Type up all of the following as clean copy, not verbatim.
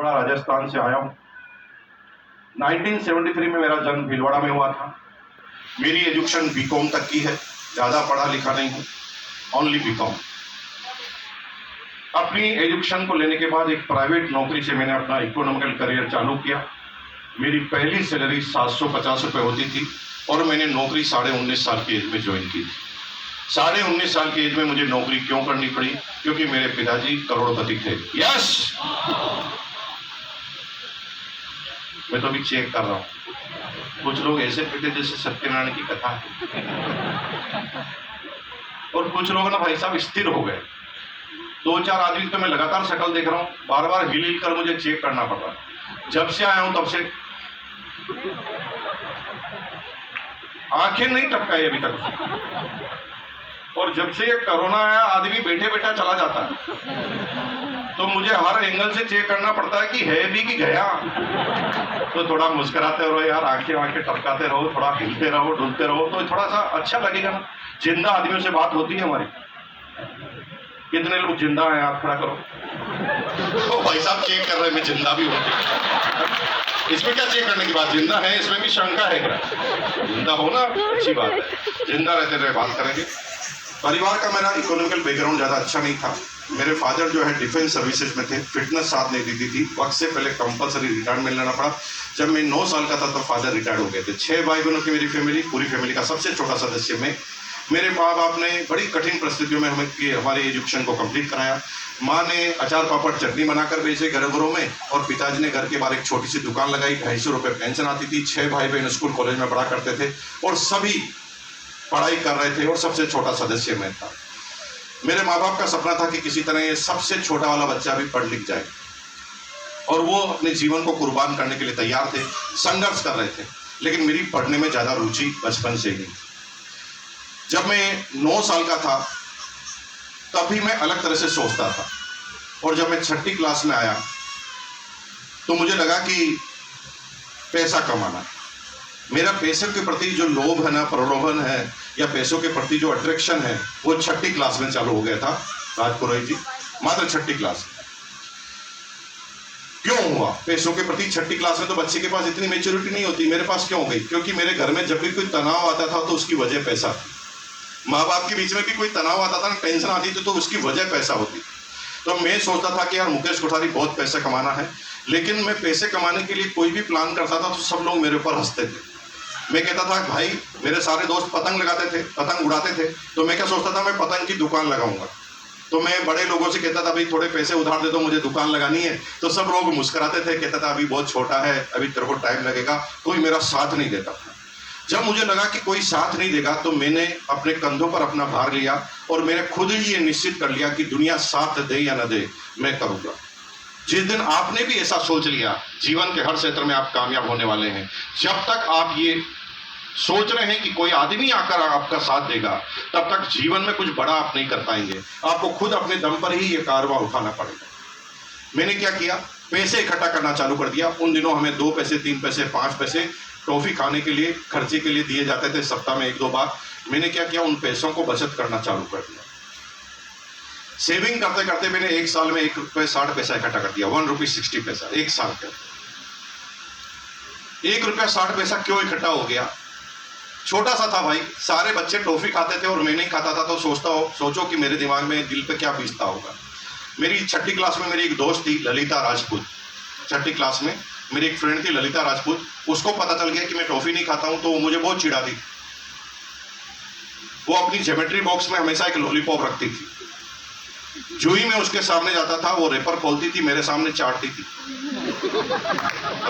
छपरा राजस्थान से आया हूँ। 1973 में मेरा जन्म भीलवाड़ा में हुआ था। मेरी एजुकेशन बीकॉम तक की है, ज़्यादा पढ़ा लिखा नहीं हूँ, ओनली बीकॉम। अपनी एजुकेशन को लेने के बाद एक प्राइवेट नौकरी से मैंने अपना इकोनॉमिकल करियर चालू किया। मेरी पहली सैलरी 750 रुपये होती थी और मैंने नौकरी 19.5 साल की एज में ज्वाइन की थी। 19.5 साल की एज में मुझे नौकरी क्यों करनी पड़ी? क्योंकि मेरे पिताजी करोड़पति थे। यस, मैं तो अभी चेक कर रहा हूँ। कुछ लोग ऐसे पिटे जैसे सत्यनारायण की कथा है, और कुछ लोग ना भाई साहब स्थिर हो गए। 2-4 आदमी तो मैं लगातार शक्ल देख रहा हूँ, बार बार हिल हिल कर मुझे चेक करना पड़ रहा है। जब से आया हूं तब से आंखें नहीं टपकाई अभी तक। और जब से ये कोरोना आया, आदमी बैठे बैठा चला जाता है, तो मुझे हर एंगल से चेक करना पड़ता है कि है भी कि गया। तो थोड़ा मुस्कुराते रहो यार, आंखें टपकाते रहो, थोड़ा हिलते रहो, डुलते रहो, तो थोड़ा सा अच्छा लगेगा ना। जिंदा आदमियों से बात होती है हमारी। कितने लोग जिंदा हैं? आप खड़ा करो। तो भाई साहब चेक कर रहे हैं, मैं जिंदा भी हूँ। इसमें क्या चेक करने की बात? जिंदा है, इसमें भी शंका है क्या? जिंदा हो ना, अच्छी बात है। जिंदा रहते रहे बात करेंगे। परिवार का मेरा इकोनॉमिकल बैकग्राउंड ज़्यादा अच्छा नहीं था। मेरे फादर जो है डिफेंस सर्विसेज में थे, फिटनेस साथ नहीं देती थी। वक्त से पहले कंपलसरी रिटायरमेंट लेना पड़ा। जब मैं 9 साल का था तब फादर रिटायर्ड हो गए थे। 6 भाई बहनों की मेरी फैमिली, पूरी फैमिली का सबसे छोटा सदस्य में। मेरे माँ बाप ने बड़ी कठिन परिस्थितियों में हमारी एजुकेशन को कंप्लीट कराया। माँ ने अचार पापड़ चटनी बनाकर बेचे घरों में, और पिताजी ने घर के बाहर एक छोटी सी दुकान लगाई। 250 रुपये पेंशन आती थी। 6 भाई बहन स्कूल कॉलेज में पढ़ा करते थे और सभी पढ़ाई कर रहे थे, और सबसे छोटा सदस्य मैं था। मेरे माँ बाप का सपना था कि किसी तरह ये सबसे छोटा वाला बच्चा भी पढ़ लिख जाए, और वो अपने जीवन को कुर्बान करने के लिए तैयार थे, संघर्ष कर रहे थे। लेकिन मेरी पढ़ने में ज़्यादा रुचि बचपन से ही। जब मैं 9 साल का था तभी मैं अलग तरह से सोचता था, और जब मैं 6ठी क्लास में आया तो मुझे लगा कि पैसा कमाना, मेरा पैसे के प्रति जो लोभ है ना, प्रलोभन है, या पैसों के प्रति जो अट्रैक्शन है, वो 6ठी क्लास में चालू हो गया था। राजपुरोहित जी, मात्र 6ठी क्लास। क्यों हुआ? पैसों के प्रति 6ठी क्लास में तो बच्चे के पास इतनी मेच्योरिटी नहीं होती। मेरे पास क्यों हो गई? क्योंकि मेरे घर में जब भी कोई तनाव आता था तो उसकी वजह पैसा थी। माँ बाप के बीच में भी कोई तनाव आता था ना, टेंशन आती थी, तो उसकी वजह पैसा होती। तो मैं सोचता था कि यार मुकेश कोठारी बहुत पैसा कमाना है, लेकिन मैं पैसे कमाने के लिए कोई भी प्लान करता था तो सब लोग मेरे ऊपर हंसते थे। मैं कहता था भाई, मेरे सारे दोस्त पतंग लगाते थे, पतंग उड़ाते थे, तो मैं क्या सोचता था, मैं पतंग की दुकान लगाऊंगा। तो मैं बड़े लोगों से कहता था भाई थोड़े पैसे उधार दे दो, मुझे दुकान लगानी है। तो सब लोग मुस्कुराते थे, कहता था अभी बहुत छोटा है, अभी तेरे को टाइम लगेगा। कोई मेरा साथ नहीं देता था। जब मुझे लगा कि कोई साथ नहीं देगा तो मैंने अपने कंधों पर अपना भार लिया, और मैंने खुद ही ये निश्चित कर लिया कि दुनिया साथ दे या न दे, मैं करूँगा। जिस दिन आपने भी ऐसा सोच लिया, जीवन के हर क्षेत्र में आप कामयाब होने वाले हैं। जब तक आप ये सोच रहे हैं कि कोई आदमी आकर आपका साथ देगा, तब तक जीवन में कुछ बड़ा आप नहीं कर पाएंगे। आपको खुद अपने दम पर ही ये कारवां उठाना पड़ेगा। मैंने क्या किया, पैसे इकट्ठा करना चालू कर दिया। उन दिनों हमें 2 पैसे, 3 पैसे, 5 पैसे टॉफी खाने के लिए, खर्चे के लिए दिए जाते थे, सप्ताह में 1-2 बार। मैंने क्या किया, उन पैसों को बचत करना चालू कर दिया। सेविंग करते करते मैंने 1 साल में ₹1.60 इकट्ठा कर दिया। ₹1.60 1 साल का। ₹1.60 क्यों इकट्ठा हो गया? छोटा सा था भाई, सारे बच्चे टॉफी खाते थे और मैं नहीं खाता था। तो सोचो कि मेरे दिमाग में, दिल पे क्या बीतता होगा। मेरी 6ठी क्लास में मेरी एक दोस्त थी, ललिता राजपूत। 6ठी क्लास में मेरी एक फ्रेंड थी ललिता राजपूत। उसको पता चल गया कि मैं टॉफी नहीं खाता हूं, तो वो मुझे बहुत चिढ़ाती। वो अपनी ज्योमेट्री बॉक्स में हमेशा एक लॉलीपॉप रखती थी। जो ही मैं उसके सामने जाता था, वो रेपर खोलती थी, मेरे सामने चाटती थी।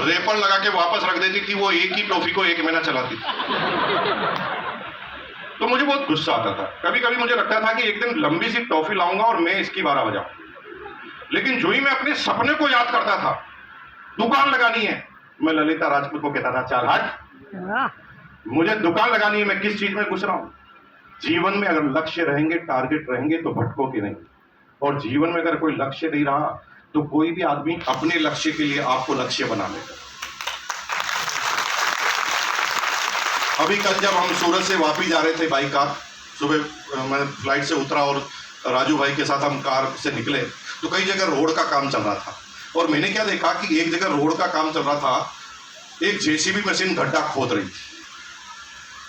रेपर लगा के वापस रख देती थी। वो एक ही टॉफी को 1 महीना चलाती थी। तो मुझे बहुत गुस्सा आता था। कभी कभी मुझे लगता था कि एक दिन लंबी सी टॉफी लाऊंगा और मैं इसकी 12 बजाऊं। लेकिन जो ही मैं अपने सपने को याद करता था, दुकान लगानी है, मैं ललिता राजपूत को कहता था चल हट, मुझे दुकान लगानी है, मैं किस चीज में घुस रहा हूं। जीवन में अगर लक्ष्य रहेंगे, टारगेट रहेंगे, तो भटकोगे नहीं। और जीवन में अगर कोई लक्ष्य नहीं रहा तो कोई भी आदमी अपने लक्ष्य के लिए आपको लक्ष्य बना लेगा। अभी कल जब हम सूरत से वापस जा रहे थे बाई कार, सुबह मैं फ्लाइट से उतरा और राजू भाई के साथ हम कार से निकले, तो कई जगह रोड का काम चल रहा था। और मैंने क्या देखा कि एक जगह रोड का काम चल रहा था, एक जेसीबी मशीन गड्ढा खोद रही थी।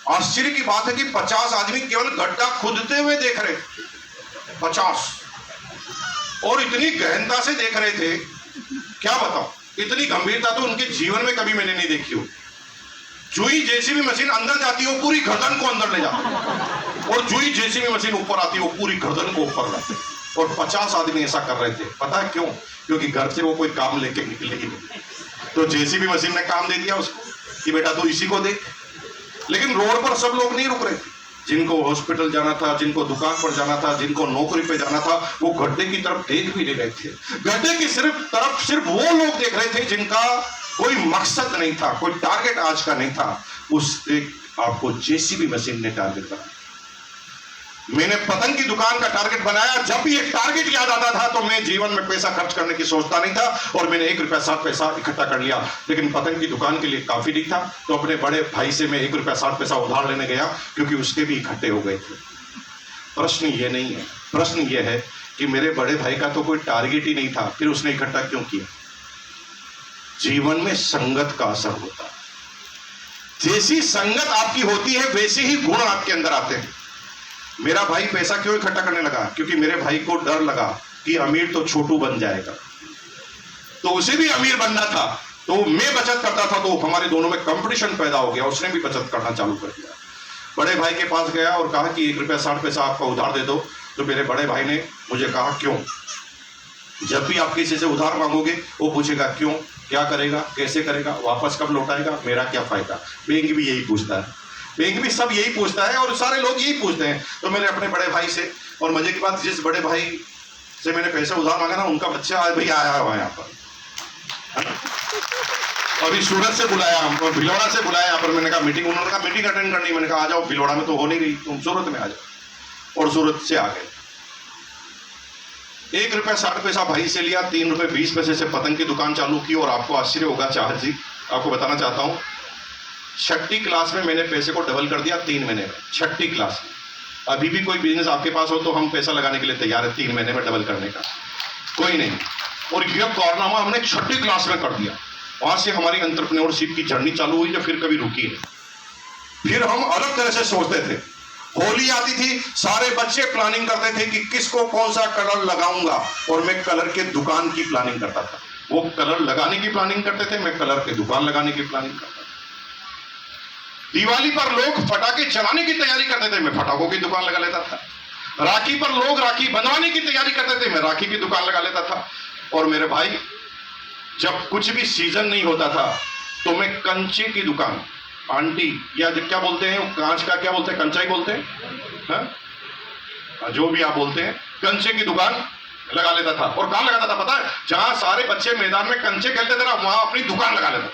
आश्चर्य की बात है कि 50 आदमी केवल गड्ढा खोदते हुए देख रहे, 50, और इतनी गहनता से देख रहे थे, क्या बताऊं, इतनी गंभीरता तो उनके जीवन में कभी मैंने नहीं देखी हो। जो ही जेसीबी मशीन अंदर जाती है वो पूरी गर्दन को अंदर ले जाती, और जो ही जेसीबी मशीन ऊपर आती है वो पूरी गर्दन को ऊपर लाती। और 50 आदमी ऐसा कर रहे थे। पता है क्यों? क्योंकि घर से वो कोई काम लेके निकले ही नहीं, तो जेसीबी मशीन ने काम दे दिया उसको कि बेटा तू इसी को देख। लेकिन रोड पर सब लोग नहीं रुक रहे थे। जिनको हॉस्पिटल जाना था, जिनको दुकान पर जाना था, जिनको नौकरी पे जाना था, वो गड्ढे की तरफ देख भी नहीं रहे थे। गड्ढे की तरफ सिर्फ वो लोग देख रहे थे जिनका कोई मकसद नहीं था, कोई टारगेट आज का नहीं था। उस एक आपको जेसीबी मशीन ने टारगेट बनाया। मैंने पतंग की दुकान का टारगेट बनाया। जब भी एक टारगेट याद आता था तो मैं जीवन में पैसा खर्च करने की सोचता नहीं था, और मैंने 1 रुपया 60 पैसा इकट्ठा कर लिया। लेकिन पतंग की दुकान के लिए काफी नहीं था, तो अपने बड़े भाई से मैं 1 रुपया 60 पैसा उधार लेने गया, क्योंकि उसके भी इकट्ठे हो गए थे। प्रश्न ये नहीं है, प्रश्न ये है कि मेरे बड़े भाई का तो कोई टारगेट ही नहीं था, फिर उसने इकट्ठा क्यों किया? जीवन में संगत का असर होता है। जैसी संगत आपकी होती है वैसे ही गुण आपके अंदर आते हैं। मेरा भाई पैसा क्यों इकट्ठा करने लगा? क्योंकि मेरे भाई को डर लगा कि अमीर तो छोटू बन जाएगा, तो उसे भी अमीर बनना था, तो मैं बचत करता था, तो हमारे दोनों में कंपटीशन पैदा हो गया। उसने भी बचत करना चालू कर दिया। बड़े भाई के पास गया और कहा कि 1 रुपया 60 पैसा आपका उधार दे दो। तो मेरे बड़े भाई ने मुझे कहा क्यों? जब भी आप किसी से उधार मांगोगे वो पूछेगा क्यों, क्या करेगा, कैसे करेगा, वापस कब लौटाएगा, मेरा क्या फायदा। बैंक भी यही पूछता है, बैंक भी सब यही पूछता है, और सारे लोग यही पूछते हैं। तो मैंने अपने बड़े भाई से, और मजे की बात, जिस बड़े भाई से मैंने पैसे उधार मांगा ना, उनका बच्चा आज भी आया हुआ है यहाँ पर, अभी सूरत से बुलाया, भिलौड़ा से बुलाया यहाँ पर। मैंने कहा मीटिंग, उन्होंने कहा मीटिंग अटेंड करनी। मैंने कहा आ जाओ, भिलौड़ा में तो हो नहीं रही, तुम सूरत में आ जाओ। और सूरत से आ गए। 1 रुपया 60 पैसा भाई से लिया, 3 रुपये 20 पैसे से पतंग की दुकान चालू की। और आपको आश्चर्य होगा चाहत जी, आपको बताना चाहता हूँ, 6ठी क्लास में मैंने पैसे को डबल कर दिया 3 महीने में। 6ठी क्लास में। अभी भी कोई बिजनेस आपके पास हो तो हम पैसा लगाने के लिए तैयार है 3 महीने में डबल करने का, कोई नहीं। और यह कारनामा हमने 6ठी क्लास में कर दिया। वहां से हमारी एंटरप्रेन्योरशिप की जर्नी चालू हुई, जो फिर कभी रुकी नहीं। फिर हम अलग तरह से सोचते थे। होली आती थी, सारे बच्चे प्लानिंग करते थे कि किसको कौन सा कलर लगाऊंगा, और मैं कलर के दुकान की प्लानिंग करता था। वो कलर लगाने की प्लानिंग करते थे, मैं कलर के दुकान लगाने की प्लानिंग करता था। दिवाली पर लोग पटाखे चलाने की तैयारी करते थे, मैं पटाखों की दुकान लगा लेता था। राखी पर लोग राखी बनवाने की तैयारी करते थे, मैं राखी की दुकान लगा लेता था। और मेरे भाई, जब कुछ भी सीजन नहीं होता था तो मैं कंचे की दुकान, आंटी या क्या बोलते हैं, कांच का क्या बोलते हैं, कंचा ही बोलते हैं, जो भी आप बोलते हैं, कंचे की दुकान लगा लेता था। और कहां लगाता था पता है? जहां सारे बच्चे मैदान में कंचे खेलते थे ना, वहां अपनी दुकान लगा लेता था।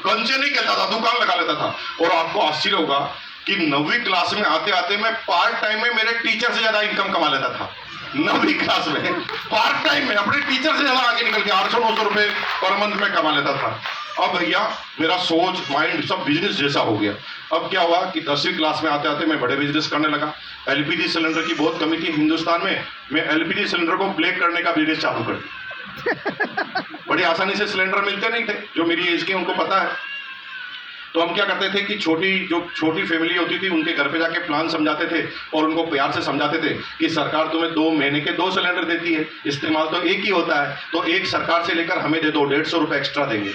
कंचे नहीं खेलता था, दुकान लगा लेता था। और आपको आश्चर्य होगा कि 9वीं क्लास में आते आते मैं पार्ट टाइम में मेरे टीचर से ज्यादा इनकम कमा लेता था। 9वीं क्लास में पार्ट टाइम में अपने टीचर से ज्यादा आगे निकल के 800-900 रुपए पर मंथ में कमा लेता था। अब भैया मेरा सोच, माइंड सब बिजनेस जैसा हो गया। अब क्या हुआ कि 10वीं क्लास में आते आते मैं बड़े बिजनेस करने लगा। एलपीजी सिलेंडर की बहुत कमी थी हिंदुस्तान में, मैं एलपीजी सिलेंडर को ब्लैक करने का बिजनेस चालू कर दिया। बड़ी आसानी से सिलेंडर मिलते नहीं थे, जो मेरी एज के उनको पता है। तो हम क्या करते थे कि छोटी फैमिली होती थी, उनके घर पे जाके प्लान समझाते थे, और उनको प्यार से समझाते थे कि सरकार तुम्हें 2 महीने के 2 सिलेंडर देती है, इस्तेमाल तो एक ही होता है, तो एक सरकार से लेकर हमें दे दो, 150 रुपये एक्स्ट्रा देंगे।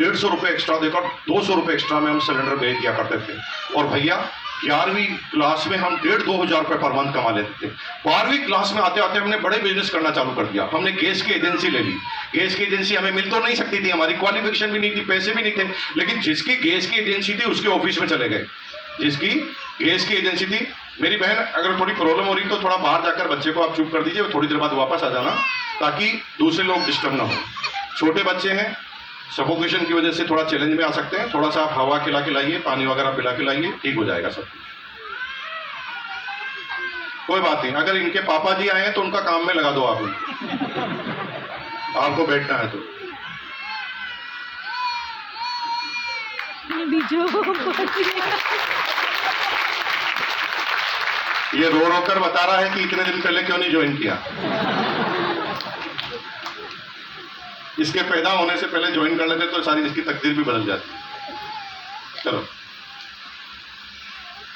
150 रुपये एक्स्ट्रा देकर 200 रुपये एक्स्ट्रा में हम सिलेंडर भेज दिया करते थे। और भैया 11वीं क्लास में हम 1,500-2 हज़ार रुपये पर मंथ कमा लेते थे। 12वीं क्लास में आते आते हमने बड़े बिजनेस करना चालू कर दिया। हमने गैस की एजेंसी ले ली। गैस की एजेंसी हमें मिल तो नहीं सकती थी, हमारी क्वालिफिकेशन भी नहीं थी, पैसे भी नहीं थे, लेकिन जिसकी गैस की एजेंसी थी उसके ऑफिस में चले गए। जिसकी गैस की एजेंसी थी, मेरी बहन अगर थोड़ी प्रॉब्लम हो रही तो थोड़ा बाहर जाकर बच्चे को आप चुप कर दीजिए, थोड़ी देर बाद वापस आ जाना, ताकि दूसरे लोग डिस्टर्ब ना हो। छोटे बच्चे हैं, सफोकेशन की वजह से थोड़ा चैलेंज में आ सकते हैं, थोड़ा सा आप हवा खिला के लाइए, पानी वगैरह पिला के लाइए, ठीक हो जाएगा सब, कोई बात नहीं। अगर इनके पापा जी आए हैं तो उनका काम में लगा दो आप, आपको बैठना है तो। ये रो रो कर बता रहा है कि इतने दिन पहले क्यों नहीं ज्वाइन किया। इसके पैदा होने से पहले ज्वाइन कर लेते तो सारी इसकी तकदीर भी बदल जाती। चलो,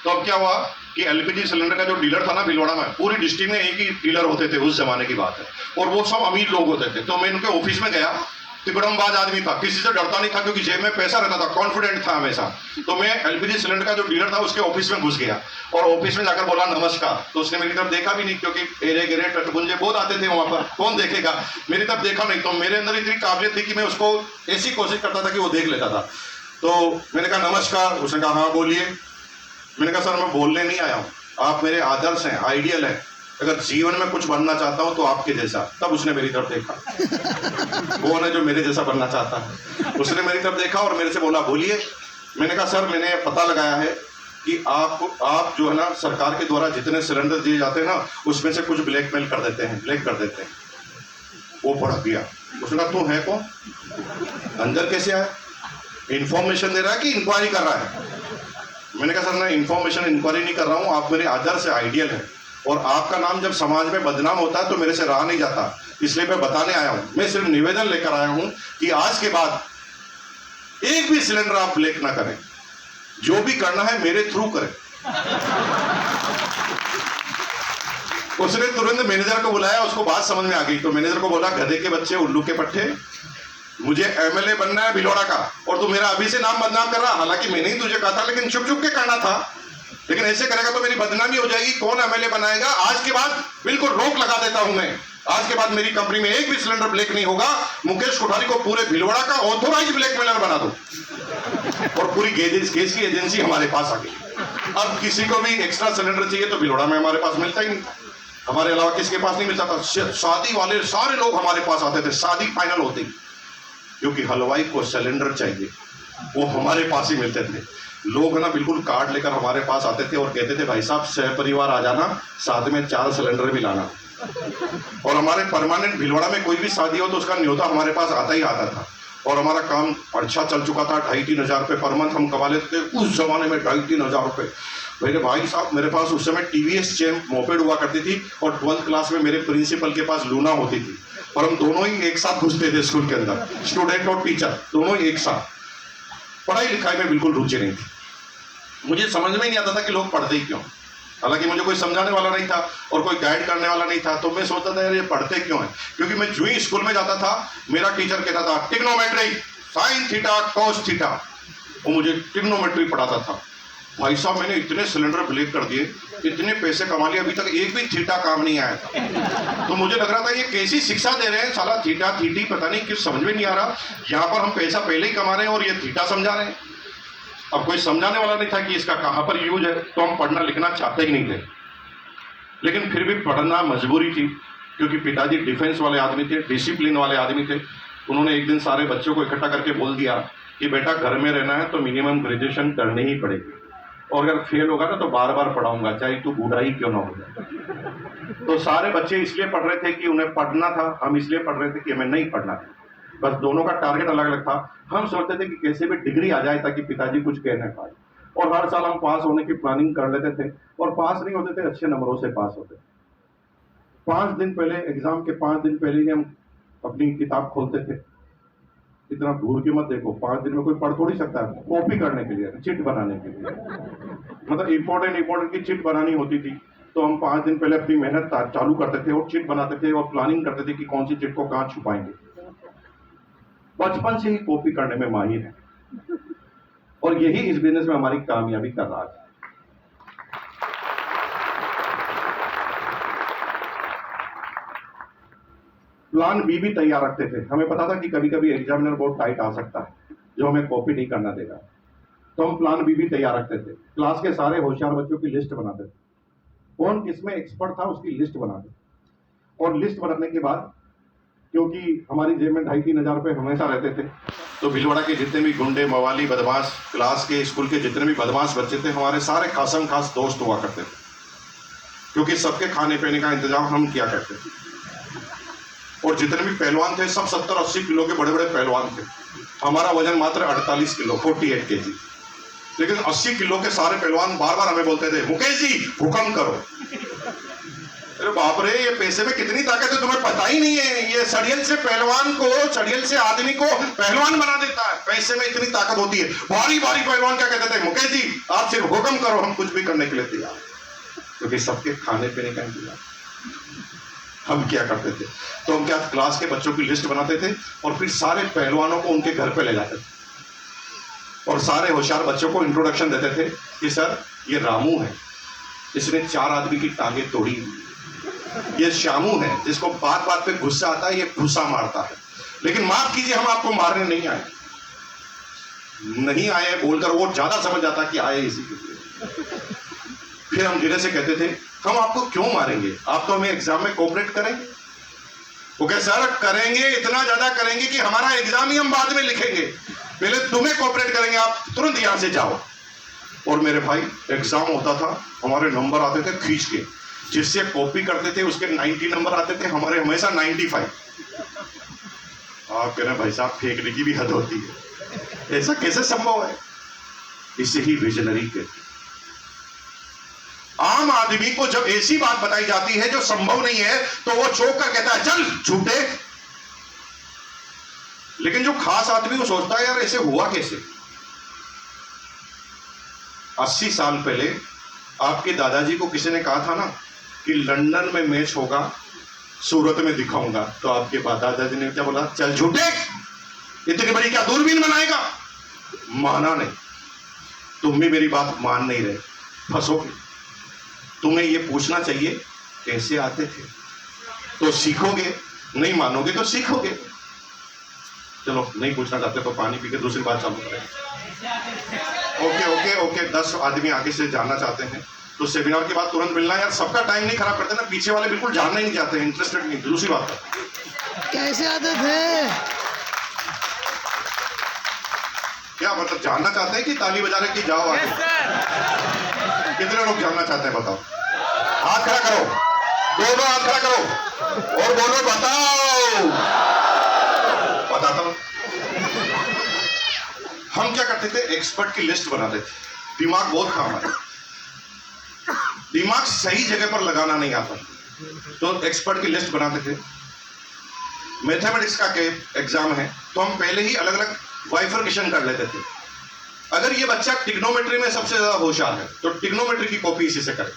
तो अब क्या हुआ कि एलपीजी सिलेंडर का जो डीलर था ना भिलवाड़ा में, पूरी डिस्ट्रिक्ट में एक ही डीलर होते थे, उस जमाने की बात है, और वो सब अमीर लोग होते थे। तो मैं उनके ऑफिस में गया, तिकड़मबाज आदमी था, किसी से डरता नहीं था क्योंकि जेब में पैसा रहता था, कॉन्फिडेंट था हमेशा। तो मैं एलपीजी सिलेंडर का जो डीलर था उसके ऑफिस में घुस गया और ऑफिस में जाकर बोला नमस्कार। तो उसने मेरी तरफ देखा भी नहीं, क्योंकि एरे गिरे टटगुंजे बहुत आते थे वहां पर, कौन देखेगा, मेरी तरफ देखा नहीं। तो मेरे अंदर इतनी काबिलियत थी कि मैं उसको ऐसी कोशिश करता था कि वो देख लेता था। तो मैंने कहा नमस्कार, उसने कहा हाँ बोलिए। मैंने कहा सर मैं बोलने नहीं आया हूँ, आप मेरे आदर्श हैं, आइडियल हैं, अगर जीवन में कुछ बनना चाहता हूं तो आपके जैसा। तब उसने मेरी तरफ देखा, वो है जो मेरे जैसा बनना चाहता है, उसने मेरी तरफ देखा और मेरे से बोला बोलिए। मैंने कहा सर मैंने पता लगाया है कि आप जो है ना सरकार के द्वारा जितने सिलेंडर दिए जाते हैं ना उसमें से कुछ ब्लैकमेल कर देते हैं, ब्लैक कर देते हैं। वो भड़क गया, उसने कहा तू है कौन, अंदर कैसे आया, इंफॉर्मेशन दे रहा है कि इंक्वायरी कर रहा है। मैंने कहा सर मैं इंफॉर्मेशन इंक्वायरी नहीं कर रहा हूँ, आप मेरे आदर्श से आइडियल है और आपका नाम जब समाज में बदनाम होता है तो मेरे से रहा नहीं जाता, इसलिए मैं बताने आया हूं। मैं सिर्फ निवेदन लेकर आया हूं कि आज के बाद एक भी सिलेंडर आप ब्लैक ना करें, जो भी करना है मेरे थ्रू करें। उसने तुरंत मैनेजर को बुलाया, उसको बात समझ में आ गई। तो मैनेजर को बोला गधे के बच्चे, उल्लू के पट्टे, मुझे एमएलए बनना है भिलवाड़ा का और तू मेरा अभी से नाम बदनाम कर रहा। हालांकि मैंने ही तुझे कहा था, लेकिन चुप चुप के करना था, लेकिन ऐसे करेगा तो मेरी बदनामी हो जाएगी, कौन एमएलए बनाएगा। आज के बाद बिल्कुल रोक लगा देता हूं मैं, आज के बाद मेरी कंपनी में एक भी सिलेंडर ब्लैक नहीं होगा। मुकेश कोठारी को पूरे भिलवाड़ा का ऑथोराइज ब्लैकमेलर बना दो और पूरी केस की एजेंसी हमारे पास आ गई। अब किसी को भी एक्स्ट्रा सिलेंडर चाहिए तो भिलवाड़ा में हमारे पास मिलता ही नहीं, हमारे अलावा किसके पास नहीं मिलता था। शादी वाले सारे लोग हमारे पास आते थे, शादी फाइनल होती, क्योंकि हलवाई को सिलेंडर चाहिए, वो हमारे पास ही मिलते थे। लोग ना बिल्कुल कार्ड लेकर हमारे पास आते थे और कहते थे भाई साहब सहपरिवार आ जाना, साथ में 4 सिलेंडर भी लाना। और हमारे परमानेंट भिलवाड़ा में कोई भी शादी हो तो उसका न्योता हमारे पास आता ही आता था। और हमारा काम अच्छा चल चुका था, 2,500-3 हज़ार रुपये पर मंथ हम कमा लेते थे उस जमाने में। 2,500-3 हज़ार रुपये मेरे भाई साहब, मेरे पास उस समय टीवीएस चैंप मोपेड हुआ करती थी और 12th क्लास में मेरे प्रिंसिपल के पास लूना होती थी और हम दोनों ही एक साथ घुसते थे स्कूल के अंदर, स्टूडेंट और टीचर दोनों ही एक साथ। पढ़ाई लिखाई में बिल्कुल रुचि नहीं थी, मुझे समझ में नहीं आता था कि लोग पढ़ते ही क्यों। हालांकि मुझे कोई समझाने वाला नहीं था और कोई गाइड करने वाला नहीं था, तो मैं सोचता था यार ये पढ़ते क्यों है। क्योंकि मैं जो ही स्कूल में जाता था मेरा टीचर कहता था trigonometry, sine theta cos theta, वो मुझे ट्रिग्नोमेट्री पढ़ाता था। भाई साहब मैंने इतने सिलेंडर ब्लैक कर दिए, इतने पैसे कमा लिए, अभी तक एक भी थीटा काम नहीं आया था। तो मुझे लग रहा था ये कैसी शिक्षा दे रहे हैं, साला थीटा थीटी पता नहीं किस, समझ में नहीं आ रहा। यहाँ पर हम पैसा पहले ही कमा रहे हैं और ये थीटा समझा रहे हैं। अब कोई समझाने वाला नहीं था कि इसका कहाँ पर यूज है, तो हम पढ़ना लिखना चाहते ही नहीं थे। लेकिन फिर भी पढ़ना मजबूरी थी, क्योंकि पिताजी डिफेंस वाले आदमी थे, डिसिप्लिन वाले आदमी थे। उन्होंने एक दिन सारे बच्चों को इकट्ठा करके बोल दिया कि बेटा घर में रहना है तो मिनिमम ग्रेजुएशन करनी ही पड़ेगी, और अगर फेल होगा ना तो बार बार पढ़ाऊंगा, चाहे तू बूढ़ा ही क्यों ना हो जाए। तो सारे बच्चे इसलिए पढ़ रहे थे कि उन्हें पढ़ना था, हम इसलिए पढ़ रहे थे कि हमें नहीं पढ़ना था। बस दोनों का टारगेट अलग अलग था। हम सोचते थे कि कैसे भी डिग्री आ जाए ताकि पिताजी कुछ कह न पाए, और हर साल हम पास होने की प्लानिंग कर लेते थे, और पास नहीं होते थे, अच्छे नंबरों से पास होते। 5 दिन पहले एग्जाम के 5 दिन पहले ही हम अपनी किताब खोलते थे। इतना घूर के मत देखो, 5 दिन में कोई पढ़ थोड़ी सकता है, कॉपी करने के लिए, चिट बनाने के लिए, मतलब इंपॉर्टेंट की चिट बनानी होती थी। तो हम 5 दिन पहले अपनी मेहनत चालू करते थे और चिट बनाते थे और प्लानिंग करते थे कि कौन सी चिट को कहाँ छुपाएंगे। बचपन से ही कॉपी करने में माहिर है, और यही इस बिजनेस में हमारी कामयाबी का राज है। प्लान बी भी तैयार रखते थे। हमें पता था कि कभी कभी एग्जामिनर बहुत टाइट आ सकता है जो हमें कॉपी नहीं करना देगा, तो हम प्लान बी भी तैयार रखते थे। क्लास के सारे होशियार बच्चों की लिस्ट बनाते थे, कौन किसमें एक्सपर्ट था उसकी लिस्ट बनाते, और लिस्ट बनाने के बाद क्योंकि हमारी जेब में 2,500-3 हज़ार रुपये हमेशा रहते थे, तो भिलवाड़ा के जितने भी गुंडे मवाली बदमाश, क्लास के स्कूल के जितने भी बदमाश बच्चे थे, हमारे सारे खासम खास दोस्त हुआ करते थे, क्योंकि सबके खाने पीने का इंतजाम हम किया करते थे। और जितने भी पहलवान थे सब 70-80 किलो के बड़े बड़े पहलवान थे। हमारा वजन मात्र 48 किलो, 48 kg। लेकिन 80 किलो के सारे पहलवान बार बार हमें बोलते थे मुकेश जी हुक्म करो। अरे बाप रे, ये पैसे में कितनी ताकत है तुम्हें पता ही नहीं है। ये सड़ियल से पहलवान को, सड़ियल से आदमी को पहलवान बना देता है। पैसे में इतनी ताकत होती है। भारी भारी पहलवान क्या कहते थे, मुकेश जी आप सिर्फ हुक्म करो, हम कुछ भी करने के लिए तैयार, क्योंकि सबके खाने पीने का इंतजाम। हम क्या करते थे, तो हम क्या क्लास के बच्चों की लिस्ट बनाते थे और फिर सारे पहलवानों को उनके घर पे ले जाते थे और सारे होशियार बच्चों को इंट्रोडक्शन देते थे कि सर ये रामू है, इसने 4 आदमी की टांगे तोड़ी। ये श्यामू है, जिसको बात बात पे गुस्सा आता है, ये घुसा मारता है, लेकिन माफ कीजिए हम आपको मारने नहीं आए। नहीं आए बोलकर वो ज्यादा समझ जाता कि आए इसी के लिए। फिर हम धीरे से कहते थे हम आपको क्यों मारेंगे, आप तो हमें एग्जाम में कोऑपरेट करेंगे। वो कहे सर करेंगे, इतना ज्यादा करेंगे कि हमारा एग्जाम ही हम बाद में लिखेंगे, पहले तुम्हें कोऑपरेट करेंगे, आप तुरंत यहां से जाओ। और मेरे भाई एग्जाम होता था, हमारे नंबर आते थे खींच के, जिससे कॉपी करते थे उसके 90 नंबर आते थे, हमारे हमेशा 95। आप कह रहे हैं भाई साहब फेंकने की भी हद होती है, ऐसा कैसे संभव है। इसे ही विजनरी कहते हैं। आम आदमी को जब ऐसी बात बताई जाती है जो संभव नहीं है तो वो चौंक कर कहता है चल झूठे। लेकिन जो खास आदमी को सोचता है यार ऐसे हुआ कैसे। 80 साल पहले आपके दादाजी को किसी ने कहा था ना कि लंदन में मैच होगा, सूरत में दिखाऊंगा, तो आपके दादाजी ने क्या बोला, चल झूठे, इतनी बड़ी क्या दूरबीन बनाएगा। माना नहीं। तुम भी मेरी बात मान नहीं रहे, फंसोगे। तुम्हें ये पूछना चाहिए कैसे आते थे, तो सीखोगे, नहीं मानोगे तो सीखोगे। चलो नहीं पूछना चाहते तो पानी पी के दूसरी बात चालू करें। ओके ओके ओके 10 आदमी आगे से जानना चाहते हैं तो सेमिनार के बाद तुरंत मिलना। यार सबका टाइम नहीं खराब करते ना, पीछे वाले बिल्कुल जानना ही नहीं चाहते, इंटरेस्टेड नहीं। दूसरी बात कैसे आते थे, क्या मतलब जानना चाहते हैं कि ताली बजा रहे कि जाओ आगे। कितने लोग जानना चाहते हैं बताओ, हाथ खड़ा करो, दोनों हाथ खड़ा करो और बोलो बताओ। बताता हूं। हम क्या करते थे, एक्सपर्ट की लिस्ट बनाते थे। दिमाग बहुत काम आता, दिमाग सही जगह पर लगाना नहीं आता, तो एक्सपर्ट की लिस्ट बनाते थे। मैथमेटिक्स का एग्जाम है तो हम पहले ही अलग अलग बाइफर्केशन कर लेते थे। अगर ये बच्चा ट्रिग्नोमेट्री में सबसे ज्यादा होशियार है तो ट्रिग्नोमेट्री की कॉपी इसी से करें।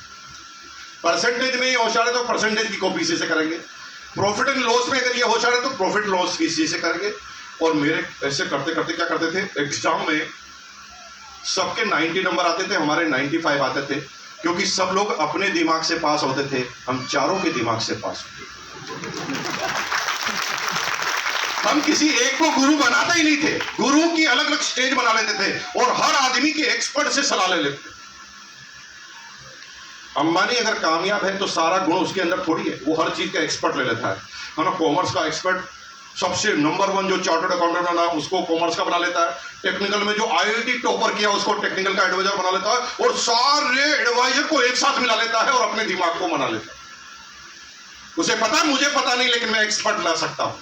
परसेंटेज में ये होशियार है तो परसेंटेज की कॉपी इसी से करेंगे। प्रॉफिट एंड लॉस में अगर ये होशियार है तो प्रॉफिट लॉस की इसी से करेंगे। और मेरे ऐसे करते करते क्या करते थे, एग्जाम में सबके 90 नंबर आते थे, हमारे 95 आते थे, क्योंकि सब लोग अपने दिमाग से पास होते थे, हम चारों के दिमाग से पास होते। हम किसी एक को गुरु बनाते ही नहीं थे, गुरु की अलग अलग स्टेज बना लेते थे और हर आदमी के एक्सपर्ट से सलाह ले लेते थे। अंबानी अगर कामयाब है तो सारा गुण उसके अंदर थोड़ी है, वो हर चीज का एक्सपर्ट ले लेता है ना। कॉमर्स का एक्सपर्ट सबसे नंबर 1 जो चार्टर्ड अकाउंटेंट बना उसको कॉमर्स का बना लेता है। टेक्निकल में जो आईआईटी टॉपर किया उसको टेक्निकल का एडवाइजर बना लेता है और सारे एडवाइजर को एक साथ मिला लेता है और अपने दिमाग को बना लेता है। उसे पता मुझे पता नहीं, लेकिन मैं एक्सपर्ट ला सकता हूं।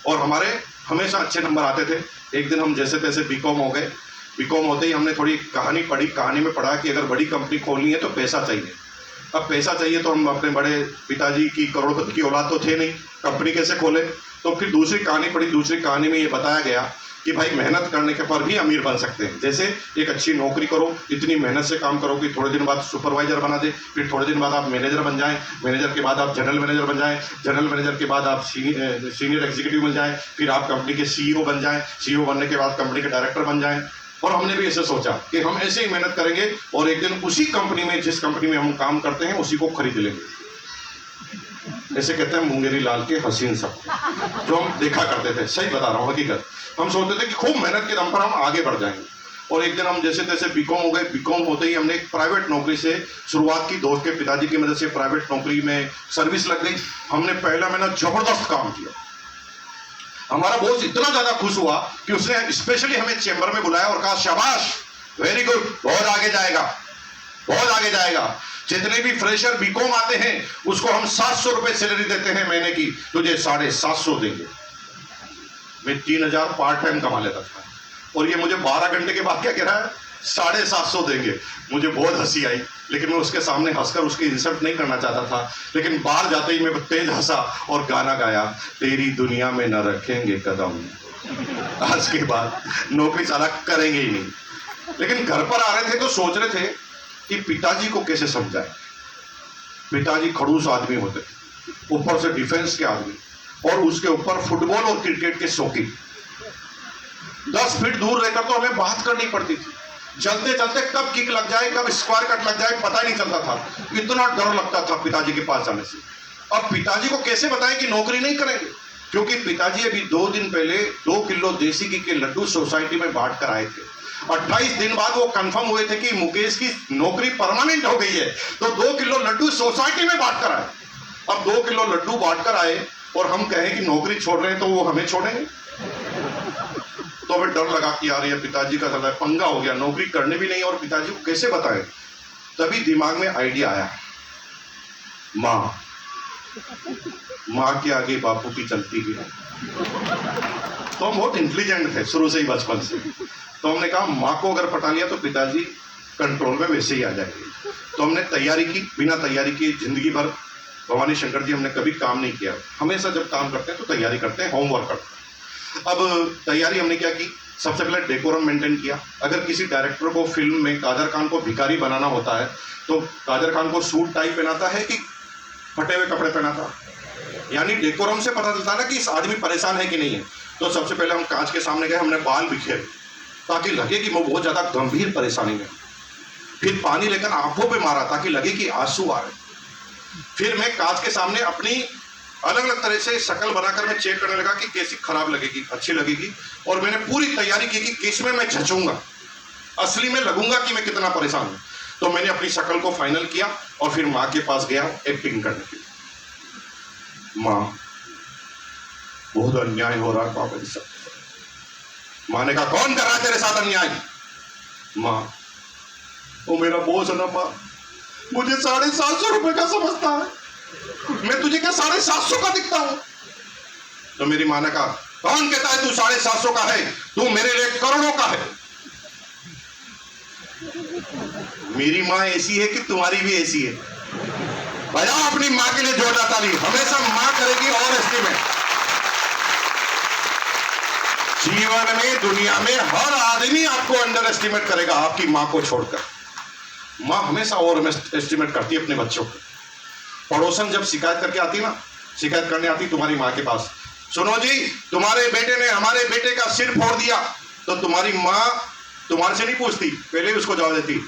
और हमारे हमेशा अच्छे नंबर आते थे। एक दिन हम जैसे तैसे बीकॉम हो गए। बीकॉम होते ही हमने थोड़ी कहानी पढ़ी, कहानी में पढ़ा कि अगर बड़ी कंपनी खोलनी है तो पैसा चाहिए। अब पैसा चाहिए तो हम अपने बड़े पिताजी की करोड़पति की औलाद तो थे नहीं, कंपनी कैसे खोले। तो फिर दूसरी कहानी पढ़ी, दूसरी कहानी में ये बताया गया कि भाई मेहनत करने के पर भी अमीर बन सकते हैं। जैसे एक अच्छी नौकरी करो, इतनी मेहनत से काम करो कि थोड़े दिन बाद सुपरवाइजर बना दे, फिर थोड़े दिन बाद आप मैनेजर बन जाएं, मैनेजर के बाद आप जनरल मैनेजर बन जाएं, जनरल मैनेजर के बाद आप सीनियर एग्जीक्यूटिव बन जाएं, फिर आप कंपनी के सीईओ बन जाएं, सीईओ बनने के बाद कंपनी के डायरेक्टर बन जाएं। और हमने भी ऐसे सोचा कि हम ऐसे ही मेहनत करेंगे और एक दिन उसी कंपनी में, जिस कंपनी में हम काम करते हैं, उसी को खरीद लेंगे। ऐसे कहते हैं मुंगेरी लाल के हसीन सपने, जो हम देखा करते थे। सही बता रहा हूँ, हकीकत। हम सोचते थे कि खूब मेहनत के दम पर हम आगे बढ़ जाएंगे। और एक दिन हम जैसे तैसे बीकॉम हो गए। बीकॉम होते ही हमने एक प्राइवेट नौकरी से शुरुआत की, दोस्त के पिताजी की मदद से प्राइवेट नौकरी में सर्विस लग गई। हमने पहला महीना जबरदस्त काम किया। हमारा बॉस इतना ज्यादा खुश हुआ कि उसने स्पेशली हमें चेंबर में बुलाया और कहा शाबाश, वेरी गुड, बहुत आगे जाएगा, बहुत आगे जाएगा। जितने भी फ्रेशर बीकॉम आते हैं उसको हम 700 रुपए सैलरी देते हैं महीने की, तुझे 750 देंगे। मैं 3000 पार्ट टाइम कमा लेता था और ये मुझे 12 घंटे के बाद क्या कह रहा है, 750 देंगे। मुझे बहुत हंसी आई, लेकिन मैं उसके सामने हंसकर उसकी इंसल्ट नहीं करना चाहता था। लेकिन बाहर जाते ही मैं तेज हंसा और गाना गाया, तेरी दुनिया में न रखेंगे कदम, आज के बाद नौकरी साला करेंगे ही नहीं। लेकिन घर पर आ रहे थे तो सोच रहे थे कि पिताजी को कैसे समझाएं। पिताजी खड़ूस आदमी होते थे, ऊपर से डिफेंस के आदमी, और उसके ऊपर फुटबॉल और क्रिकेट के शौकीन। 10 फीट दूर रहकर तो हमें बात करनी पड़ती थी। चलते चलते कब किक लग जाए, कब स्क्वायर कट लग जाए, पता ही नहीं चलता था। इतना डर लगता था पिताजी के पास जाने से। अब पिताजी को कैसे बताएं कि नौकरी नहीं करेंगे, क्योंकि पिताजी अभी 2 दिन पहले 2 किलो देसी घी के लड्डू सोसाइटी में बांट कर आए थे। 28 दिन बाद वो कंफर्म हुए थे कि मुकेश की नौकरी परमानेंट हो गई है, तो 2 किलो लड्डू सोसाइटी में बांट कर आए। अब 2 किलो लड्डू बांट कर आए और हम कहें कि नौकरी छोड़ रहे हैं, तो वो हमें छोड़ेंगे? तो हमें डर लगा कि यार ये पिताजी का साला पंगा हो गया, नौकरी करने भी नहीं और पिताजी को कैसे बताएं। तभी दिमाग में आइडिया आया, माँ के आगे बापू की चलती भी नहीं। तो हम बहुत इंटेलिजेंट थे शुरू से ही, बचपन से। तो हमने कहा माँ को अगर पटा लिया तो पिताजी कंट्रोल में वैसे ही आ जाएंगे। तो हमने तैयारी की, बिना तैयारी की जिंदगी भर भवानी शंकर जी हमने कभी काम नहीं किया। हमेशा जब काम करते हैं तो तैयारी करते हैं, होमवर्क करते हैं। अब तैयारी हमने क्या की, सबसे पहले डेकोरम मेंटेन किया। अगर किसी डायरेक्टर को फिल्म में कादर खान को भिखारी बनाना होता है तो कादर खान को सूट टाई पहनाता है कि फटे हुए कपड़े पहनाता, यानी डेकोरम से पता चलता ना कि इस आदमी परेशान है कि नहीं है। तो सबसे पहले हम कांच के सामने गए, हमने बाल बिखेरे ताकि लगे कि वो बहुत ज्यादा गंभीर परेशानी में। फिर पानी लेकर आंखों पे मारा ताकि लगे कि आंसू आ रहे। फिर मैं कांच के सामने अपनी अलग अलग तरह से शक्ल बनाकर मैं चेक करने लगा कि कैसी खराब लगेगी, अच्छी लगेगी। और मैंने पूरी तैयारी की कि किसमें मैं झचूंगा, असली में लगूंगा कि मैं कितना परेशान हूं। तो मैंने अपनी शक्ल को फाइनल किया और फिर माँ के पास गया एक्टिंग करने के लिए। माँ, बहुत अन्याय हो रहा है पापा जी सब। माँ ने कहा, कौन कर रहा है तेरे साथ अन्याय? माँ, वो मेरा बॉस है ना माँ, मुझे 750 रुपए का समझता है, मैं तुझे क्या 750 का दिखता हूं? तो मेरी माँ ने कहा, कौन कहता है तू 750 का है, तू मेरे लिए करोड़ों का है। मेरी माँ ऐसी है कि तुम्हारी भी ऐसी है। भैया अपनी माँ के लिए जोरदार ताली। हमेशा माँ करेगी और एस्टीमेट। जीवन में, दुनिया में हर आदमी आपको अंडर एस्टिमेट करेगा आपकी माँ को छोड़कर। माँ हमेशा और एस्टिमेट करती है अपने बच्चों को। पड़ोसन जब शिकायत करके आती ना, शिकायत करने आती तुम्हारी माँ के पास, सुनो जी तुम्हारे बेटे ने हमारे बेटे का सिर फोड़ दिया, तो तुम्हारी माँ तुम्हारे से नहीं पूछती, पहले उसको जवाब देती,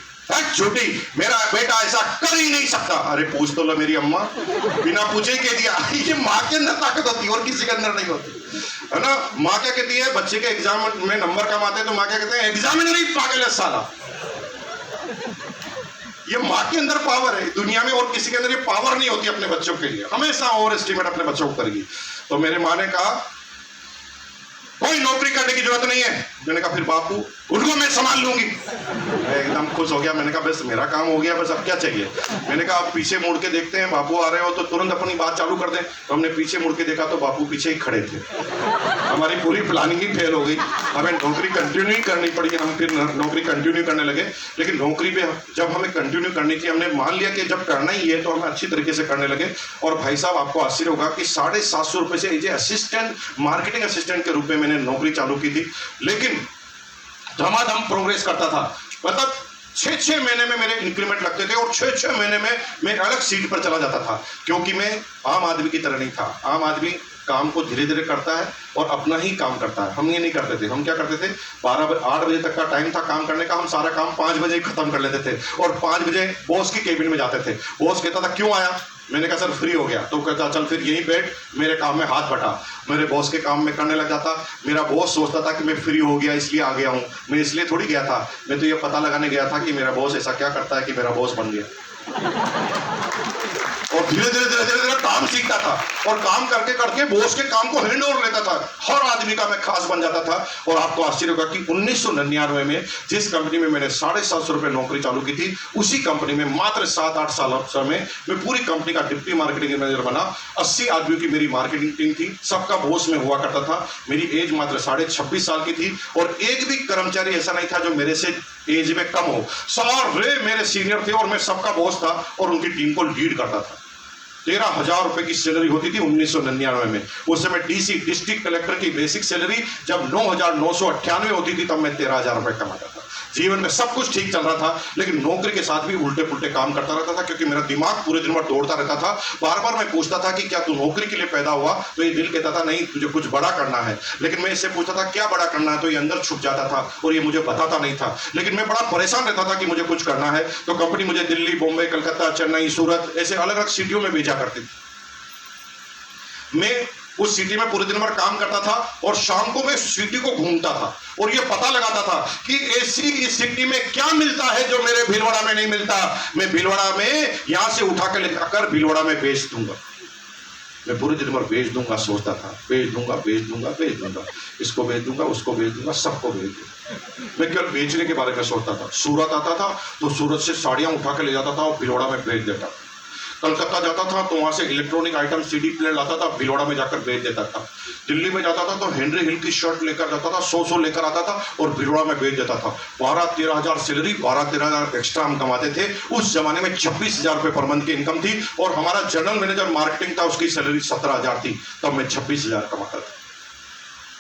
झूठी, मेरा बेटा ऐसा कर ही नहीं सकता। अरे पूछ तो लो मेरी अम्मा, बिना पूछे कह दिया। ये माँ के अंदर ताकत होती है और किसी के अंदर नहीं होती, है ना। माँ क्या कहती है, बच्चे के एग्जाम में नंबर कम आते हैं तो माँ क्या कहते हैं, एग्जामिनर ही पागल है साला। ये माँ के अंदर पावर है, दुनिया में और किसी के अंदर ये पावर नहीं होती अपने बच्चों के लिए। हमेशा ओवर एस्टिमेट अपने बच्चों को करेगी। तो मेरे माँ ने कहा कोई नौकरी करने की जरूरत नहीं है। मैंने कहा फिर बापू, उनको मैं संभाल लूंगी। मैं एकदम खुश हो गया। मैंने कहा बस मेरा काम हो गया, बस अब क्या चाहिए। मैंने कहा आप पीछे मुड़ के देखते हैं, बापू आ रहे हो तो तुरंत अपनी बात चालू कर दें। तो हमने पीछे मुड़ के देखा तो बापू पीछे ही खड़े थे। हमारी पूरी प्लानिंग ही फेल हो गई। हमें नौकरी कंटिन्यू करनी पड़ी। हम फिर नौकरी कंटिन्यू करने लगे। लेकिन नौकरी पे जब हमें कंटिन्यू करनी थी, हमने मान लिया कि जब करना ही है तो हम अच्छी तरीके से करने लगे। और भाई साहब आपको आश्चर्य होगा कि 750 रुपए से as a assistant, marketing assistant के रूप में मैंने नौकरी चालू की थी। लेकिन धमाधम प्रोग्रेस करता था। मतलब 6-6 महीने में मेरे इंक्रीमेंट लगते थे और 6-6 महीने में मैं अलग सीट पर चला जाता था, क्योंकि मैं आम आदमी की तरह नहीं था। आम आदमी काम को धीरे धीरे करता है और अपना ही काम करता है। हम ये नहीं करते थे। हम क्या करते थे, 8 बजे तक का टाइम था काम करने का, हम सारा काम 5 बजे ही खत्म कर लेते थे और 5 बजे बॉस की केबिन में जाते थे। बॉस कहता था क्यों आया, मैंने कहा सर फ्री हो गया। तो कहता चल फिर यहीं बैठ, मेरे काम में हाथ बटा। मेरे बॉस के काम में करने लग जाता। मेरा बॉस सोचता था कि मैं फ्री हो गया इसलिए आ गया हूँ। मैं इसलिए थोड़ी गया था, मैं तो ये पता लगाने गया था कि मेरा बॉस ऐसा क्या करता है कि मेरा बॉस बन गया। और धीरे धीरे काम सीखता था और काम करके करके बॉस के काम को हैंड ओवर लेता था। हर आदमी का मैं खास बन जाता था। और आपको आश्चर्य होगा कि 1999 में जिस कंपनी में मैंने 750 रुपए नौकरी चालू की थी, उसी कंपनी में मात्र 7-8 साल में मैं पूरी कंपनी का डिप्टी मार्केटिंग मैनेजर बना। 80 आदमियों की मेरी मार्केटिंग टीम थी, सबका बॉस में हुआ करता था। मेरी एज मात्र 26.5 साल की थी और एक भी कर्मचारी ऐसा नहीं था जो मेरे से एज में कम हो। सारे मेरे सीनियर थे और मैं सबका बॉस था और उनकी टीम को लीड करता था। 13,000 रुपए की सैलरी होती थी 1999 में। उस समय डीसी डिस्ट्रिक्ट कलेक्टर की बेसिक सैलरी जब 9,998 होती थी, तब मैं 13,000 रुपए कमाता था। जीवन में सब कुछ ठीक चल रहा था, लेकिन नौकरी के साथ भी उल्टे पुल्टे काम करता रहता था, क्योंकि मेरा दिमाग पूरे दिन भर दौड़ता रहता था। बार बार मैं पूछता था कि क्या तू नौकरी के लिए पैदा हुआ? तो ये दिल कहता था नहीं, तुझे कुछ बड़ा करना है। लेकिन मैं इससे पूछता था क्या बड़ा करना है, तो ये अंदर छुप जाता था और ये मुझे बताता नहीं था। लेकिन मैं बड़ा परेशान रहता था कि मुझे कुछ करना है। तो कंपनी मुझे दिल्ली, बॉम्बे, कलकत्ता, चेन्नई, सूरत ऐसे अलग अलग सिटियों में भेजा करती थी। मैं उस सिटी में पूरे दिन भर काम करता था और शाम को मैं सिटी को घूमता था और ये पता लगाता था कि ऐसी इस सिटी में क्या मिलता है जो मेरे भीलवाड़ा में नहीं मिलता। मैं भीलवाड़ा में यहां से उठा के लेकर भीलवाड़ा में बेच दूंगा। मैं पूरे दिन भर बेच दूंगा सोचता था, बेच दूंगा, इसको बेच दूंगा, उसको बेच दूंगा, सबको बेच दूंगा। मैं केवल बेचने के बारे में सोचता था। सूरत आता था तो सूरत से साड़ियां उठा के ले जाता था और भीलवाड़ा में बेच देता था। कलकत्ता जाता था तो वहां से इलेक्ट्रॉनिक आइटम सीडी प्लेयर लाता था, भीलवाड़ा में जाकर बेच देता था। दिल्ली में जाता था तो हेनरी हिल की शर्ट लेकर जाता था, 100 लेकर आता था और भीलवाड़ा में बेच देता था। 12-13 हजार सैलरी, 12-13 हजार एक्स्ट्रा हम कमाते थे। उस जमाने में 26,000 रुपए पर मंथ की इनकम थी और हमारा जनरल मैनेजर मार्केटिंग था, उसकी सैलरी 17,000 थी। तब मैं 26,000 कमाता था।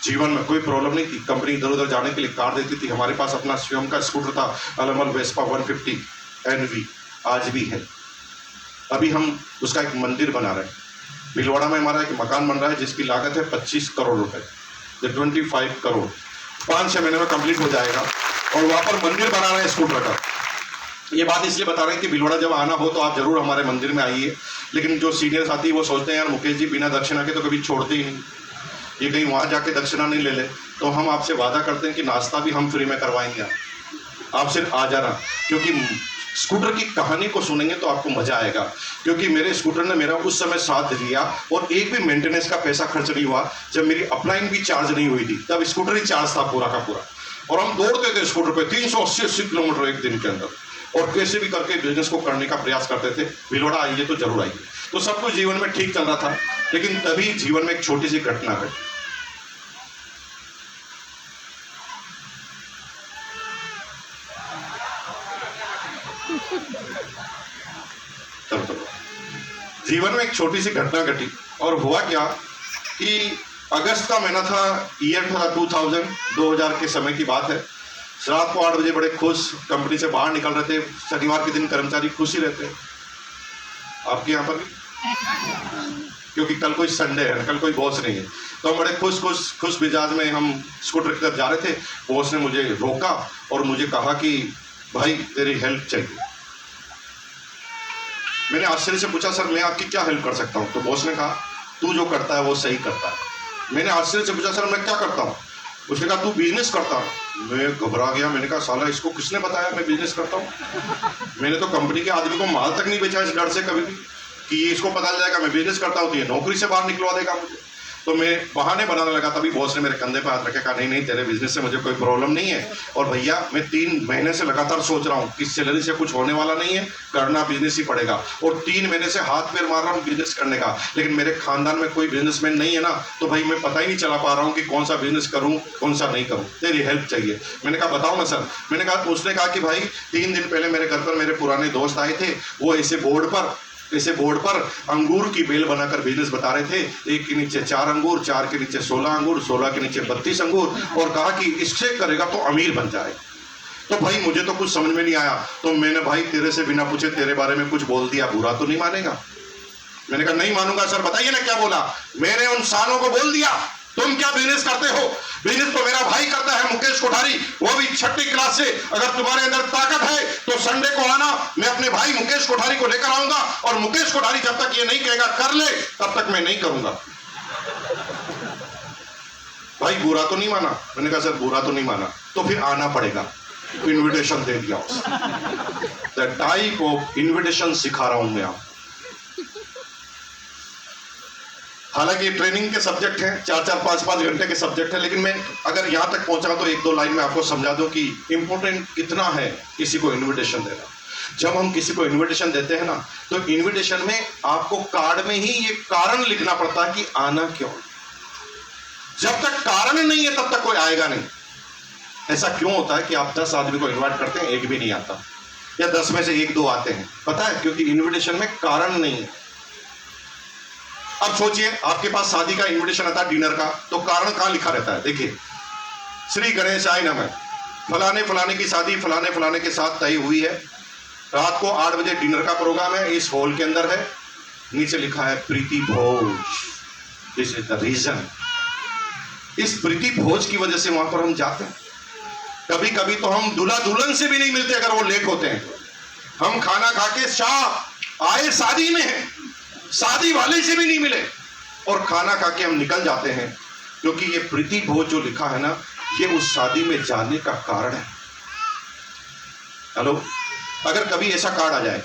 जीवन में कोई प्रॉब्लम नहीं थी। कंपनी इधर उधर जाने के लिए कार देती थी। हमारे पास अपना स्वयं का स्कूटर था, अलमल वेस्पा 150 NV, आज भी है। अभी हम उसका एक मंदिर बना रहे हैं। भीलवाड़ा में हमारा एक मकान बन रहा है जिसकी लागत है 25 करोड़ रुपए, 25 करोड़। 5-6 महीने में कंप्लीट हो जाएगा और वहां पर मंदिर बना रहे हैं स्कूटर का। ये बात इसलिए बता रहे हैं कि भीलवाड़ा जब आना हो तो आप जरूर हमारे मंदिर में आइए। लेकिन जो सीनियर साथी वो सोचते हैं यार मुकेश जी बिना दक्षिणा के तो कभी छोड़ते ही नहीं, ये कहीं वहां जाके दक्षिणा नहीं ले ले। तो हम आपसे वादा करते हैं कि नाश्ता भी हम फ्री में करवाएंगे। आप सिर्फ आ जाना, क्योंकि स्कूटर की कहानी को सुनेंगे तो आपको मजा आएगा। क्योंकि मेरे स्कूटर ने मेरा उस समय साथ दिया और एक भी मेंटेनेंस का पैसा खर्च नहीं हुआ। जब मेरी अपलाइन भी चार्ज नहीं हुई थी तब स्कूटर ही चार्ज था पूरा का पूरा। और हम दौड़ते थे स्कूटर पे 380 किलोमीटर एक दिन के अंदर और कैसे भी करके बिजनेस को करने का प्रयास करते थे। भीलवाड़ा आइए तो जरूर आइए। तो सब कुछ जीवन में ठीक चल रहा था, लेकिन तभी जीवन में एक छोटी सी घटना घटी। जीवन में एक छोटी सी घटना घटी और हुआ क्या कि अगस्त का महीना था, ईयर था 2000 के समय की बात है। रात को 8 बजे बड़े खुश कंपनी से बाहर निकल रहे थे। शनिवार के दिन कर्मचारी खुश ही रहते हैं, आपके यहाँ पर भी, क्योंकि कल कोई संडे है, कल कोई बॉस नहीं है। तो हम बड़े खुश मिजाज में हम स्कूटर की तरफ जा रहे थे। बॉस ने मुझे रोका और मुझे कहा कि भाई तेरी हेल्प चाहिए। मैंने आश्चर्य से पूछा सर मैं आपकी क्या हेल्प कर सकता हूँ? तो बॉस ने कहा तू जो करता है वो सही करता है। मैंने आश्चर्य से पूछा सर मैं क्या करता हूँ? उसने कहा तू बिजनेस करता है। मैं घबरा गया। मैंने कहा साला इसको किसने बताया मैं बिजनेस करता हूँ? मैंने तो कंपनी के आदमी को माल तक नहीं बेचा इस डर से कभी भी कि ये इसको पता चल जाएगा मैं बिजनेस करता हूँ तो ये नौकरी से बाहर निकलवा देगा मुझे। तो मैं बहाने बनाने लगा। तभी बॉस ने मेरे कंधे पर हाथ रखे, कहा नहीं नहीं तेरे बिजनेस से मुझे कोई प्रॉब्लम नहीं है। और भैया मैं 3 महीने से लगातार सोच रहा हूँ कि सैलरी से कुछ होने वाला नहीं है, करना बिजनेस ही पड़ेगा। और 3 महीने से हाथ पैर मार रहा हूँ बिजनेस करने का, लेकिन मेरे खानदान में कोई बिजनेसमैन नहीं है ना, तो भाई मैं पता ही नहीं चला पा रहा हूँ कि कौन सा बिजनेस करूँ कौन सा नहीं करूँ, तेरी हेल्प चाहिए। मैंने कहा बताओ ना सर। मैंने कहा, उसने कहा कि भाई 3 दिन पहले मेरे घर पर मेरे पुराने दोस्त आए थे। वो ऐसे बोर्ड पर अंगूर की बेल बनाकर बिजनेस बता रहे थे। 1 के नीचे 4 अंगूर, 4 के नीचे 16 अंगूर, 16 के नीचे 32 अंगूर, और कहा कि इससे करेगा तो अमीर बन जाए। तो भाई मुझे तो कुछ समझ में नहीं आया। तो मैंने भाई तेरे से बिना पूछे तेरे बारे में कुछ बोल दिया, बुरा तो नहीं मानेगा? मैंने कहा नहीं मानूंगा सर, बताइए ना क्या बोला। मैंने उन सालों को बोल दिया तुम क्या बिजनेस करते हो? बिजनेस तो मेरा भाई करता है मुकेश कोठारी, वो भी 6ठी क्लास से। अगर तुम्हारे अंदर ताकत है तो संडे को आना, मैं अपने भाई मुकेश कोठारी को लेकर आऊंगा और मुकेश कोठारी जब तक ये नहीं कहेगा कर ले तब तक मैं नहीं करूंगा। भाई बुरा तो नहीं माना? मैंने कहा सर बुरा तो नहीं माना। तो फिर आना पड़ेगा। इन्विटेशन दे दिया उसने। द टाइप ऑफ इन्विटेशन सिखा रहा हूं मैं। आप हालांकि ट्रेनिंग के सब्जेक्ट हैं, 4-4, 5-5 घंटे के सब्जेक्ट हैं, लेकिन मैं अगर यहाँ तक पहुंचा तो 1-2 लाइन में आपको समझा दूं कि इंपॉर्टेंट कितना है किसी को इनविटेशन देना। जब हम किसी को इनविटेशन देते हैं ना, तो इनविटेशन में आपको कार्ड में ही ये कारण लिखना पड़ता है कि आना क्यों। जब तक कारण नहीं है तब तक कोई आएगा नहीं। ऐसा क्यों होता है कि आप 10 आदमी को इन्वाइट करते हैं, एक भी नहीं आता, या 10 में से 1-2 आते हैं? पता है, क्योंकि इनविटेशन में कारण नहीं है। अब सोचिए, आपके पास शादी का इनविटेशन आता है, डिनर का, तो कारण कहां लिखा रहता है? देखिए, श्री गणेशाय नमः, फलाने फलाने की शादी फलाने फलाने के साथ तय हुई है, रात को 8 बजे डिनर का प्रोग्राम है, इस हॉल के अंदर है, नीचे लिखा है प्रीति भोज, दिस इज द रीजन। इस प्रीति भोज की वजह से वहां पर हम जाते हैं। कभी कभी तो हम दूल्हा दुल्हन से भी नहीं मिलते अगर वो लेट होते हैं। हम खाना खा के शाह आए शादी में है, शादी वाले से भी नहीं मिले और खाना खा के हम निकल जाते हैं, क्योंकि ये प्रीति भोज जो लिखा है ना, ये उस शादी में जाने का कारण है। हेलो, अगर कभी ऐसा कार्ड आ जाए,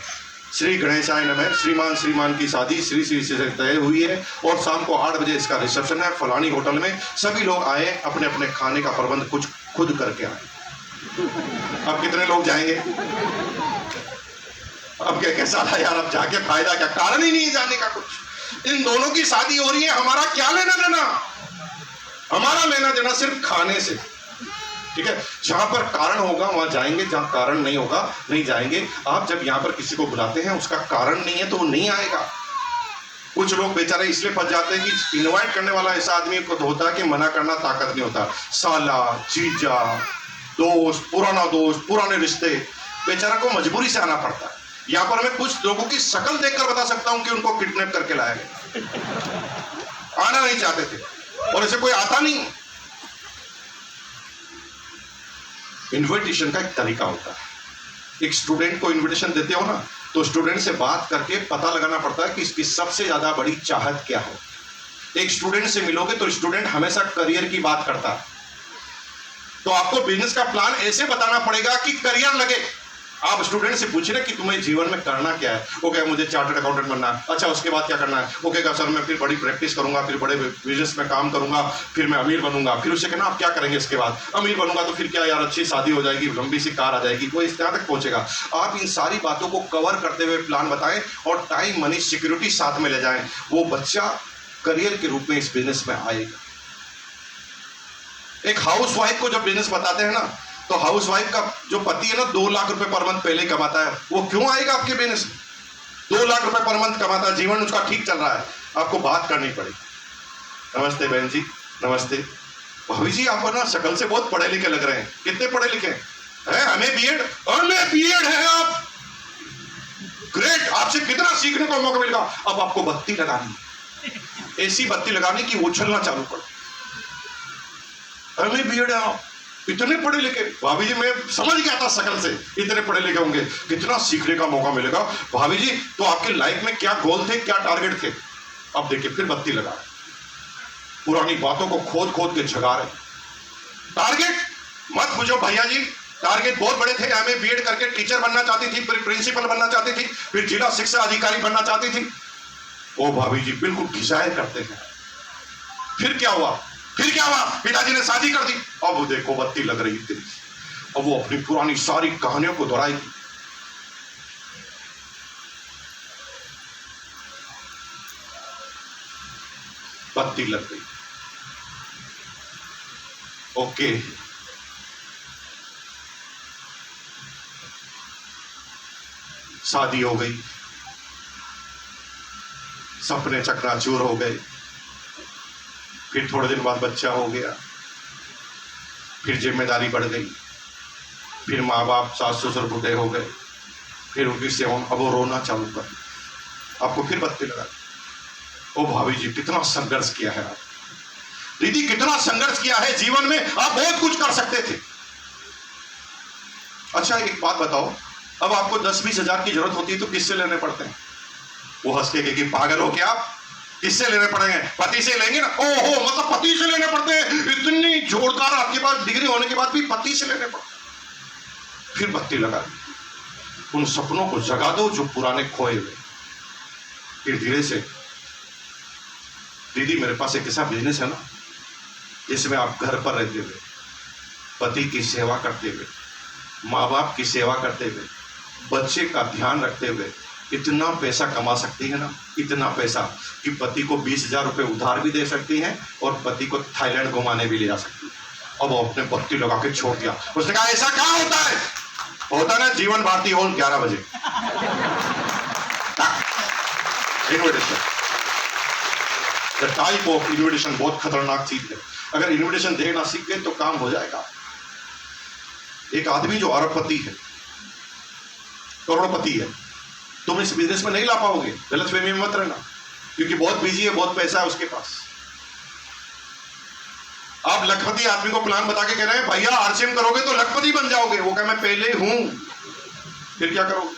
श्री गणेशाय नमः, श्रीमान की शादी श्री से तय हुई है और शाम को 8 बजे इसका रिसेप्शन है फलानी होटल में, सभी लोग आए, अपने अपने खाने का प्रबंध कुछ खुद करके आए। अब कितने लोग जाएंगे? अब क्या साला यार, अब जाके फायदा क्या? कारण ही नहीं है जाने का कुछ। इन दोनों की शादी हो रही है, हमारा क्या लेना देना? हमारा लेना देना सिर्फ खाने से, ठीक है? जहां पर कारण होगा वहां जाएंगे, जहां कारण नहीं होगा नहीं जाएंगे। आप जब यहां पर किसी को बुलाते हैं, उसका कारण नहीं है तो वो नहीं आएगा। कुछ लोग बेचारे इसलिए फंस जाते हैं कि इनवाइट करने वाला ऐसा आदमी को होता है कि मना करना ताकत नहीं होता। साला, जीजा, दोस्त, पुराने रिश्ते, बेचारा को मजबूरी से आना पड़ता है। यहां पर मैं कुछ लोगों की शक्ल देखकर बता सकता हूं कि उनको किडनैप करके लाया गया, आना नहीं चाहते थे और ऐसे कोई आता नहीं। इन्विटेशन का एक तरीका होता है। एक स्टूडेंट को इन्विटेशन देते हो ना, तो स्टूडेंट से बात करके पता लगाना पड़ता है कि इसकी सबसे ज्यादा बड़ी चाहत क्या है। एक स्टूडेंट से मिलोगे तो स्टूडेंट हमेशा करियर की बात करता है, तो आपको बिजनेस का प्लान ऐसे बताना पड़ेगा कि करियर लगे। आप स्टूडेंट से पूछ रहे कि तुम्हें जीवन में करना क्या है? वो कहे मुझे चार्टर्ड अकाउंटेंट बनना है। अच्छा, उसके बाद क्या करना है? वो कहेगा सर मैं फिर बड़ी प्रैक्टिस करूंगा, फिर बड़े बिजनेस में काम करूंगा, फिर मैं अमीर बनूंगा। फिर उससे कहना आप क्या करेंगे इसके बाद? अमीर बनूंगा तो फिर क्या यार, अच्छी शादी हो जाएगी, लंबी सी कार आ जाएगी, कोई इस तरह तक पहुंचेगा। आप इन सारी बातों को कवर करते हुए प्लान बताएं और टाइम, मनी, सिक्योरिटी साथ में ले जाएं। वो बच्चा करियर के रूप में इस बिजनेस में आएगा। एक हाउस वाइफ को जब बिजनेस बताते हैं ना, तो हाउस वाइफ का जो पति है ना, 2 लाख रुपए पर मंथ पहले कमाता है, वो क्यों आएगा आपके बिजनेस में? 2 लाख रुपए पर मंथ कमाता है, जीवन उसका ठीक चल रहा है, आपको बात करनी पड़ेगी। नमस्ते बहन जी, नमस्ते भाभी जी, आप ना शक्ल से बहुत पढ़े लिखे लग रहे हैं। कितने पढ़े लिखे हैं? हमें बीएड है आप, ग्रेट, आपसे कितना सीखने को मौका मिलेगा। अब आपको बत्ती लगानी, ऐसी बत्ती लगानी कि उछलना चालू कर। हमें बीएड है आप, इतने पढ़े लिखे। भाभी जी मैं समझ गया था शक्ल से, इतने पढ़े लिखे होंगे, कितना सीखने का मौका मिलेगा। भाभी जी तो आपके लाइफ में क्या गोल थे, क्या टारगेट थे? अब देखिए फिर बत्ती लगा, पुरानी बातों को खोद खोद के जगा रहे। टारगेट मत पूछो भैया जी, टारगेट बहुत बड़े थे। एमए बीएड करके टीचर बनना चाहती थी, फिर प्रिंसिपल बनना चाहती थी, फिर जिला शिक्षा अधिकारी बनना चाहती थी। ओ भाभी जी बिल्कुल डिजायर करते हैं। फिर क्या हुआ? पिताजी ने शादी कर दी। अब वो देखो बत्ती लग रही थी, अब वो अपनी पुरानी सारी कहानियों को दोहराएगी। बत्ती लग गई, ओके, शादी हो गई, सपने चकनाचूर हो गए। फिर थोड़े दिन बाद बच्चा हो गया, फिर जिम्मेदारी बढ़ गई, फिर माँ बाप सास ससुर बूढ़े हो गए, फिर उनकी सेवा, अब वो रोना चालू कर, आपको फिर बत्ती लगा। ओ भाभी जी कितना संघर्ष किया है आप, दीदी कितना संघर्ष किया है जीवन में, आप बहुत कुछ कर सकते थे। अच्छा एक बात बताओ, अब आपको 10-20 हजार की जरूरत होती है तो किससे लेने पड़ते हैं? वो हंस के कि पागल हो क्या आप, किससे लेने पड़ेंगे? पति से लेंगे ना। ओहो, मतलब पति से लेने पड़ते हैं? इतनी जोरदार आपके पास डिग्री होने के बाद भी पति से लेने पड़ते। फिर बत्ती लगा, उन सपनों को जगा दो जो पुराने खोए हुए। फिर धीरे दीदी मेरे पास एक ऐसा बिजनेस है ना जिसमें आप घर पर रहते हुए पति की सेवा करते हुए, माँ बाप की सेवा करते हुए, बच्चे का ध्यान रखते हुए इतना पैसा कमा सकती है ना, इतना पैसा कि पति को 20,000 रुपये उधार भी दे सकती हैं और पति को थाईलैंड घुमाने भी ले जा सकती है। अब वो अपने बत्ती लगा के छोड़ दिया। उसने कहा ऐसा क्या होता है? होता ना जीवन भारती हॉल 11 बजे invitation. The type of invitation बहुत खतरनाक चीज है। अगर इन्विटेशन देना सीख गए तो काम हो जाएगा। एक आदमी जो अरबपति है, करोड़पति है, तुम इस बिजनेस में नहीं ला पाओगे। गलतफहमी में मत रहना, क्योंकि बहुत बिजी है, बहुत पैसा है उसके पास। आप लखपति आदमी को प्लान बता के कह रहे हैं भैया आरसीएम करोगे तो लखपति बन जाओगे। वो कहे मैं पहले हूं, फिर क्या करोगे?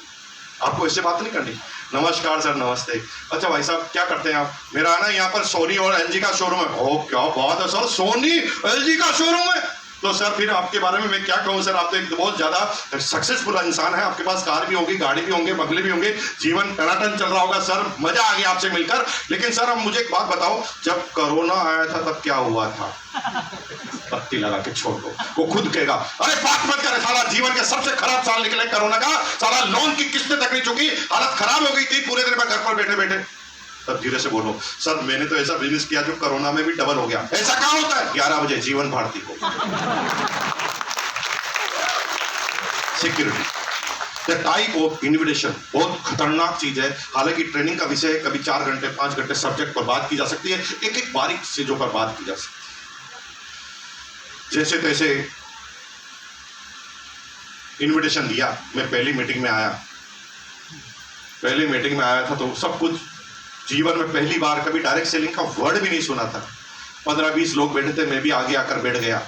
आपको इससे बात नहीं करनी। नमस्कार सर, नमस्ते। अच्छा भाई साहब क्या करते हैं आप? मेरा ना यहाँ पर सोनी और एलजी का शोरूम है। ओ क्या बात है सर, सोनी एलजी का शोरूम है? तो सर फिर आपके बारे में मैं क्या कहूँ सर, आप तो एक बहुत ज्यादा सक्सेसफुल इंसान है, आपके पास कार भी होगी, गाड़ी भी होंगे, बंगले भी होंगे, जीवन टनाटन चल रहा होगा। सर मजा आ गया आपसे मिलकर। लेकिन सर अब मुझे एक बात बताओ, जब कोरोना आया था तब क्या हुआ था? पत्ती लगा के छोड़ दो। वो खुद कहेगा अरे बात मत कर साला, जीवन के सबसे खराब साल निकले कोरोना का। साला लोन की किस्तें तक नहीं चुकी, हालत खराब हो गई थी, पूरे दिन मैं घर पर बैठे बैठे। तब धीरे से बोलो सर मैंने तो ऐसा बिजनेस किया जो कोरोना में भी डबल हो गया। ऐसा क्या होता है? 11 बजे जीवन भारती को security. The type of invitation बहुत खतरनाक चीज है। हालांकि ट्रेनिंग का विषय है, कभी 4 घंटे 5 घंटे सब्जेक्ट पर बात की जा सकती है, एक एक बारीक चीजों पर बात की जा सकती है। जैसे तैसे इन्विटेशन दिया, मैं पहली मीटिंग में आया था तो सब कुछ जीवन में पहली बार कभी डायरेक्ट सेलिंग का वर्ड भी नहीं सुना था। 15-20 लोग बैठे थे, मैं भी आगे आकर बैठ गया।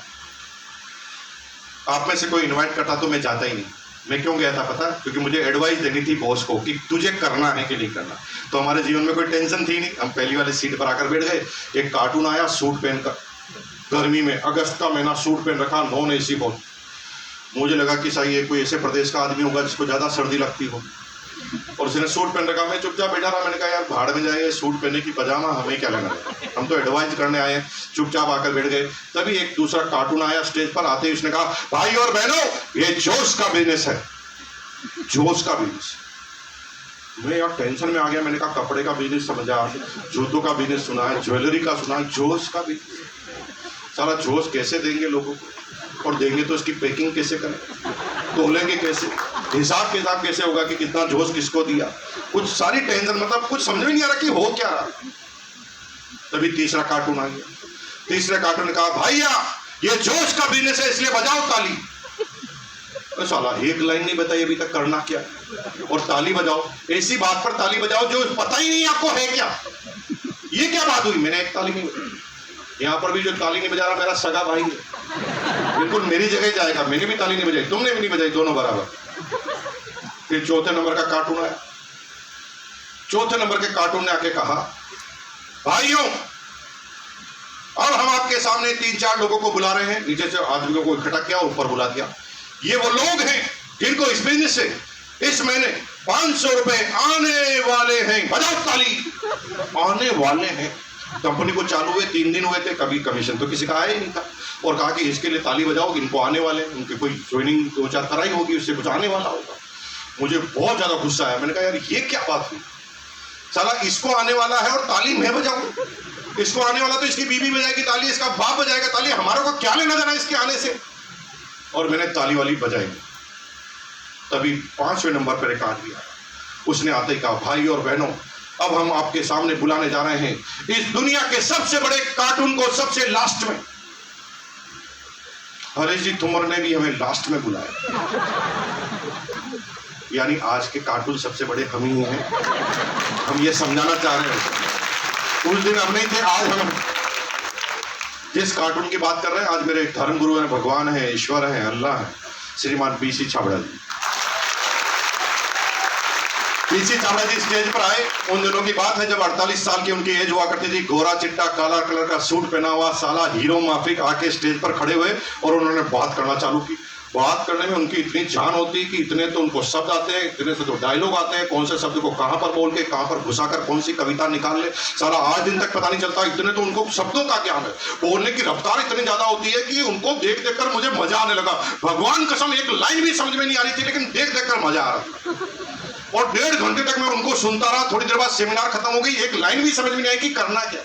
आप में से कोई इनवाइट करता तो मैं जाता ही नहीं। मैं क्यों गया था पता? क्योंकि मुझे एडवाइस देनी थी बॉस को कि तुझे करना है कि नहीं करना। तो हमारे जीवन में कोई टेंशन थी नहीं, हम पहली वाली सीट पर आकर बैठ गए। एक कार्टून आया सूट पहनकर, गर्मी में अगस्त का महीना सूट पहन रखा, नॉन एसी बॉल। मुझे लगा कि सही है, कोई ऐसे प्रदेश का आदमी होगा जिसको ज्यादा सर्दी लगती हो, और उसने सूट पहन रखा। मैं चुपचाप बैठा रहा। मैंने कहा यार भाड़ में जाए, सूट पहनने की पजामा हमें क्या लेना है, हम तो एडवाइस करने आए हैं। चुपचाप आकर बैठ गए। तभी एक दूसरा कार्टून आया स्टेज पर। आते ही उसने कहा भाई और बहनों ये जोश का बिजनेस है, जोश का बिजनेस। मैं यार टेंशन में आ गया। मैंने कहा कपड़े का बिजनेस समझा, जूतों का बिजनेस सुना है, ज्वेलरी का सुना है, जोश का बिजनेस। सारा जोश कैसे देंगे लोगों को, और देंगे तो इसकी पैकिंग कैसे करें, तोलेंगे कैसे, हिसाब किताब कैसे होगा कि कितना जोश किसको दिया, कुछ सारी टेंशन, मतलब कुछ समझ में नहीं आ रहा कि हो क्या रहा। तभी तीसरा कार्टून आ गया। तीसरे कार्टून ने कहा भैया ये जोश का बिजनेस है इसलिए बजाओ ताली। तो साला एक लाइन नहीं बताई अभी तक करना क्या, और ताली बजाओ। ऐसी बात पर ताली बजाओ जो पता ही नहीं आपको है क्या। ये क्या बात हुई? मैंने एक ताली नहीं बजाई। यहाँ पर भी जो ताली नहीं बजा रहा मेरा सगा भाई है, बिल्कुल मेरी जगह जाएगा। मैंने भी ताली नहीं बजाई, तुमने भी नहीं बजाई, दोनों बराबर। फिर चौथे नंबर का कार्टून आया। चौथे नंबर के कार्टून ने आके कहा भाइयों अब हम आपके सामने 3-4 लोगों को बुला रहे हैं। नीचे से आदमियों को इकट्ठा किया, ऊपर बुला दिया। ये वो लोग हैं जिनको इस बिजनेस से इस महीने 500 रुपए आने वाले हैं। बजाओ ताली। आने वाले हैं। कंपनी को चालू हुए 3 दिन हुए थे, कभी कमीशन तो किसी का आया ही नहीं था। और कहा कि इसके लिए ताली बजाओ, इनको आने वाले, उनकी कोई ज्वाइनिंग 2-4 कराई होगी, उससे कुछ आने वाला होगा। मुझे बहुत ज्यादा गुस्सा आया। मैंने कहा यार ये क्या बात हुई, साला इसको आने वाला है और ताली मैं बजाऊं। इसको आने वाला तो इसकी बीवी बजाएगी ताली, इसका बाप बजाएगा ताली, हमारे को क्या लेना देना इसके आने से। और मैंने ताली वाली बजाई। तभी 5वें नंबर पर एक आदमी आया। उसने आते ही कहा भाई और बहनों अब हम आपके सामने बुलाने जा रहे हैं इस दुनिया के सबसे बड़े कार्टून को सबसे लास्ट में। हरीश जी तुमर ने भी हमें लास्ट में बुलाया, यानी आज के कार्टून सबसे बड़े हम ही हैं। हम ये समझाना चाह रहे हैं, उस दिन हम नहीं थे, आज हम। जिस कार्टून की बात कर रहे हैं आज मेरे धर्म गुरु हैं, भगवान है, ईश्वर है, अल्लाह है, श्रीमान पीसी छाबड़ा जी। पीसी छाबड़ा जी स्टेज पर आए। उन दिनों की बात है जब 48 साल की उनकी एज हुआ करती थी। गोरा चिट्टा काला कलर का सूट पहना हुआ साला हीरो माफिक आके स्टेज पर खड़े हुए और उन्होंने बात करना चालू की। बात करने में उनकी इतनी जान होती है कि इतने तो उनको शब्द आते हैं, इतने से तो डायलॉग आते हैं, कौन से शब्द को कहाँ पर बोल के कहाँ पर घुसाकर कौन सी कविता निकाल ले सारा आज दिन तक पता नहीं चलता। इतने तो उनको शब्दों का ज्ञान है, बोलने की रफ्तार इतनी ज्यादा होती है कि उनको देख देख कर मुझे मजा आने लगा। भगवान कसम एक लाइन भी समझ में नहीं आ रही थी, लेकिन देख देख कर मजा आ रहा था। और 1.5 घंटे तक मैं उनको सुनता रहा। थोड़ी देर बाद सेमिनार खत्म हो गई, एक लाइन भी समझ में नहीं आई कि करना क्या।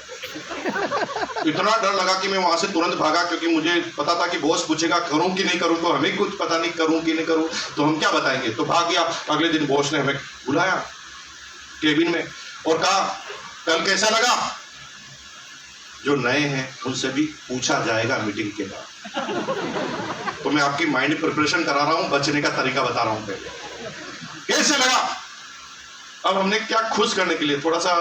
इतना डर लगा कि मैं वहां से तुरंत भागा, क्योंकि मुझे पता था कि बॉस पूछेगा करूं कि नहीं करूं, तो हमें कुछ पता नहीं करूं कि नहीं करूं तो हम क्या बताएंगे। तो भाग गया। अगले दिन बॉस ने हमें बुलाया केबिन में और कहा कल कैसा लगा। जो नए हैं उनसे भी पूछा जाएगा मीटिंग के बाद, तो मैं आपकी माइंड प्रिपरेशन करा रहा हूं, बचने का तरीका बता रहा हूं। पहले कैसे लगा। अब हमने क्या खुश करने के लिए थोड़ा सा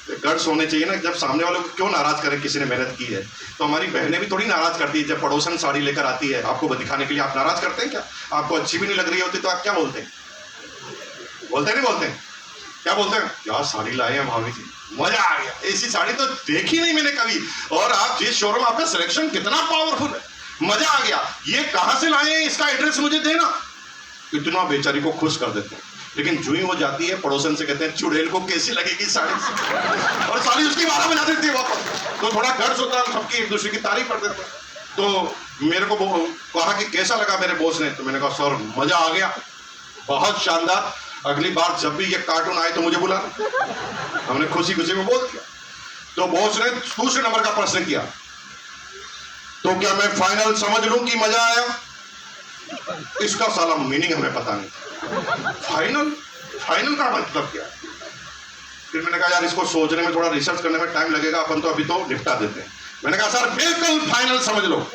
गट्स होने चाहिए ना। जब सामने वालों को क्यों नाराज करें, किसी ने मेहनत की है। तो हमारी बहनें भी थोड़ी नाराज करती है। जब पड़ोसन साड़ी लेकर आती है आपको दिखाने के लिए, आप नाराज करते हैं क्या। आपको अच्छी भी नहीं लग रही होती तो आप क्या बोलते हैं, बोलते नहीं बोलते क्या बोलते हैं, क्या साड़ी लाए हैं भाभी जी, मजा आ गया, ऐसी साड़ी तो देखी नहीं मैंने कभी। और आप जिस शोरूम, आपका सिलेक्शन कितना पावरफुल है, मजा आ गया, ये कहां से लाए हैं, इसका एड्रेस मुझे देना। इतना बेचारी को खुश कर देते हैं। लेकिन जुई हो जाती है, पड़ोसन से कहते हैं चुड़ैल को कैसी लगेगी साड़ी, और साड़ी उसकी 12 बजा देती है वापस। तो थोड़ा गर्ज होता है, सबकी एक दूसरे की तारीफ कर देते हैं। तो मेरे को कहा कि कैसा लगा मेरे बॉस ने, तो मैंने कहा सर मजा आ गया, बहुत शानदार, अगली बार जब भी ये कार्टून आए तो मुझे बुला। हमने खुशी खुशी में बोल दिया। तो बॉस ने दूसरे नंबर का प्रश्न किया, तो क्या मैं फाइनल समझ लूं कि मजा आया। इसका साला मीनिंग हमें पता नहीं। फाइनल फाइनल का मतलब क्या। फिर मैंने कहा यार इसको सोचने में, थोड़ा रिसर्च करने में टाइम लगेगा, अपन तो अभी तो निपटा देते हैं। मैंने कहा सर बिल्कुल फाइनल समझ लो।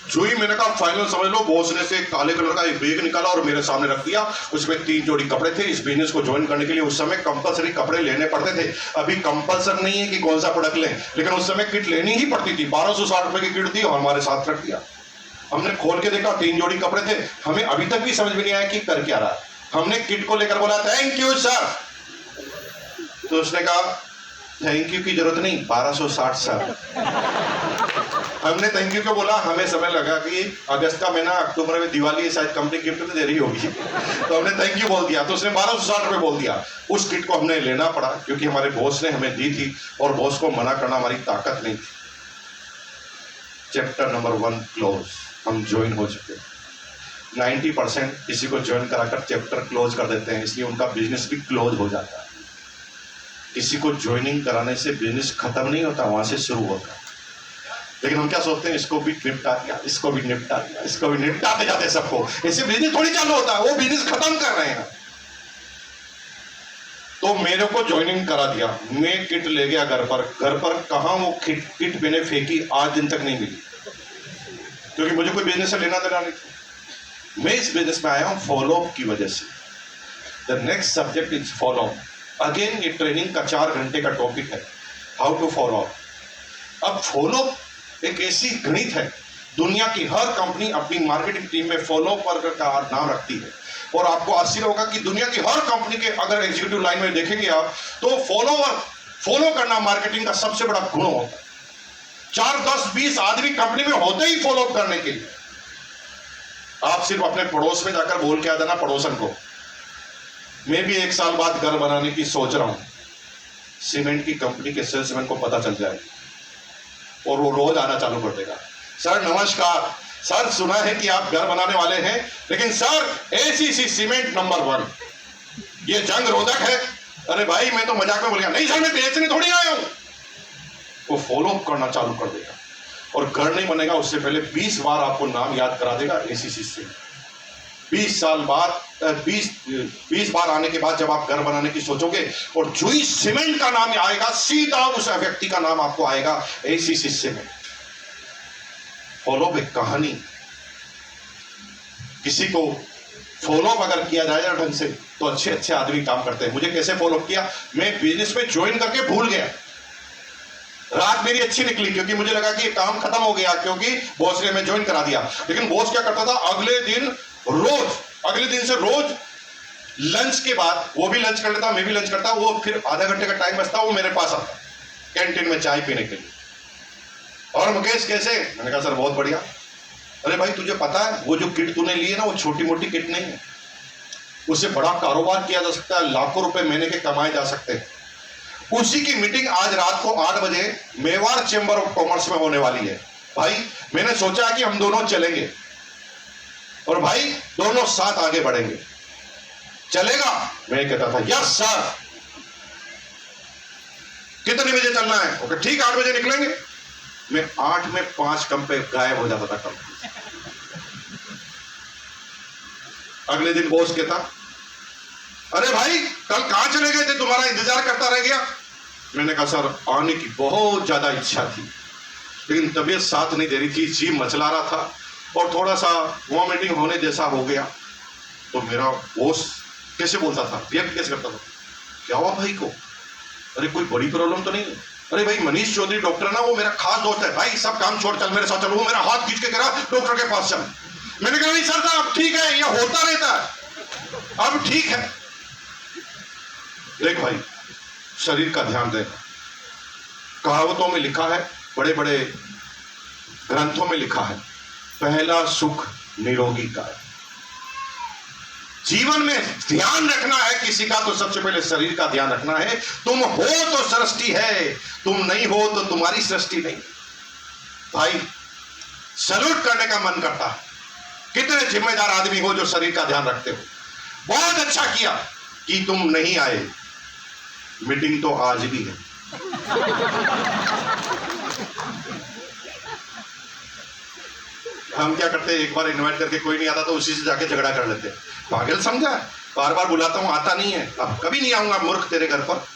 जुई मैंने कहा फाइनल समझ लो। बॉस ने से काले कलर का एक बैग निकाला और मेरे सामने रख दिया। उसमें 3 जोड़ी कपड़े थे। इस बिजनेस को ज्वाइन करने के लिए उस समय कंपलसरी कपड़े लेने पड़ते थे। अभी कंपलसर नहीं है कि कौन सा प्रोडक्ट लें, लेकिन उस समय किट लेनी ही पड़ती थी। 1260 रुपए की किट थी और हमारे साथ रख दिया। हमने खोल के देखा 3 जोड़ी कपड़े थे। हमें अभी तक भी समझ में नहीं आया कि कर क्या रहा है। हमने किट को लेकर बोला थैंक यू सर, तो उसने कहा थैंक यू की जरूरत नहीं, 1260 सर। हमने थैंक यू को बोला, हमें समय लगा कि अगस्त का महीना, अक्टूबर में दिवाली है, शायद कंपनी गिफ्ट में दे रही होगी, तो हमने थैंक यू बोल दिया। तो उसने 1260 रुपए बोल दिया। उस किट को हमने लेना पड़ा क्योंकि हमारे बॉस ने हमें दी थी और बॉस को मना करना हमारी ताकत नहीं थी। Chapter number 1 close. हम ज्वाइन हो चुके हैं। 90% किसी को ज्वाइन कराकर चैप्टर क्लोज कर देते हैं, इसलिए उनका बिजनेस भी क्लोज हो जाता है। किसी को ज्वाइनिंग कराने से बिजनेस खत्म नहीं होता, वहां से शुरू होता है। लेकिन हम क्या सोचते हैं, इसको भी निपटा दिया, इसको भी निपटा दिया, इसको भी निपटाते जाते हैं सबको। ऐसे बिजनेस थोड़ी चालू होता है, वो बिजनेस खत्म कर रहे हैं। तो मेरे को ज्वाइनिंग करा दिया, मैं किट ले गया घर पर कहाँ वो किट मैंने फेंकी, आज दिन तक नहीं मिली, क्योंकि मुझे कोई बिजनेस से लेना देना नहीं था। मैं इस बिजनेस में आया हूं फॉलोअप की वजह से। The next subject is follow up. Again ये ट्रेनिंग का 4 घंटे का टॉपिक है, हाउ टू फॉलो अप। अब फॉलोअप एक ऐसी गणित है, दुनिया की हर कंपनी अपनी मार्केटिंग टीम में फॉलोअप का नाम रखती है। और आपको आश्चर्य होगा कि दुनिया की हर कंपनी के अगर एग्जीक्यूटिव लाइन में देखेंगे आप, तो फॉलो करना मार्केटिंग का सबसे बड़ा गुण होता है। 4, 10, 20 आदमी कंपनी में होते ही फॉलोअप करने के लिए। आप सिर्फ अपने पड़ोस में जाकर बोल के आ जाना पड़ोसन को, मैं भी 1 साल बाद घर बनाने की सोच रहा हूं। सीमेंट की कंपनी के सेल्समैन को पता चल जाए और वो रोज आना चालू कर देगा। सर नमस्कार, सर सुना है कि आप घर बनाने वाले हैं, लेकिन सर एसीसी सीमेंट नंबर 1 ये जंग रोधक है। अरे भाई मैं तो मजाक में बोल गया, नहीं सर मैं बेचने थोड़ी आया हूं। वो फॉलो करना चालू कर देगा और घर नहीं बनेगा उससे पहले 20 बार आपको नाम याद करा देगा एसीसी से। 20 साल बाद 20 बार आने के बाद जब आप घर बनाने की सोचोगे और जुई सीमेंट का नाम आएगा, सीधा उस व्यक्ति का नाम आपको आएगा, एसीसी सीमेंट। फॉलो एक कहानी, किसी को फॉलो अगर किया जाए ढंग से तो अच्छे अच्छे आदमी काम करते हैं। मुझे कैसे फॉलो किया, मैं बिजनेस में ज्वाइन करके भूल गया। रात मेरी अच्छी निकली क्योंकि मुझे लगा कि ये काम खत्म हो गया, क्योंकि बॉस ने मैं ज्वाइन करा दिया। लेकिन बॉस क्या करता था, अगले दिन से रोज लंच के बाद, वो भी लंच कर लेता, मैं भी लंच करता, वो फिर आधा घंटे का टाइम बचता, वो मेरे पास आता कैंटीन में चाय पीने के लिए। और मुकेश कैसे, मैंने कहा सर बहुत बढ़िया। अरे भाई तुझे पता है वो जो किट तूने ली है ना, वो छोटी मोटी किट नहीं है, उससे बड़ा कारोबार किया जा सकता है, लाखों रुपए महीने के कमाए जा सकते हैं। उसी की मीटिंग आज रात को 8 बजे मेवाड़ चेंबर ऑफ कॉमर्स में होने वाली है। भाई मैंने सोचा कि हम दोनों चलेंगे और भाई दोनों साथ आगे बढ़ेंगे, चलेगा? मैं कहता था यस सर। कितने बजे चलना है? ओके ठीक, 8 बजे निकलेंगे। मैं 8 में 5 कम पे गायब हो जाता था कल। अगले दिन बॉस कहता, अरे भाई कल कहां चले गए थे, तुम्हारा इंतजार करता रह गया। मैंने कहा सर आने की बहुत ज्यादा इच्छा थी, लेकिन तबीयत साथ नहीं दे रही थी, जी मचला रहा था और थोड़ा सा वॉमिटिंग होने जैसा हो गया। तो मेरा बॉस कैसे बोलता था, रिएक्ट कैसे करता था, क्या हुआ भाई को? अरे कोई बड़ी प्रॉब्लम तो नहीं है? अरे भाई मनीष चौधरी डॉक्टर ना, वो मेरा खास दोस्त है भाई, सब काम छोड़ चल मेरे साथ चल। वो मेरा हाथ खींच के कह डॉक्टर के पास चल। मैंने कहा नहीं सर साहब ठीक है, ये होता रहता है, अब ठीक है। देख भाई शरीर का ध्यान देना, कहावतों में लिखा है, बड़े बड़े ग्रंथों में लिखा है, पहला सुख निरोगी का है। जीवन में ध्यान रखना है किसी का तो सबसे पहले शरीर का ध्यान रखना है। तुम हो तो सृष्टि है, तुम नहीं हो तो तुम्हारी सृष्टि नहीं। भाई सैल्यूट करने का मन करता है, कितने जिम्मेदार आदमी हो जो शरीर का ध्यान रखते हो। बहुत अच्छा किया कि तुम नहीं आए, मीटिंग तो आज भी है। हम क्या करते हैं, एक बार इनवाइट करके कोई नहीं आता तो उसी से जाके झगड़ा कर लेते हैं, पागल समझा, बार बार बुलाता हूं आता नहीं है, अब कभी नहीं आऊंगा मूर्ख तेरे घर पर।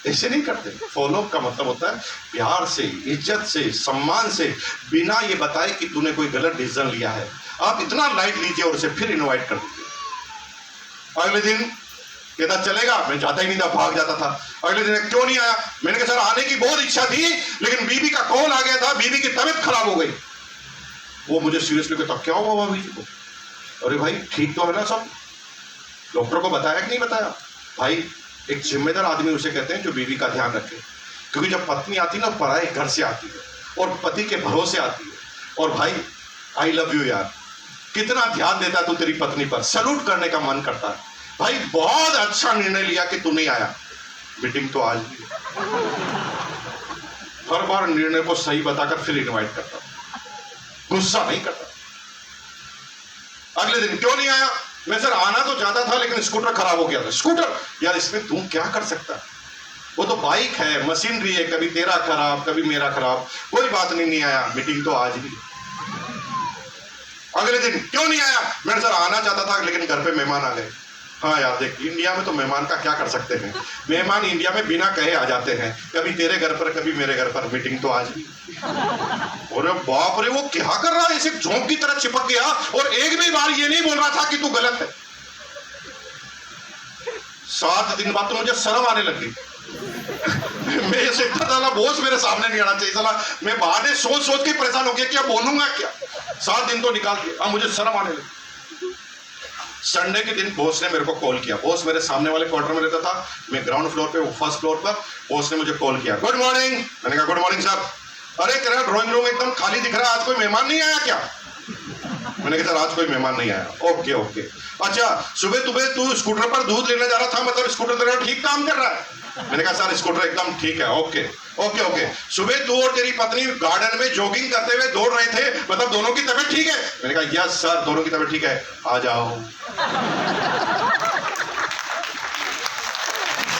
ऐसे नहीं करते। फॉलो का मतलब होता है प्यार से, इज्जत से, सम्मान से, बिना ये बताए कि तूने कोई गलत डिसीजन लिया है। आप इतना लाइट लीजिए और उसे फिर इनवाइट कर दीजिए। अगले दिन कहता चलेगा, मैं जाता ही नहीं था, भाग जाता था। अगले दिन क्यों नहीं आया? मैंने कहा सर आने की बहुत इच्छा थी, लेकिन बीबी का कॉल आ गया था, बीबी की तबीयत खराब हो गई। वो मुझे सीरियसली कहता क्या हुआ बीबी को? अरे भाई ठीक तो है ना सब? डॉक्टर को बताया कि नहीं बताया? भाई एक जिम्मेदार आदमी उसे कहते हैं जो बीवी का ध्यान रखे, क्योंकि जब पत्नी आती है ना पराए घर से आती है और पति के भरोसे आती है। और भाई आई लव यू यार, कितना ध्यान देता है तू तेरी पत्नी पर, सैल्यूट करने का मन करता है। भाई बहुत अच्छा निर्णय लिया कि तू नहीं आया, मीटिंग तो आज भी। हर बार निर्णय को सही बताकर फिर इनवाइट करता, गुस्सा नहीं करता। अगले दिन क्यों नहीं आया? मैं सर आना तो चाहता था लेकिन स्कूटर खराब हो गया था। स्कूटर यार इसमें तू क्या कर सकता है, वो तो बाइक है, मशीनरी है, कभी तेरा खराब कभी मेरा खराब, कोई बात नहीं, नहीं आया, मीटिंग तो आज भी। अगले दिन क्यों नहीं आया? मैं सर आना चाहता था लेकिन घर पे मेहमान आ गए। हाँ यार देख इंडिया में तो मेहमान का क्या कर सकते हैं, मेहमान इंडिया में बिना कहे आ जाते हैं, कभी तेरे घर पर कभी मेरे घर पर, मीटिंग तो आज भी। अरे बाप रे वो क्या कर रहा है, ऐसे झोंक की तरह चिपक गया और एक भी बार ये नहीं बोल रहा था कि तू गलत है। 7 दिन बाद तो मुझे शर्म आने लगी। मैं ऐसे इतना बोझ मेरे सामने नहीं आना चाहिए, साला मैं बाद में सोच सोच के परेशान हो गया कि अब बोलूंगा क्या। 7 दिन तो निकाल दिया, अब मुझे शर्म आने लगी। संडे के दिन बॉस ने मेरे को कॉल किया, बॉस मेरे सामने वाले क्वार्टर में रहता था, मैं ग्राउंड फ्लोर पे, वो फर्स्ट फ्लोर पर। बॉस ने मुझे कॉल किया, गुड मॉर्निंग। मैंने कहा गुड मॉर्निंग सर। अरे तेरा ड्राइंग रूम एकदम खाली दिख रहा है, आज कोई मेहमान नहीं आया क्या? मैंने कहा सर आज कोई मेहमान नहीं आया। ओके ओके, अच्छा सुबह सुबह तू स्कूटर पर दूध लेने जा रहा था, मतलब स्कूटर तेरा ठीक काम कर रहा है? मैंने कहा सर स्कूटर एकदम ठीक है। ओके ओके ओके, सुबह तू और तेरी पत्नी गार्डन में जॉगिंग करते हुए दौड़ रहे थे, मतलब दोनों की तबीयत ठीक है? मैंने कहा यस सर दोनों की तबीयत ठीक है, आ जाओ।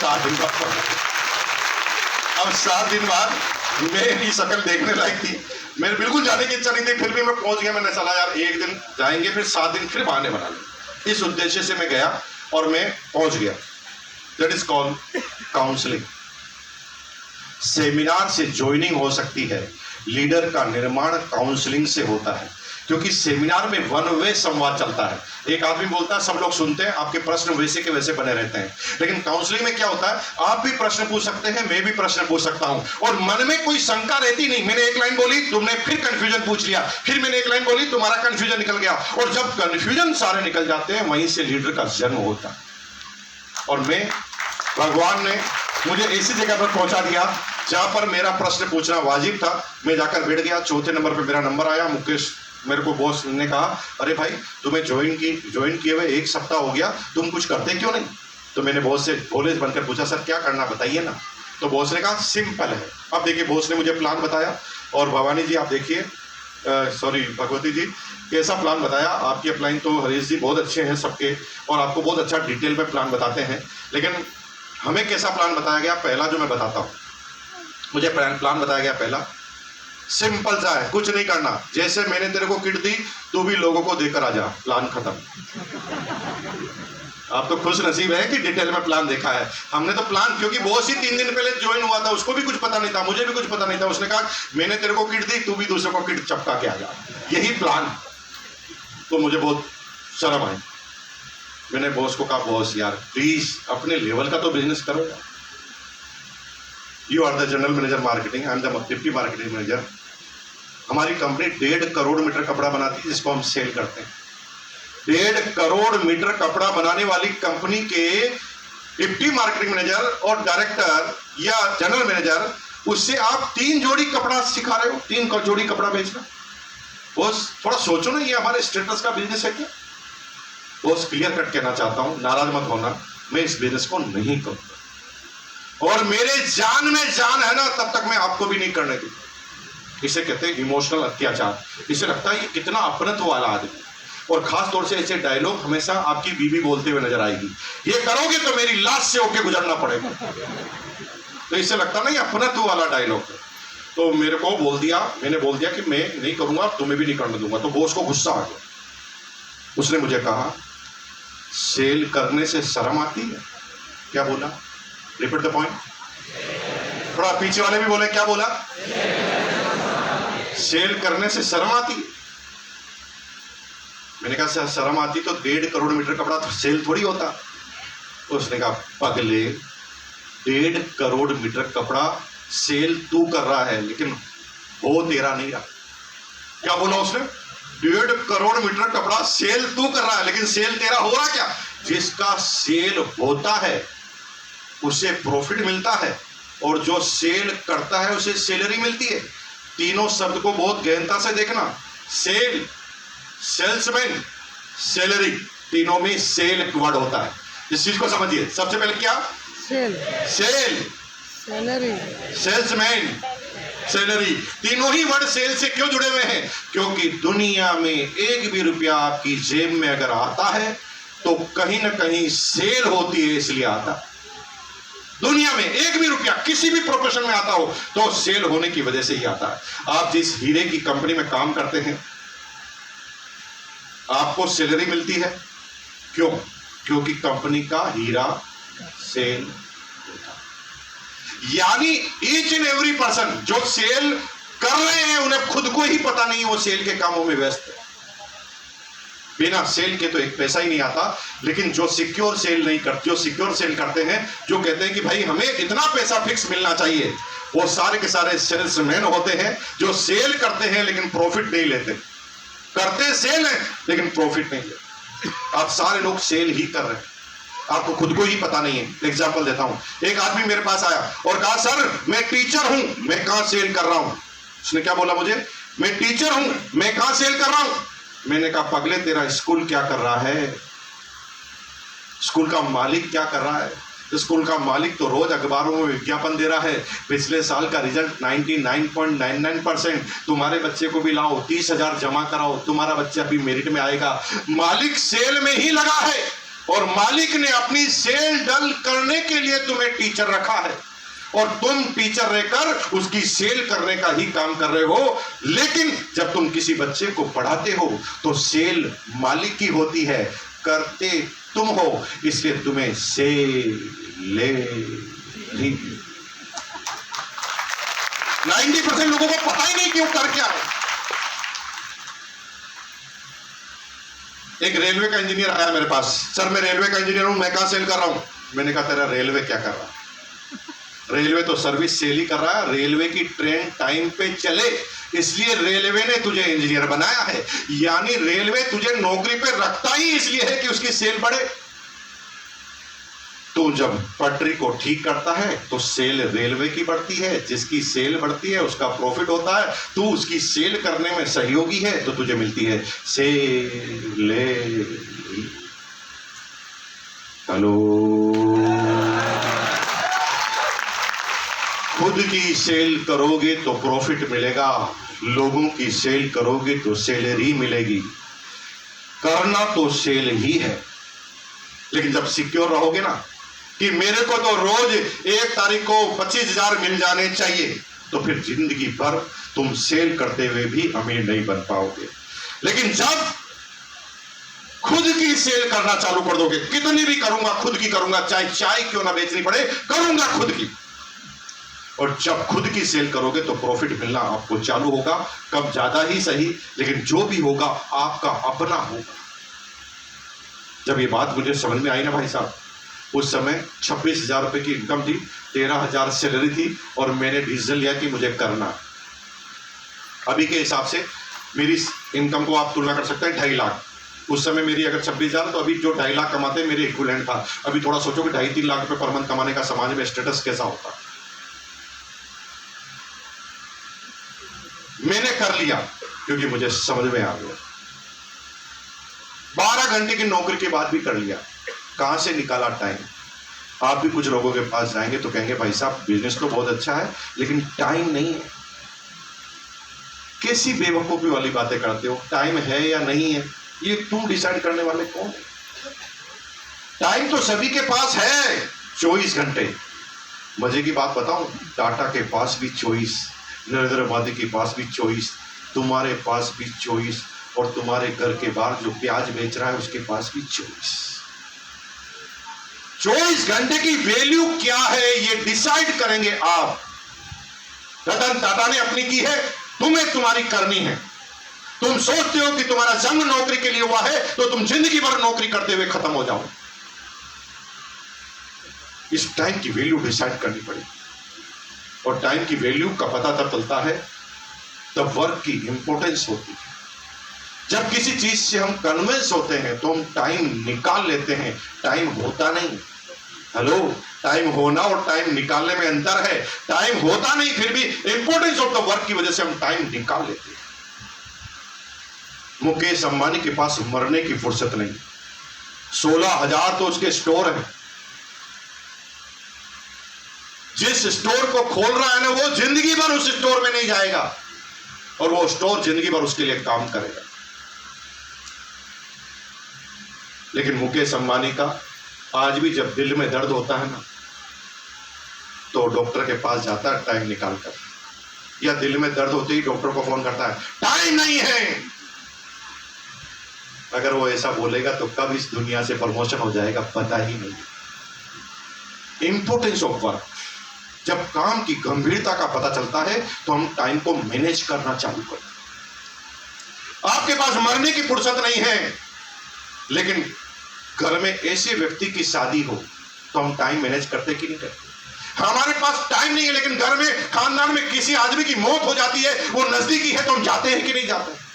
7 दिन बाद, अब 7 दिन बाद मेरी शक्ल देखने लायक थी, मेरे बिल्कुल जाने की इच्छा नहीं थी, फिर भी मैं पहुंच गया। मैंने चला यार एक दिन जाएंगे, फिर 7 दिन फिर बहाने बना ले, इस उद्देश्य से मैं गया और मैं पहुंच गया। That is called counselling. Seminar से ज्वाइनिंग हो सकती है, लीडर का निर्माण काउंसलिंग से होता है, क्योंकि सेमिनार में वन वे संवाद चलता है। एक आदमी बोलता है, सब लोग सुनते हैं, आपके प्रश्न वैसे के वैसे बने रहते हैं। लेकिन काउंसलिंग में क्या होता है, आप भी प्रश्न पूछ सकते हैं, मैं भी प्रश्न पूछ सकता हूं, और मन में कोई शंका रहती नहीं। मैंने एक लाइन बोली, तुमने फिर कंफ्यूजन पूछ लिया, फिर मैंने एक लाइन बोली, तुम्हारा कंफ्यूजन निकल गया, और जब कंफ्यूजन सारे निकल जाते हैं वहीं से लीडर का जन्म होता है। और मैं, भगवान ने मुझे ऐसी जगह पर पहुंचा दिया जहां पर मेरा प्रश्न पूछना वाजिब था। मैं जाकर बैठ गया, चौथे नंबर पर मेरा नंबर आया, मुकेश मेरे को बॉस ने कहा, अरे भाई तुम्हें ज्वाइन किए हुए 1 सप्ताह हो गया, तुम कुछ करते क्यों नहीं? तो मैंने बॉस से भोले बनकर पूछा, सर क्या करना बताइए ना। तो बॉस ने कहा सिंपल है। अब देखिए बॉस ने मुझे प्लान बताया, और भवानी जी आप देखिए, सॉरी भगवती जी, कैसा प्लान बताया। आपकी अपलाइन तो हरीश जी बहुत अच्छे हैं सबके, और आपको बहुत अच्छा डिटेल में प्लान बताते हैं, लेकिन हमें कैसा प्लान बताया गया, पहला जो मैं बताता हूँ, मुझे प्लान बताया गया पहला सिंपल सा है, कुछ नहीं करना, जैसे मैंने तेरे को किट दी तू भी लोगों को देकर आ जा, प्लान खत्म। आप तो खुश नसीब है कि डिटेल में प्लान देखा है। हमने तो प्लान, क्योंकि बॉस ही 3 दिन पहले ज्वाइन हुआ था, उसको भी कुछ पता नहीं था, मुझे भी कुछ पता नहीं था। उसने कहा मैंने तेरे को किट दी, तू भी दूसरे को किट चपका के आ जा, यही प्लान। तो मुझे बहुत शर्म आई। मैंने बॉस को कहा, बॉस यार प्लीज अपने लेवल का तो बिजनेस करो यार। You are the general manager marketing, I am the deputy marketing manager. हमारी कंपनी 1.5 करोड़ मीटर कपड़ा बनाती है, जिसको हम सेल करते हैं। 1.5 करोड़ मीटर कपड़ा बनाने वाली कंपनी के डिप्टी मार्केटिंग मैनेजर और डायरेक्टर या जनरल मैनेजर, उससे आप 3 जोड़ी कपड़ा सिखा रहे हो, 3 जोड़ी कपड़ा बेचना। बॉस थोड़ा सोचो ना, ये हमारे स्टेटस का बिजनेस है क्या? बॉस क्लियर कट कहना चाहता हूं, नाराज मत होना, मैं इस बिजनेस को नहीं करूंगा, और मेरे जान में जान है ना तब तक मैं आपको भी नहीं करने दूंगा। इसे कहते हैं इमोशनल अत्याचार। इसे लगता है ये कितना अपनत्व वाला आदमी, और खास तौर से ऐसे डायलॉग हमेशा आपकी बीवी बोलते हुए नजर आएगी, ये करोगे तो मेरी लाश से होके गुजरना पड़ेगा। तो इससे लगता ना ये अपनत्व वाला डायलॉग है। तो मेरे को बोल दिया, मैंने बोल दिया कि मैं नहीं करूंगा, तुम्हें भी नहीं करने दूंगा। तो बॉस को गुस्सा आ गया, उसने मुझे कहा सेल करने से शर्म आती है? क्या बोला? Repeat the point. थोड़ा पीछे वाले भी बोले, क्या बोला? सेल करने से शर्म आती है? मैंने कहा शर्म आती तो 1.5 करोड़ मीटर कपड़ा तो सेल थोड़ी होता। उसने कहा पगले, 1.5 करोड़ मीटर कपड़ा सेल तू कर रहा है, लेकिन हो तेरा नहीं रहा। क्या बोला उसने? 1.5 करोड़ मीटर कपड़ा सेल तू कर रहा है, लेकिन सेल तेरा हो रहा क्या? जिसका सेल होता है उसे प्रॉफिट मिलता है, और जो सेल करता है उसे सैलरी मिलती है। तीनों शब्द को बहुत गहनता से देखना, सेल, सेल्समैन, सैलरी, तीनों में सेल एक वर्ड होता है। इस चीज को समझिए। सबसे पहले क्या? Sale, salary, salesman, salary. तीनों ही वर्ड सेल से क्यों जुड़े हुए हैं? क्योंकि दुनिया में एक भी रुपया आपकी जेब में अगर आता है तो कहीं ना कहीं सेल होती है, इसलिए आता है। दुनिया में एक भी रुपया किसी भी प्रोफेशन में आता हो तो सेल होने की वजह से ही आता है। आप जिस हीरे की कंपनी में काम करते हैं आपको सैलरी मिलती है, क्यों? क्योंकि कंपनी का हीरा सेल होता है। यानी ईच एंड एवरी पर्सन जो सेल कर रहे हैं उन्हें खुद को ही पता नहीं वो सेल के कामों में व्यस्त है। बिना सेल के तो एक पैसा ही नहीं आता। लेकिन जो सिक्योर सेल नहीं करते, जो सिक्योर सेल करते हैं, जो कहते हैं कि भाई हमें इतना पैसा फिक्स मिलना चाहिए, वो सारे के सारे सेल्समैन होते हैं जो सेल करते हैं लेकिन प्रॉफिट नहीं लेते। करते सेल है लेकिन प्रॉफिट नहीं लेते। आप सारे लोग सेल ही कर रहे हैं, आपको खुद को ही पता नहीं है। एग्जांपल देता हूं, एक आदमी मेरे पास आया और कहा सर मैं टीचर हूं, मैं कहां सेल कर रहा हूं। उसने क्या बोला मुझे? मैं टीचर हूं, मैं कहां सेल कर रहा हूं। मैंने कहा पगले तेरा स्कूल क्या कर रहा है? स्कूल का मालिक क्या कर रहा है? स्कूल का मालिक तो रोज अखबारों में विज्ञापन दे रहा है, पिछले साल का रिजल्ट 99.99%, तुम्हारे बच्चे को भी लाओ, 30,000 जमा कराओ, तुम्हारा बच्चा भी मेरिट में आएगा। मालिक सेल में ही लगा है, और मालिक ने अपनी सेल डल करने के लिए तुम्हें टीचर रखा है, और तुम टीचर रहकर उसकी सेल करने का ही काम कर रहे हो। लेकिन जब तुम किसी बच्चे को पढ़ाते हो तो सेल मालिक की होती है, करते तुम हो, इसलिए तुम्हें सेल ले 90% लोगों को पता ही नहीं कि वो कर क्या है। एक रेलवे का इंजीनियर आया मेरे पास, सर मैं रेलवे का इंजीनियर हूं, मैं कहां सेल कर रहा हूं। मैंने कहा तेरा रेलवे क्या कर रहा है? रेलवे तो सर्विस सेल ही कर रहा है। रेलवे की ट्रेन टाइम पे चले इसलिए रेलवे ने तुझे इंजीनियर बनाया है, यानी रेलवे तुझे नौकरी पे रखता ही इसलिए है कि उसकी सेल बढ़े। तो जब पटरी को ठीक करता है तो सेल रेलवे की बढ़ती है, जिसकी सेल बढ़ती है उसका प्रॉफिट होता है, तू उसकी सेल करने में सहयोगी है तो तुझे मिलती है सेल। हेलो, खुद की सेल करोगे तो प्रॉफिट मिलेगा, लोगों की सेल करोगे तो सैलरी मिलेगी। करना तो सेल ही है, लेकिन जब सिक्योर रहोगे ना कि मेरे को तो रोज 1 तारीख को 25,000 मिल जाने चाहिए, तो फिर जिंदगी भर तुम सेल करते हुए भी अमीर नहीं बन पाओगे। लेकिन जब खुद की सेल करना चालू कर दोगे, कितनी भी करूंगा खुद की करूंगा, चाहे चाय क्यों ना बेचनी पड़े करूंगा खुद की, और जब खुद की सेल करोगे तो प्रॉफिट मिलना आपको चालू होगा। कब ज्यादा ही सही, लेकिन जो भी होगा आपका अपना होगा। जब ये बात मुझे समझ में आई ना भाई साहब, उस समय 26,000 रुपए की इनकम थी, 13,000 सैलरी थी, और मैंने डिसीजन लिया कि मुझे करना। अभी के हिसाब से मेरी इनकम को आप तुलना कर सकते हैं 2.5 लाख। उस समय मेरी अगर 26,000, तो अभी जो 2.5 लाख कमाते हैं मेरे इक्विवेलेंट था। अभी थोड़ा सोचो कि 2.5-3 लाख रुपए पर मंथ कमाने का समाज में स्टेटस कैसा होता। मैंने कर लिया क्योंकि मुझे समझ में आ गया। 12 घंटे की नौकरी के बाद भी कर लिया। कहां से निकाला टाइम? आप भी कुछ लोगों के पास जाएंगे तो कहेंगे भाई साहब बिजनेस तो बहुत अच्छा है लेकिन टाइम नहीं है। कैसी बेवकूफी वाली बातें करते हो? टाइम है या नहीं है ये तुम डिसाइड करने वाले कौन है? टाइम तो सभी के पास है, 24 घंटे। मजे की बात बताऊं, टाटा के पास भी 24, नरेंद्र मोदी के पास भी 24, तुम्हारे पास भी 24, और तुम्हारे घर के बाहर जो प्याज बेच रहा है उसके पास भी 24। 24 घंटे की वैल्यू क्या है ये डिसाइड करेंगे आप। रतन टाटा ने अपनी की है, तुम्हें तुम्हारी करनी है। तुम सोचते हो कि तुम्हारा जन्म नौकरी के लिए हुआ है तो तुम जिंदगी भर नौकरी करते हुए खत्म हो जाओ। इस टाइम की वैल्यू डिसाइड करनी पड़ेगी, और टाइम की वैल्यू का पता तब चलता है तब वर्क की इंपॉर्टेंस होती है। जब किसी चीज से हम कन्विंस होते हैं तो हम टाइम निकाल लेते हैं, टाइम होता नहीं। हेलो, टाइम होना और टाइम निकालने में अंतर है। टाइम होता नहीं, फिर भी इंपॉर्टेंस ऑफ द वर्क की वजह से हम टाइम निकाल लेते हैं। मुकेश अंबानी के पास मरने की फुर्सत नहीं, 16,000 तो उसके स्टोर हैं। जिस स्टोर को खोल रहा है ना वो जिंदगी भर उस स्टोर में नहीं जाएगा, और वो स्टोर जिंदगी भर उसके लिए काम करेगा। लेकिन मुकेश अंबानी का आज भी जब दिल में दर्द होता है ना तो डॉक्टर के पास जाता है टाइम निकाल कर, या दिल में दर्द होते ही डॉक्टर को फोन करता है टाइम नहीं है। अगर वो ऐसा बोलेगा तो कब इस दुनिया से प्रमोशन हो जाएगा पता ही नहीं। इंपॉर्टेंस ऑफ वर्क, जब काम की गंभीरता का पता चलता है तो हम टाइम को मैनेज करना चालू करते हैं। आपके पास मरने की फुर्सत नहीं है, लेकिन घर में ऐसे व्यक्ति की शादी हो तो हम टाइम मैनेज करते कि नहीं करते? हमारे पास टाइम नहीं है लेकिन घर में खानदान में किसी आदमी की मौत हो जाती है, वो नजदीकी है तो हम जाते हैं कि नहीं जाते?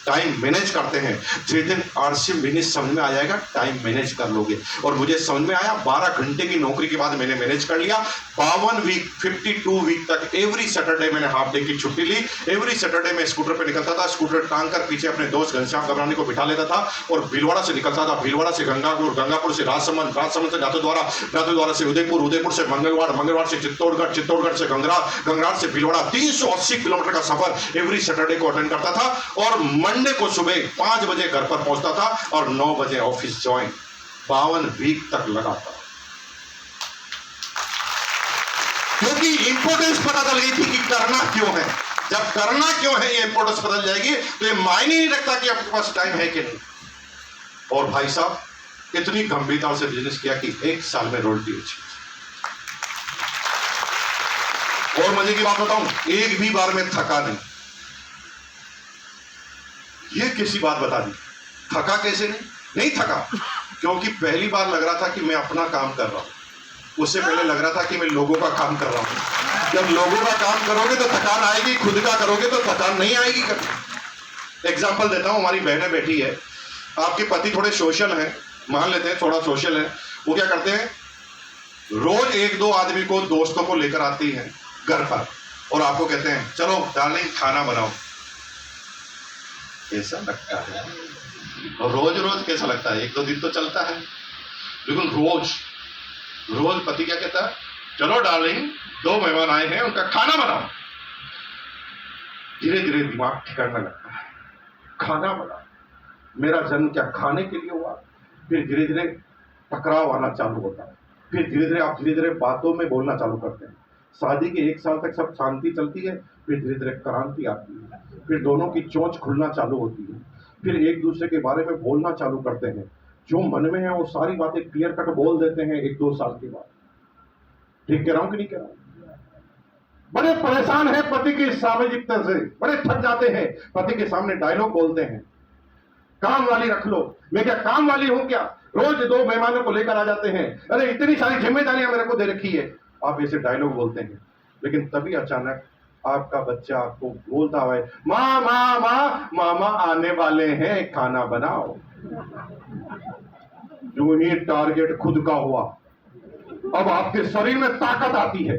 टाइम मैनेज करते हैं। जिस दिन आरसी मैनेज समझ में आ जाएगा टाइम मैनेज कर लोगे। और मुझे समझ में आया, 12 घंटे की नौकरी के बाद मैंने मैनेज कर लिया। 52 वीक 52 वीक तक एवरी सैटरडे मैंने हाफ डे की छुट्टी ली। एवरी सैटरडे मैं स्कूटर पे निकलता था, स्कूटर टांग कर पीछे अपने दोस्त घनश्याम घबरानी को बिठा लेता था और भीलवाड़ा से निकलता था। भीलवाड़ा से गंगापुर, गंगापुर से राजसमंद, राजसमंद से नाथद्वारा, नाथद्वारा से उदयपुर, उदयपुर से मंगलवाड़, मंगलवाड़ से चित्तौड़गढ़, चित्तौड़गढ़ से गंगरार, गंगरार से भीलवाड़ा। 380 किलोमीटर का सफर एवरी सैटरडे को अटेंड करता था, और मंडे को सुबह 5 बजे घर पर पहुंचता था और 9 बजे ऑफिस ज्वाइन। 52 वीक तक लगा था, क्योंकि इंपॉर्टेंस पता चल गई थी कि करना क्यों है। जब करना क्यों है ये इंपॉर्टेंस पता चल जाएगी तो ये मायने नहीं रखता कि आपके पास टाइम है कि नहीं। और भाई साहब इतनी गंभीरता से बिजनेस किया कि 1 साल में रोल्टी हुई। और मजे की बात बताऊं, एक भी बार में थका नहीं। ये किसी बात बता दी, थका कैसे नहीं थका, क्योंकि पहली बार लग रहा था कि मैं अपना काम कर रहा हूं। उससे पहले लग रहा था कि मैं लोगों का काम कर रहा हूं। जब लोगों का काम करोगे तो थकान आएगी, खुद का करोगे तो थकान नहीं आएगी कभी। एग्जाम्पल देता हूं, हमारी बहनें बैठी है, आपके पति थोड़े सोशल हैं, मान लेते हैं थोड़ा सोशल है, वो क्या करते हैं रोज एक दो आदमी को दोस्तों को लेकर आती हैं घर पर और आपको कहते हैं चलो डार्लिंग खाना बनाओ। कैसा लगता है? और रोज रोज कैसा लगता है? एक दो दिन तो चलता है, लेकिन रोज रोज पति क्या कहता है? चलो डार्लिंग दो मेहमान आए हैं उनका खाना बनाओ। धीरे धीरे दिमाग ठिकाना लगता है, खाना बना। मेरा जन्म क्या खाने के लिए हुआ? फिर धीरे धीरे टकराव आना चालू होता है, फिर धीरे धीरे बातों में बोलना चालू करते हैं। शादी के 1 साल तक सब शांति चलती है, फिर धीरे धीरे क्रांति आती है, फिर दोनों की चोंच खुलना चालू होती है, फिर एक दूसरे के बारे में बोलना चालू करते हैं। जो मन में है वो सारी बातें क्लियर कट बोल देते हैं 1-2 साल के बाद। ठीक कह रहा हूं कि नहीं कह रहा हूं? बड़े परेशान है पति की सामाजिकता से, बड़े थक जाते हैं, पति के सामने डायलॉग बोलते हैं, काम वाली रख लो। मैं क्या काम वाली हूं क्या? रोज 2 मेहमानों को लेकर आ जाते हैं, अरे इतनी सारी जिम्मेदारियां मेरे को दे रखी है। आप ऐसे डायलॉग बोलते हैं, लेकिन तभी अचानक आपका बच्चा आपको बोलता है माँ माँ माँ मामा आने वाले हैं खाना बनाओ। जो ही टारगेट खुद का हुआ, अब आपके शरीर में ताकत आती है,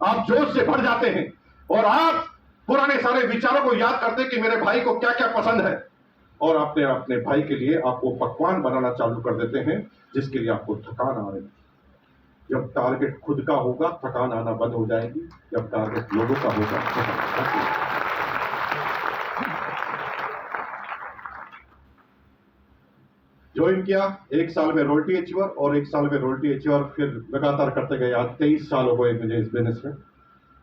आप जोश से भर जाते हैं और आप पुराने सारे विचारों को याद करते हैं कि मेरे भाई को क्या क्या पसंद है, और अपने भाई के लिए आपको पकवान बनाना चालू कर देते हैं जिसके लिए आपको थकान आ रही है। जब टारगेट खुद का होगा थकान आना बंद हो जाएगी, जब टारगेट लोगों का होगा थकान। ज्वाइन किया, 1 साल में रोल्टी अचीवर और 1 साल में रोल्टी अचीवर, फिर लगातार करते गए। आज 23 साल हो गए मुझे इस बिजनेस में।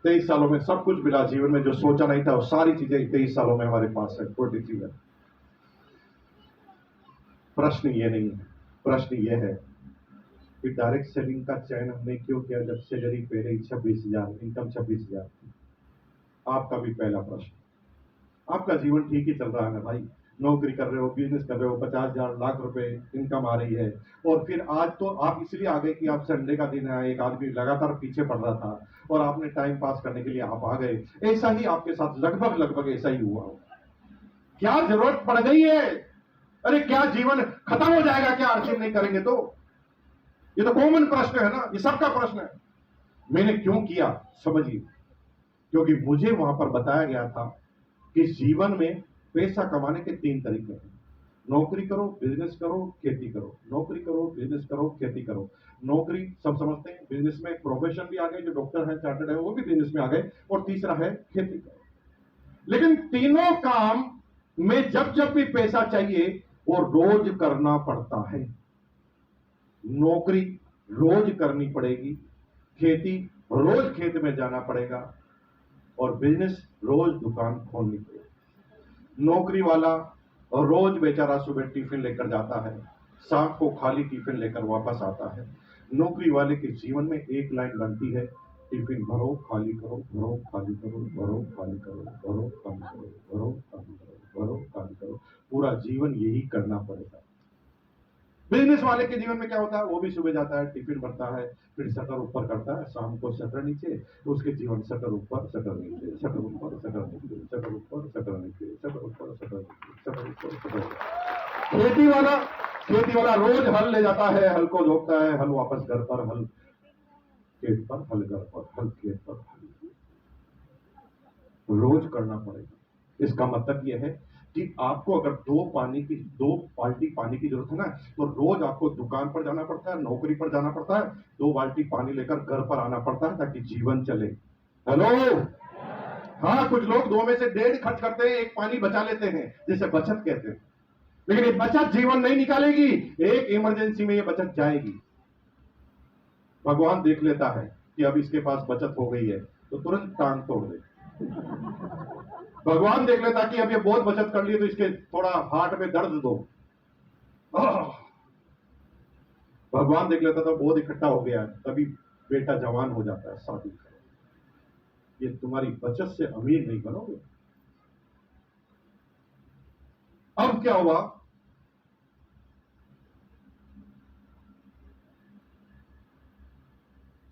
23 सालों में सब कुछ मिला जीवन में, जो सोचा नहीं था वो सारी चीजें 23 सालों में हमारे पास है। 23 है। प्रश्न ये नहीं है, प्रश्न ये है कि डायरेक्ट सेलिंग का चयन हमने क्यों किया जब सैलरी पहले ही 26,000, इनकम 26,000 थी। आपका भी पहला प्रश्न, आपका जीवन ठीक ही चल रहा है ना भाई? नौकरी कर रहे हो, बिजनेस कर रहे हो, 50,000 लाख रुपए इनकम आ रही है, और फिर आज तो आप इसलिए आ गए कि आप संडे का दिन है, एक आदमी लगातार पीछे पड़ रहा था और आपने टाइम पास करने के लिए आप आ गए। ऐसा ही आपके साथ लगभग ऐसा ही हुआ हो। क्या जरूरत पड़ गई है? अरे क्या जीवन खत्म हो जाएगा क्या अचीव नहीं करेंगे तो? ये तो कॉमन प्रश्न है ना, ये सबका प्रश्न है। मैंने क्यों किया समझिए, क्योंकि मुझे वहां पर बताया गया था कि जीवन में पैसा कमाने के 3 तरीके हैं। नौकरी करो, बिजनेस करो, खेती करो। नौकरी करो, बिजनेस करो, खेती करो। नौकरी सब समझते हैं, बिजनेस में प्रोफेशन भी आ गए, जो डॉक्टर है, चार्टर्ड है, वो भी बिजनेस में आ गए, और तीसरा है खेती करो। लेकिन तीनों काम में जब जब भी पैसा चाहिए वो रोज करना पड़ता है। नौकरी रोज करनी पड़ेगी, खेती रोज खेत में जाना पड़ेगा, और बिजनेस रोज दुकान खोलनी पड़ेगी। नौकरी वाला रोज बेचारा सुबह टिफिन लेकर जाता है, शाम को खाली टिफिन लेकर वापस आता है। नौकरी वाले के जीवन में एक लाइन बनती है, टिफिन भरो खाली करो, भरो खाली करो, भरो खाली करो, भरो खाली करो, भरो खाली करो, भरो खाली करो। पूरा जीवन यही करना पड़ेगा। बिजनेस वाले के जीवन में क्या होता है? वो भी सुबह जाता है, टिफिन भरता है, फिर शटर ऊपर करता है, शाम को शटर नीचे। उसके जीवन शटर ऊपर, शटर नीचे, शटर ऊपर, शटर नीचे, शटर ऊपर, शटर नीचे, शटर ऊपर, शटर नीचे, शटर ऊपर, शटर। खेती वाला रोज हल ले जाता है, हल को जोतता है, हल वापस घर पर, हल खेत पर, हल घर पर, हल खेत पर, रोज करना पड़ेगा। इसका मतलब यह है कि आपको अगर 2 बाल्टी पानी की जरूरत है ना, तो रोज आपको दुकान पर जाना पड़ता है, नौकरी पर जाना पड़ता है, 2 बाल्टी पानी लेकर घर पर आना पड़ता है ताकि जीवन चले। हेलो, हाँ, कुछ लोग 2 में से 1.5 खर्च करते हैं, 1 पानी बचा लेते हैं, जिसे बचत कहते हैं। लेकिन ये बचत जीवन नहीं निकालेगी, एक इमरजेंसी में ये बचत जाएगी। भगवान देख लेता है कि अब इसके पास बचत हो गई है तो तुरंत टांग तोड़ दे। भगवान देख लेता कि अब ये बहुत बचत कर ली तो इसके थोड़ा हार्ट में दर्द दो। भगवान देख लेता तो बहुत इकट्ठा हो गया, तभी बेटा जवान हो जाता है, शादी करो। ये तुम्हारी बचत से अमीर नहीं बनोगे। अब क्या हुआ?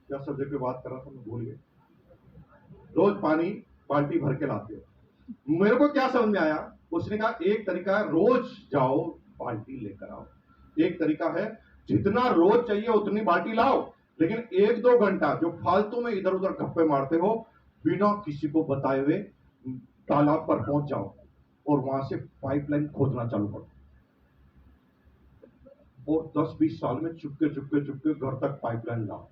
क्या सब्जेक्ट पे बात कर रहा था मैं भूल गया। रोज पानी बाल्टी भर के लाते हो। मेरे को क्या समझ में आया, उसने कहा एक तरीका है रोज जाओ बाल्टी लेकर आओ, एक तरीका है जितना रोज चाहिए उतनी बाल्टी लाओ, लेकिन 1-2 घंटा जो फालतू में इधर उधर गप्पे मारते हो, बिना किसी को बताए हुए तालाब पर पहुंच जाओ और वहां से पाइपलाइन खोदना चालू करो, और 10-20 साल में चुपके चुपके चुपके घर तक पाइपलाइन लाओ।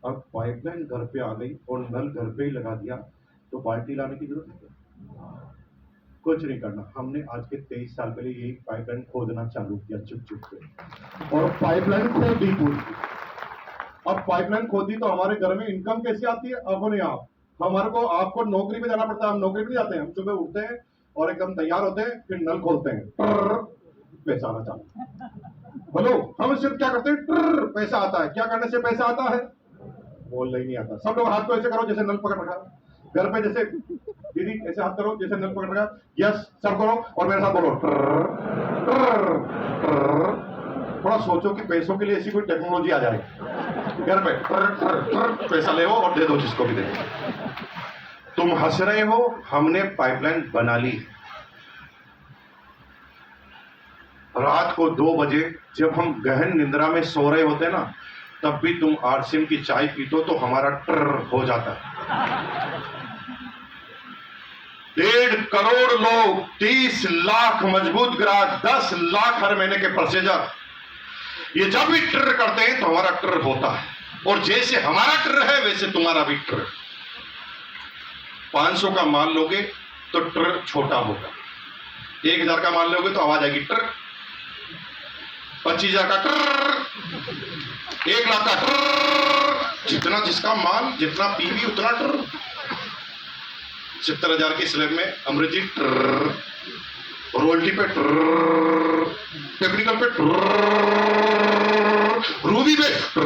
अब पाइपलाइन घर पे आ गई और नल घर पे ही लगा दिया, तो बाल्टी लाने की जरूरत है? कुछ नहीं करना। हमने आज के 23 साल पहले यही पाइपलाइन खोदना चालू किया चुप चुप के, और पाइपलाइन खोदी पूरी। अब पाइपलाइन खोदी तो हमारे घर में इनकम कैसे आती है? अपने आप। हमारे को आपको नौकरी पे जाना पड़ता है, हम नौकरी पे जाते हैं, हम सुबह उठते हैं और एकदम तैयार होते हैं, फिर नल खोलते हैं, पैसा आना चालू। बोलो, हम सिर्फ क्या करते हैं? पैसा आता है। क्या करने से पैसा आता है? बोलना ही नहीं आता। सब लोग हाथ को ऐसे करो जैसे नल पकड़ रखा। घर पे जैसे दीदी ऐसे हाथ करो जैसे नल पकड़ रखा। यस, सब करो और मेरे साथ बोलो। थोड़ा सोचो कि पैसों के लिए ऐसी कोई टेक्नोलॉजी आ जाए घर पे, पैसा ले और दे दो जिसको भी दे। तुम हंस रहे हो, हमने पाइपलाइन बना ली। रात को 2 बजे जब हम गहन निंद्रा में सो रहे होते ना, तब भी तुम आरसीएम की चाय पीतो तो हमारा ट्र हो जाता है। 1.5 करोड़ लोग, 30 लाख मजबूत ग्राहक, 10 लाख हर महीने के परचेजर, ये जब भी ट्र करते हैं तो हमारा ट्र होता है। और जैसे हमारा ट्र है वैसे तुम्हारा भी ट्र। 500 का माल लोगे तो ट्र छोटा होगा, 1000 का माल लोगे तो आवाज आएगी ट्र, 25,000 का ट्र, 1 लाख का ट्र। जितना जिसका माल, जितना पीवी उतना ट्र। 70,000 की स्लैब में अमृतजी ट्र, रोयल्टी पे ट्र, टेक्निकल पे ट्र, रूबी पे ट्र।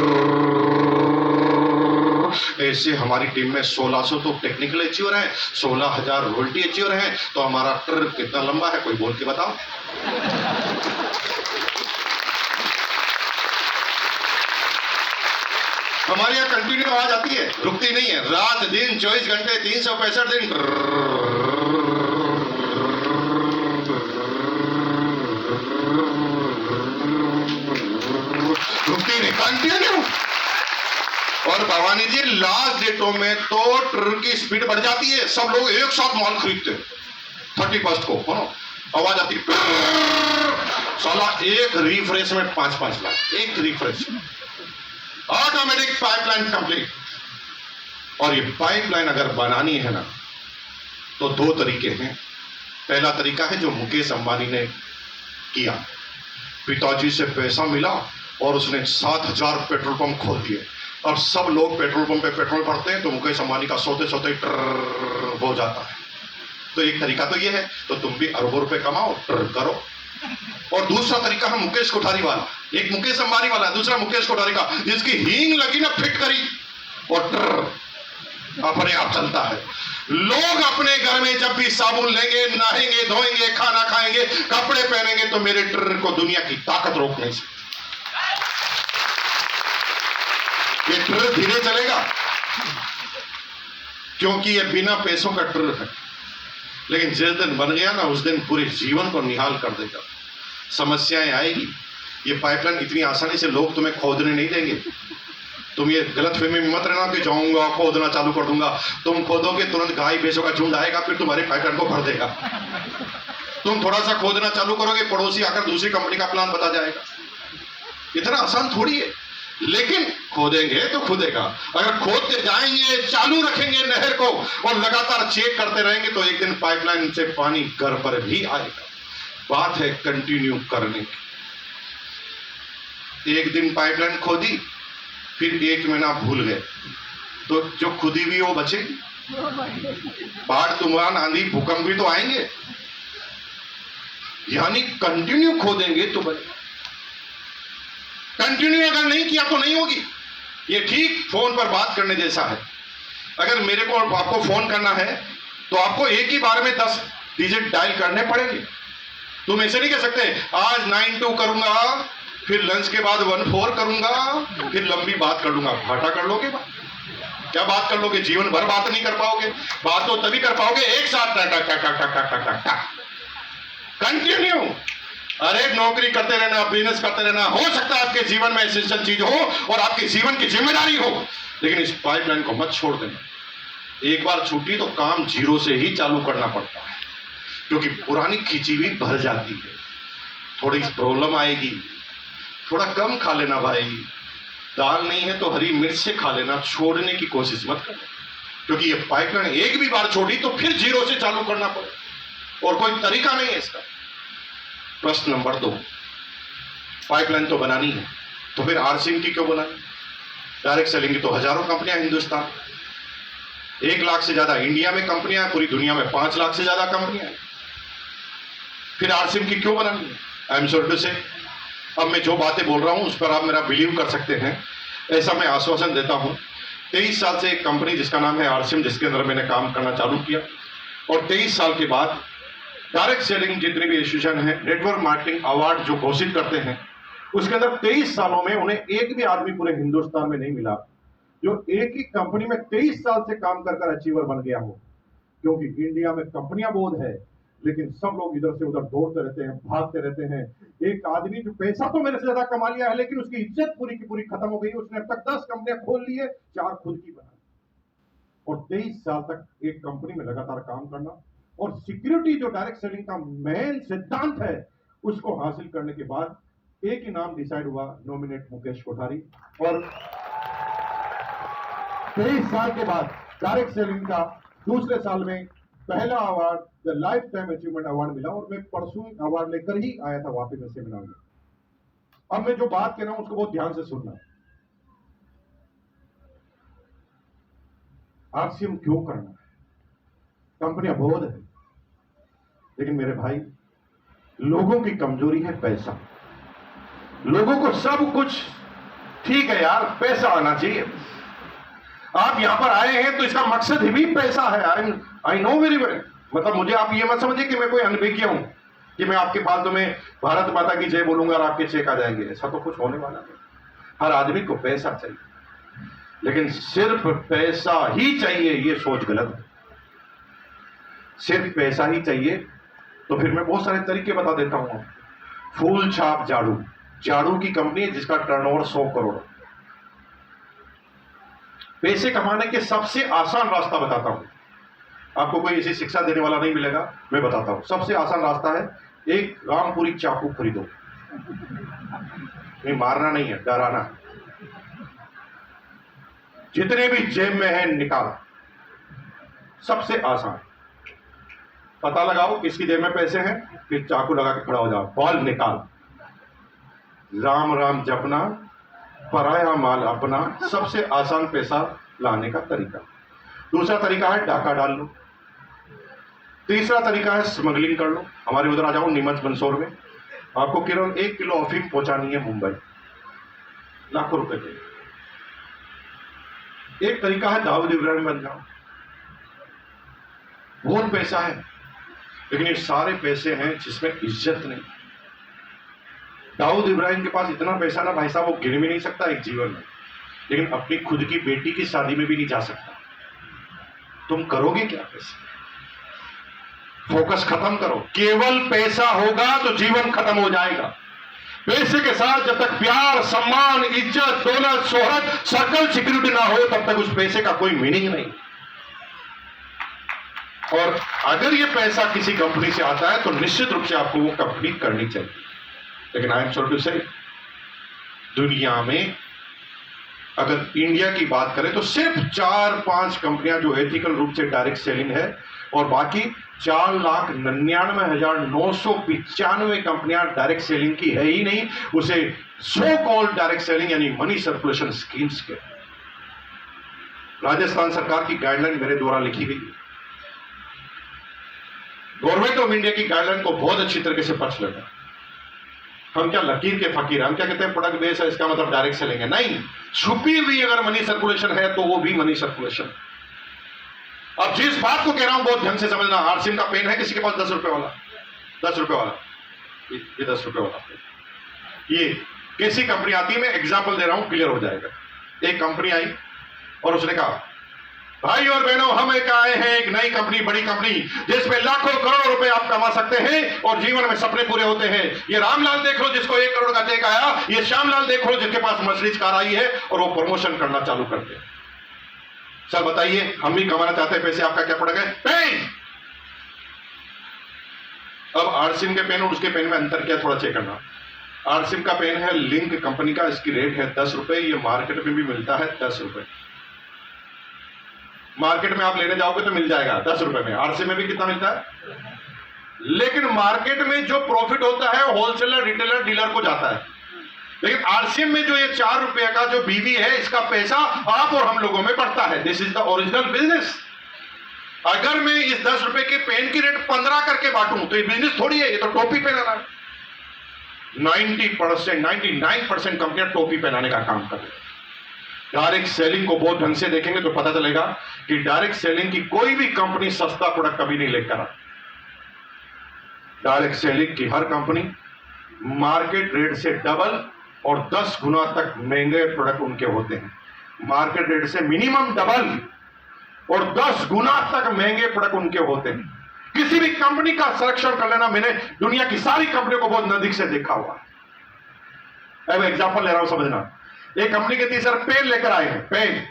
ऐसे हमारी टीम में 1600 तो टेक्निकल अचीवर हैं, 16,000 रोयल्टी अचीवर हैं। तो हमारा ट्र कितना लंबा है, कोई बोल के बताओ। हमारे यहाँ कंटिन्यू आवाज आती है, रुकती नहीं है। रात दिन 24 घंटे 365 दिन रुकती नहीं, कंटिन्यू। और भवानी जी लास्ट डेटों में तो ट्र की स्पीड बढ़ जाती है, सब लोग एक साथ माल खरीदते हैं 31 को, है ना? आवाज आती है, साला एक रिफ्रेश में 5-5 लाख, एक रिफ्रेश। Automatic pipeline complete. और ये पाइपलाइन अगर बनानी है ना, तो 2 तरीके हैं। पहला तरीका है जो मुकेश अंबानी ने किया, पिताजी से पैसा मिला और उसने 7,000 पेट्रोल पंप खोल दिए। अब सब लोग पेट्रोल पंप पे पेट्रोल भरते हैं, तो मुकेश अंबानी का सोते सोते ट्र हो जाता है। तो एक तरीका तो ये है, तो तुम भी अरबों रुपए कमाओ, ट्र करो। और दूसरा तरीका है मुकेश कोठारी वाला। एक मुकेश अंबानी वाला है, दूसरा मुकेश कोठारी का, जिसकी हींग लगी ना फिट करी और ट्र अपने आप चलता है। लोग अपने घर में जब भी साबुन लेंगे, नहाएंगे, धोएंगे, खाना खाएंगे, कपड़े पहनेंगे, तो मेरे ट्र को दुनिया की ताकत रोक नहीं सकती। ये ट्र धीरे चलेगा क्योंकि ये बिना पैसों का ट्र है, लेकिन जिस दिन बन गया ना, उस दिन पूरे जीवन को निहाल कर देगा। समस्याएं आएगी। ये पाइपलाइन इतनी आसानी से लोग तुम्हें खोदने नहीं देंगे। तुम ये गलतफहमी में मत रहना कि जाऊंगा खोदना चालू कर दूंगा। तुम खोदोगे, तुरंत गाय भैंसों का झुंड आएगा, फिर तुम्हारे पाइपलाइन को भर देगा। तुम थोड़ा सा खोदना चालू करोगे, पड़ोसी आकर दूसरी कंपनी का प्लान बता जाएगा। इतना आसान थोड़ी है, लेकिन खोदेंगे तो खुदेगा। अगर खोदते जाएंगे, चालू रखेंगे नहर को और लगातार चेक करते रहेंगे, तो एक दिन पाइपलाइन से पानी घर पर भी आएगा। बात है कंटिन्यू करने की। एक दिन पाइपलाइन खोदी, फिर 1 महीना भूल गए, तो जो खुदी भी वो बचेगी। बाढ़, तूफान, आंधी, भूकंप भी तो आएंगे। यानी कंटिन्यू खोदेंगे तो बचेगा। कंटिन्यू अगर नहीं किया तो नहीं होगी। ये ठीक फोन पर बात करने जैसा है। अगर मेरे को आपको फोन करना है तो आपको एक ही बार में 10 डिजिट डायल करने पड़ेंगे। तुम ऐसे नहीं कह सकते आज 92 करूंगा, फिर लंच के बाद 14 करूंगा, फिर लंबी बात कर लूंगा। घाटा कर लोगे बात? क्या बात कर लोगे? जीवन भर बात नहीं कर पाओगे। बात तो तभी कर पाओगे एक साथ, कंटिन्यू। अरे नौकरी करते रहना, बिजनेस करते रहना, हो सकता है आपके जीवन में एसेंशियल चीज हो और आपके जीवन की जिम्मेदारी हो, लेकिन इस पाइपलाइन को मत छोड़ देना। एक बार छूटी तो काम जीरो से ही चालू करना पड़ता है, क्योंकि पुरानी खींची हुई भर जाती है। थोड़ी प्रॉब्लम आएगी, थोड़ा कम खा लेना भाई, दाल नहीं है तो हरी मिर्च से खा लेना, छोड़ने की कोशिश मत करना, क्योंकि ये पाइपलाइन एक भी बार छोड़ी तो फिर जीरो से चालू करना पड़े और कोई तरीका नहीं है इसका। प्रश्न नंबर 2, पाइपलाइन तो बनानी है तो फिर आरसीएम की क्यों बनाई? डायरेक्ट सेलिंग की तो हजारों कंपनियां हिंदुस्तान, 1 लाख से ज्यादा इंडिया में कंपनियां, पूरी दुनिया में 5 लाख से ज्यादा कंपनियां हैं, फिर आरसीएम की क्यों बनानी है? आई एम सॉरी टू से, अब मैं जो बातें बोल रहा हूं उस पर आप मेरा बिलीव कर सकते हैं, ऐसा मैं आश्वासन देता हूं। 23 साल से एक कंपनी जिसका नाम है आरसीएम, जिसके अंदर मैंने काम करना चालू किया, और 23 साल के बाद डायरेक्ट सेलिंग जितने भी एसोसिएशन है, नेटवर्क मार्केटिंग अवार्ड जो घोषित करते हैं, उसके अंदर 23 सालों में उन्हें एक भी आदमी पूरे हिंदुस्तान में नहीं मिला जो एक ही कंपनी में 23 साल से काम कर अचीवर बन गया हो। क्योंकि इंडिया में कंपनियां बहुत है, लेकिन सब लोग इधर से उधर दौड़ते रहते हैं, भागते रहते हैं। एक आदमी जो पैसा तो मेरे से ज्यादा कमा लिया है, लेकिन उसकी इज्जत पूरी की पूरी खत्म हो गई। उसने अब तक 10 कंपनियां खोल ली है, 4 खुद की बनाई, और 23 साल तक एक कंपनी में लगातार काम करना, और सिक्योरिटी जो डायरेक्ट सेलिंग का मेन सिद्धांत है, उसको हासिल करने के बाद एक ही नाम डिसाइड हुआ, नॉमिनेट मुकेश कोठारी। और 23 साल के बाद डायरेक्ट सेलिंग का दूसरे साल में पहला award, the life time achievement award मिला, और मैं परसों अवार्ड लेकर ही आया था वापस में सेमिनार में। अब मैं जो बात कह रहा हूं उसको बहुत ध्यान से सुनना। आरसीएम क्यों करना है? कंपनियां बहुत है, लेकिन मेरे भाई, लोगों की कमजोरी है पैसा। लोगों को सब कुछ ठीक है यार, पैसा आना चाहिए। आप यहां पर आए हैं तो इसका मकसद भी पैसा है। आई नो वेरी वेल, मतलब मुझे आप ये मत समझिए कि मैं कोई अनभिज्ञ हूं, कि मैं आपके फालतू में भारत माता की जय बोलूंगा और आपके चेक आ जाएंगे। ऐसा तो कुछ होने वाला नहीं। हर आदमी को पैसा चाहिए, लेकिन सिर्फ पैसा ही चाहिए ये सोच गलत है। सिर्फ पैसा ही चाहिए तो फिर मैं बहुत सारे तरीके बता देता हूं। फूल छाप झाड़ू, झाड़ू की कंपनी है जिसका टर्नओवर 100 करोड़। पैसे कमाने के सबसे आसान रास्ता बताता हूं, आपको कोई ऐसी शिक्षा देने वाला नहीं मिलेगा, मैं बताता हूं। सबसे आसान रास्ता है, एक रामपुरी चाकू खरीदो। नहीं, मारना नहीं है, डराना। जितने भी जेब में है निकाल, सबसे आसान। पता लगाओ किसकी जेब में पैसे हैं, फिर चाकू लगा के खड़ा हो जाओ, बॉल निकाल। राम राम जपना, पराया माल अपना, सबसे आसान पैसा लाने का तरीका। दूसरा तरीका है डाका डाल लो। तीसरा तरीका है स्मगलिंग कर लो। हमारे उधर आ जाओ, नीमच मंदसौर में आपको केवल 1 किलो अफीम पहुंचानी है मुंबई, लाखों रुपए के। एक तरीका है दाऊद इब्राहिम बन जाओ। बहुत पैसा है, लेकिन ये सारे पैसे हैं जिसमें इज्जत नहीं। दाऊद इब्राहिम के पास इतना पैसा ना भाई साहब, वो गिन भी नहीं सकता एक जीवन में, लेकिन अपनी खुद की बेटी की शादी में भी नहीं जा सकता। तुम करोगे क्या पैसे? फोकस खत्म करो। केवल पैसा होगा तो जीवन खत्म हो जाएगा। पैसे के साथ जब तक प्यार, सम्मान, इज्जत, दौलत, शोहरत, सर्कल, सिक्योरिटी ना हो, तब तक उस पैसे का कोई मीनिंग नहीं। और अगर ये पैसा किसी कंपनी से आता है तो निश्चित रूप से आपको वो कंपनी करनी चाहिए। लेकिन आई एम सॉरी टू से, दुनिया में अगर इंडिया की बात करें तो सिर्फ 4-5 कंपनियां जो एथिकल रूप से डायरेक्ट सेलिंग है, और बाकी 4,99,995 कंपनियां डायरेक्ट सेलिंग की है ही नहीं। उसे सो कॉल्ड डायरेक्ट सेलिंग यानी मनी सर्कुलेशन स्कीम्स के। राजस्थान सरकार की गाइडलाइन मेरे द्वारा लिखी गई। गवर्नमेंट ऑफ इंडिया की गाइडलाइन को बहुत अच्छी तरीके से पढ़ लेना। हम क्या लकीर के फकीर, हम क्या कहते हैं प्रोडक्ट बेस है इसका मतलब डायरेक्ट सेलिंग है? नहीं, छुपी हुई अगर मनी सर्कुलेशन है तो वो भी मनी सर्कुलेशन। अब जिस बात को कह रहा हूं बहुत ध्यान से समझना। आरसीएम का पेन है किसी के पास 10 रुपए वाला, 10 रुपए वाला, ये 10 रुपए वाला, ये कैसी कंपनी आती है, मैं एग्जाम्पल दे रहा हूं, क्लियर हो जाएगा। एक कंपनी आई और उसने कहा भाई और बहनों, हम एक आए हैं एक नई कंपनी, बड़ी कंपनी, जिसमें लाखों करोड़ रुपए आप कमा सकते हैं और जीवन में सपने पूरे होते हैं। ये रामलाल देख लो जिसको 1 करोड़ का चेक आया, ये श्यामलाल देख लो जिसके पास मर्सिडीज कार आई है और वो प्रमोशन करना चालू करते हैं। चल बताइए, हम भी कमाना चाहते हैं पैसे, आपका क्या पड़ेगा? पेन। अब आरसिम के पेन और उसके पेन में अंतर क्या, थोड़ा चेक करना। आरसिम का पेन है लिंक कंपनी का, इसकी रेट है 10 रुपए, ये मार्केट में भी मिलता है 10 रुपए। मार्केट में आप लेने जाओगे तो मिल जाएगा 10 रुपए में, आरसी में भी कितना मिलता है, लेकिन मार्केट में जो प्रॉफिट होता है होलसेलर, रिटेलर, डीलर को जाता है। लेकिन आरसीएम में जो ये 4 रुपए का जो बीवी है, इसका पैसा आप और हम लोगों में बढ़ता है। This is the original business. अगर मैं इस 10 रुपए के पेन की रेट 15 करके बांटूं तो ये बिजनेस थोड़ी है, ये तो टोपी पहनाना है। 90%, 99% कंपनियां टोपी पहनाने का काम कर रही है। डायरेक्ट सेलिंग को बहुत ढंग से देखेंगे तो पता चलेगा कि डायरेक्ट सेलिंग की कोई भी कंपनी सस्ता प्रोडक्ट कभी नहीं लेकर आ। डायरेक्ट सेलिंग की हर कंपनी मार्केट रेट से डबल और 10 गुना तक महंगे प्रोडक्ट उनके होते हैं। मार्केट रेट से मिनिमम डबल और 10 गुना तक महंगे प्रोडक्ट उनके होते हैं। किसी भी कंपनी का सिलेक्शन कर लेना, मैंने दुनिया की सारी कंपनियों को बहुत नजदीक से देखा हुआ है। अब एग्जांपल ले रहा हूं, समझना। एक कंपनी कहती है सर पेन लेकर आए हैं, पेन।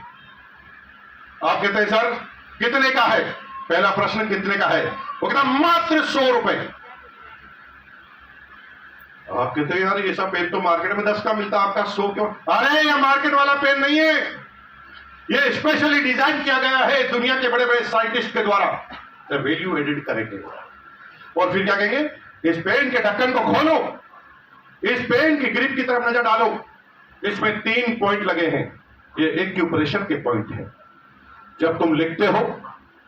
आप कहते हैं सर कितने का है? पहला प्रश्न कितने का है? वो कहता मात्र 100 रुपए। आप कहते हैं यार ये सब पेन तो मार्केट में 10 का मिलता है, आपका 100 क्यों? अरे ये मार्केट वाला पेन नहीं है, ये स्पेशली डिजाइन किया गया है दुनिया के बड़े बड़े साइंटिस्ट के द्वारा। वैल्यू एडिट करेंगे और फिर क्या कहेंगे, इस पेन के ढक्कन को खोलो, इस पेन की ग्रिप की तरफ नजर डालो, इसमें 3 पॉइंट लगे हैं, ये एक्यूप्रेशर के पॉइंट है। जब तुम लिखते हो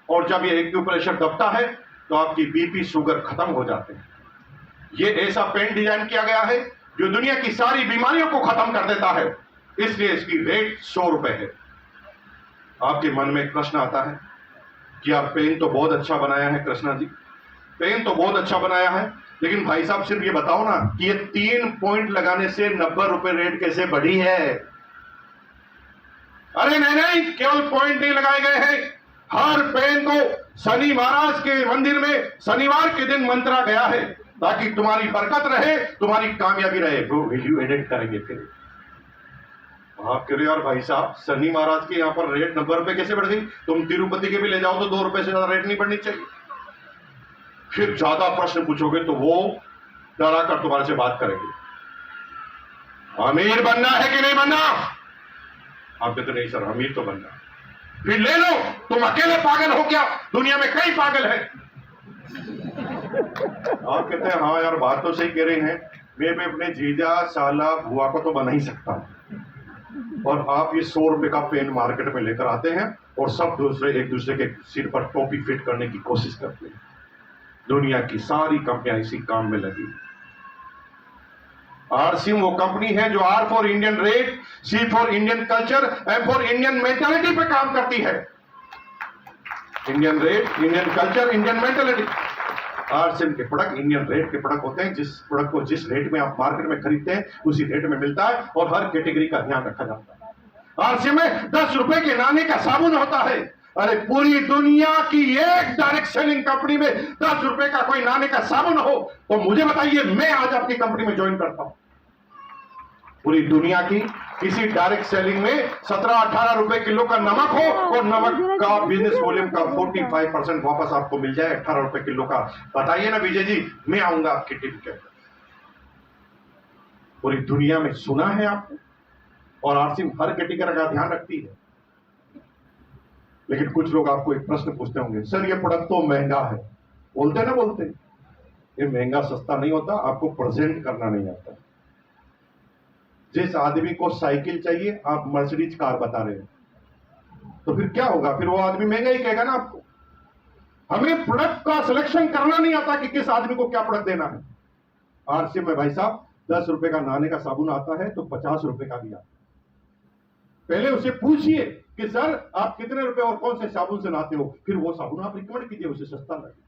और जब ये एक्यूप्रेशर दबता है तो आपकी बीपी शुगर खत्म हो जाते हैं। ये ऐसा पेन डिजाइन किया गया है जो दुनिया की सारी बीमारियों को खत्म कर देता है, इसलिए इसकी रेट 100 रुपए है। आपके मन में एक प्रश्न आता है कि आप पेन तो बहुत अच्छा बनाया है कृष्णा जी, पेन तो बहुत अच्छा बनाया है, लेकिन भाई साहब सिर्फ ये बताओ ना कि ये 3 पॉइंट लगाने से 90 रुपए रेट कैसे बढ़ी है? अरे नहीं नहीं, केवल पॉइंट नहीं लगाए गए हैं, हर पेन को शनि महाराज के मंदिर में शनिवार के दिन मंत्रा गया है ताकि तुम्हारी बरकत रहे, तुम्हारी कामयाबी रहे। वो वैल्यू एडिट करेंगे। फिर आप कह रहे यार भाई साहब शनि महाराज के यहाँ पर रेट 90 रुपए कैसे बढ़ गई? तुम तिरुपति के भी ले जाओ तो 2 रुपए से ज्यादा रेट नहीं बढ़नी चाहिए। फिर ज्यादा प्रश्न पूछोगे तो वो डरा कर तुम्हारे से बात करेंगे, अमीर बनना है कि नहीं बनना? आप कहते नहीं सर अमीर तो बनना। फिर ले लो, तुम अकेले पागल हो क्या? दुनिया में कई पागल है। आप कहते हैं हाँ यार बात तो सही कह रहे हैं, मैं भी अपने जीजा साला बुआ को तो बना ही सकता हूं। और आप ये 100 रुपए का पेन मार्केट में लेकर आते हैं और सब एक दूसरे के सिर पर टोपी फिट करने की कोशिश करते हैं। दुनिया की सारी कंपनियां इसी काम में लगी। आरसीएम वो कंपनी है जो R for Indian rate, C for Indian culture, M for Indian mentality पे काम करती है। Indian rate, Indian culture, Indian mentality. RCM के प्रोडक्ट इंडियन रेट के प्रोडक्ट होते हैं। जिस प्रोडक्ट को जिस रेट में आप मार्केट में खरीदते हैं उसी रेट में मिलता है और हर कैटेगरी का ध्यान रखा जाता है। आरसीएम में 10 रुपए के नाने का साबुन होता है। अरे पूरी दुनिया की एक डायरेक्ट सेलिंग कंपनी में 10 रुपए का कोई नाने का साबुन हो तो मुझे बताइए, मैं आज आपकी कंपनी में ज्वाइन करता हूं। पूरी दुनिया की किसी डायरेक्ट सेलिंग में 17-18 रुपए किलो का नमक हो और नमक का बिजनेस वॉल्यूम का 45% वापस आपको मिल जाए 18 रुपए किलो का। बताइए ना विजय जी, मैं आऊंगा आपकी टीम के अंदर। पूरी दुनिया में सुना है आपने, और आरसीएम हर कैटेगरी का ध्यान रखती है। लेकिन कुछ लोग आपको एक प्रश्न पूछते होंगे, सर ये प्रोडक्ट तो महंगा है, बोलते ना बोलते। ये महंगा सस्ता नहीं होता, आपको प्रेजेंट करना नहीं आता। जिस आदमी को साइकिल चाहिए आप मर्सिडीज कार बता रहे हैं, तो फिर क्या होगा? फिर वो आदमी महंगा ही कहेगा ना आपको। हमें प्रोडक्ट का सिलेक्शन करना नहीं आता कि किस आदमी को क्या प्रोडक्ट देना है। आरसीएम में भाई साहब 10 रुपए का नहाने का साबुन आता है तो 50 रुपए का भी आता है। पहले उसे पूछिए कि सर आप कितने रुपए और कौन से साबुन से नहाते हो, फिर वो साबुन आप रिकमेंड कीजिए, उसे सस्ता लगे।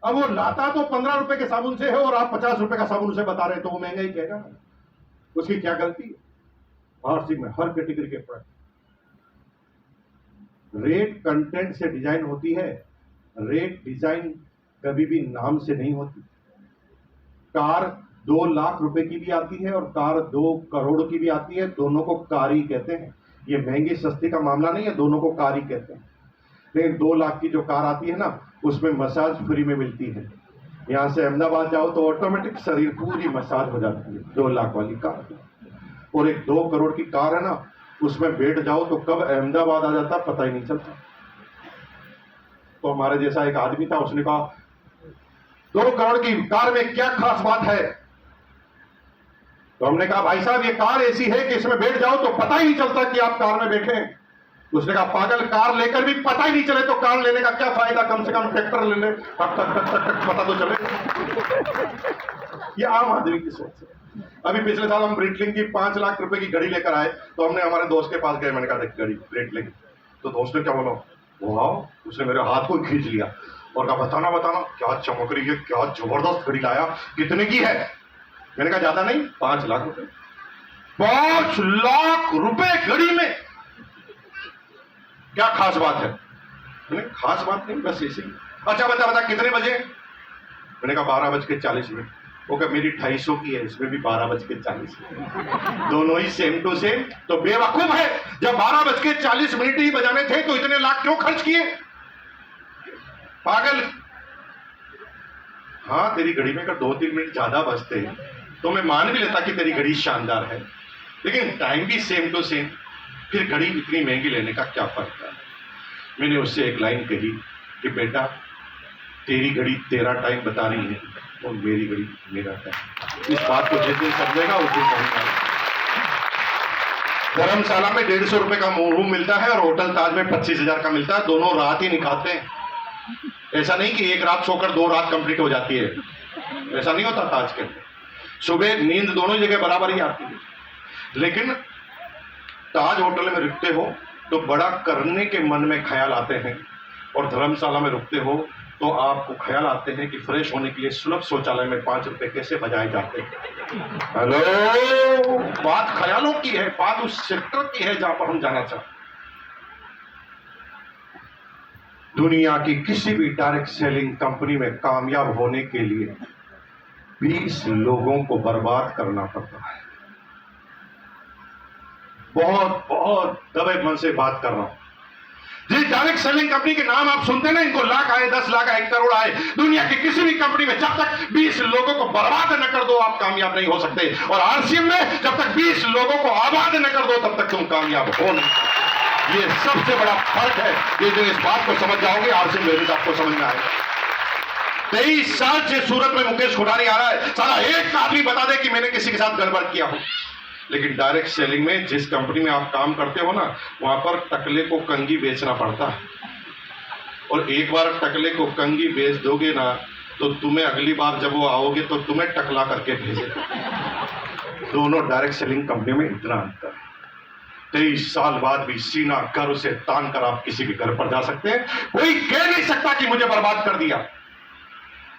अब वो लाता तो 15 रुपए के साबुन से है और आप 50 रुपए का साबुन उसे बता रहे हैं, तो वो महंगा ही कहेगा ना। उसकी क्या गलती है? आरसीएम में हर कैटेगरी के प्रोडक्ट। रेट कंटेंट से डिजाइन होती है, रेट डिजाइन कभी भी नाम से नहीं होती। कार 2 लाख रुपए की भी आती है और कार 2 करोड़ की भी आती है, दोनों को कार ही कहते हैं। ये महंगी सस्ती का मामला नहीं है, दोनों को कार ही कहते हैं। लेकिन 2 लाख की जो कार आती है ना, उसमें मसाज फ्री में मिलती है। यहां से अहमदाबाद जाओ तो ऑटोमेटिक शरीर पूरी मसाज हो जाती है 2 लाख वाली कार। और एक 2 करोड़ की कार है ना, उसमें बैठ जाओ तो कब अहमदाबाद आ जाता पता ही नहीं चलता। तो हमारे जैसा एक आदमी था, उसने कहा 2 करोड़ की कार में क्या खास बात है? तो हमने कहा भाई साहब ये कार ऐसी है कि इसमें बैठ जाओ तो पता ही नहीं चलता कि आप कार में बैठे हैं। उसने कहा पागल, कार लेकर भी पता ही नहीं चले तो कार लेने का क्या फायदा? कम से कम ट्रैक्टर ले ले, टक टक टक टक टक पता तो चले। ये आम आदमी की सोच है। अभी पिछले साल हम ब्रिटलिंग की 5 लाख रुपए की घड़ी लेकर आए, तो हमने हमारे दोस्त के पास गए, मैंने कहा देख घड़ी ब्रिटलिंग। तो दोस्त ने क्या बोला, वाह, उसने मेरे हाथ को खींच लिया और कहा बताना बताना क्या चमक रही है, क्या जबरदस्त घड़ी लाया, कितने की है? मैंने कहा ज्यादा नहीं, 5 लाख रुपए। 5 लाख रुपए घड़ी में क्या खास बात है? मैंने खास बात नहीं, बस ऐसे ही। अच्छा बता बता कितने बजे? मैंने कहा 12:40। वो कहा मेरी 250 की है, इसमें भी 12:40, दोनों ही सेम टू सेम। तो बेवकूफ है, जब 12:40 ही बजाने थे तो इतने लाख क्यों खर्च किए? पागल। हाँ, तेरी घड़ी में अगर 2-3 मिनट ज्यादा बजते तो मैं मान भी लेता कि तेरी घड़ी शानदार है, लेकिन टाइम भी सेम टू सेम, फिर घड़ी इतनी महंगी लेने का क्या फर्क है? मैंने उससे एक लाइन कही कि बेटा तेरी घड़ी तेरा टाइम बता रही है और मेरी घड़ी मेरा टाइम। इस बात को जिस दिन समझेगा उस दिन समझेगा। धर्मशाला में 150 रुपए का रूम मिलता है और होटल ताज में 25,000 का मिलता है, दोनों रात ही निकालते हैं। ऐसा नहीं कि एक रात सोकर 2 रात कंप्लीट हो जाती है, ऐसा नहीं होता ताज के। सुबह नींद दोनों जगह बराबर ही आती है। लेकिन ताज होटल में रुकते हो तो बड़ा करने के मन में ख्याल आते हैं, और धर्मशाला में रुकते हो तो आपको ख्याल आते हैं कि फ्रेश होने के लिए सुलभ शौचालय में 5 रुपए कैसे बजाए जाते हैं। हेलो, बात ख्यालों की है, बात उस सेक्टर की है जहां पर हम जाना चाहते। दुनिया की किसी भी डायरेक्ट सेलिंग कंपनी में कामयाब होने के लिए 20 लोगों को बर्बाद करना पड़ता है। बहुत बहुत दबे मन से बात कर रहा हूं। जिस डायरेक्ट सेलिंग कंपनी के नाम आप सुनते हैं ना, इनको लाख आए, 10 लाख आए, 1 करोड़ आए, दुनिया की किसी भी कंपनी में जब तक 20 लोगों को बर्बाद न कर दो आप कामयाब नहीं हो सकते। और आरसीएम में जब तक 20 लोगों को आबाद न कर दो तब तक तुम कामयाब हो नहीं सकते। ये सबसे बड़ा फर्क है। ये जो इस बात को समझ जाओगे, आरसीएम बिजनेस आपको समझ में आएगा। 23 साल से सूरत में मुकेश खुटारी आ रहा है, सारा एक आदमी बता दे कि मैंने किसी के साथ गड़बड़ किया हो। लेकिन डायरेक्ट सेलिंग में जिस कंपनी में आप काम करते हो ना, वहां पर टकले को कंगी बेचना पड़ता है, और एक बार टकले को कंगी बेच दोगे ना तो तुम्हें अगली बार जब वो आओगे तो तुम्हें टकला करके भेजेगा। दोनों डायरेक्ट सेलिंग कंपनी में इतना अंतर है। 23 साल बाद भी सीना गर्व से तान कर आप किसी के घर पर जा सकते हैं, कोई कह नहीं सकता कि मुझे बर्बाद कर दिया।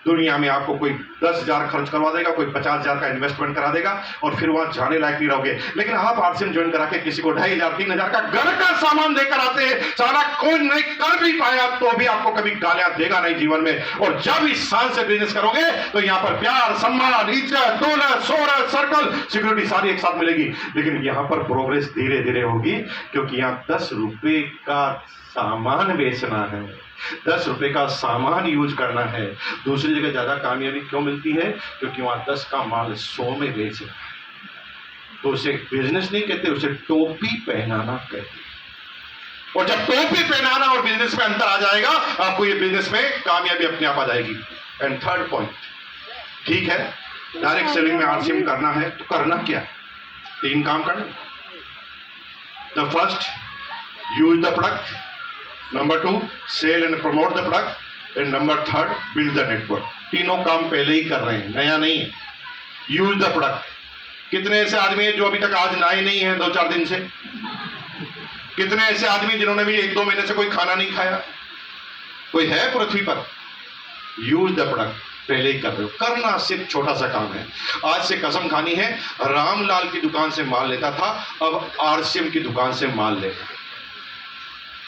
दुनिया में आपको कोई 10,000 खर्च करवा देगा, कोई 50,000 का इन्वेस्टमेंट करा देगा और फिर वहां जाने लायक नहीं रहोगे। लेकिन आप आरसीएम ज्वाइन करा के किसी को 2,500 3,000 का घर का सामान देकर आते हैं, सारा कोई नहीं कर भी पाया तो भी आपको कभी गालियां देगा नहीं जीवन में। और जब इस साल से बिजनेस करोगे तो यहां पर प्यार, सम्मान, इज्जत, दौलत, शोहरत, सर्कल, सिक्योरिटी सारी एक साथ मिलेगी। लेकिन यहां पर प्रोग्रेस धीरे धीरे होगी, क्योंकि यहां 10 रुपए का सामान बेचना है, 10 रुपए का सामान यूज करना है। दूसरी जगह ज्यादा कामयाबी क्यों मिलती है? क्योंकि वहां 10 का माल 100 में बेच रहा है। तो उसे बिजनेस नहीं कहते, उसे टोपी पहनाना कहते। और जब टोपी पहनाना और बिजनेस में अंतर आ जाएगा, आपको ये बिजनेस में कामयाबी अपने आप आ जाएगी। एंड थर्ड पॉइंट, ठीक है, डायरेक्ट सेलिंग में आरसीएम करना है तो करना क्या? 3 काम करना। The first, use the product. Number 2, sell and promote the product. And number 3, build the network. तीनों काम पहले ही कर रहे हैं, नया नहीं है। Use the product. कितने ऐसे आदमी हैं जो अभी तक आज नहाए नहीं है 2-4 दिन से? कितने ऐसे आदमी जिन्होंने भी 1-2 महीने से कोई खाना नहीं खाया? कोई है पृथ्वी पर? यूज द प्रोडक्ट पहले ही कर रहे हो। करना सिर्फ छोटा सा काम है। आज से कसम खानी है, रामलाल की दुकान से माल लेता था, अब आरसीएम की दुकान से माल लेगा।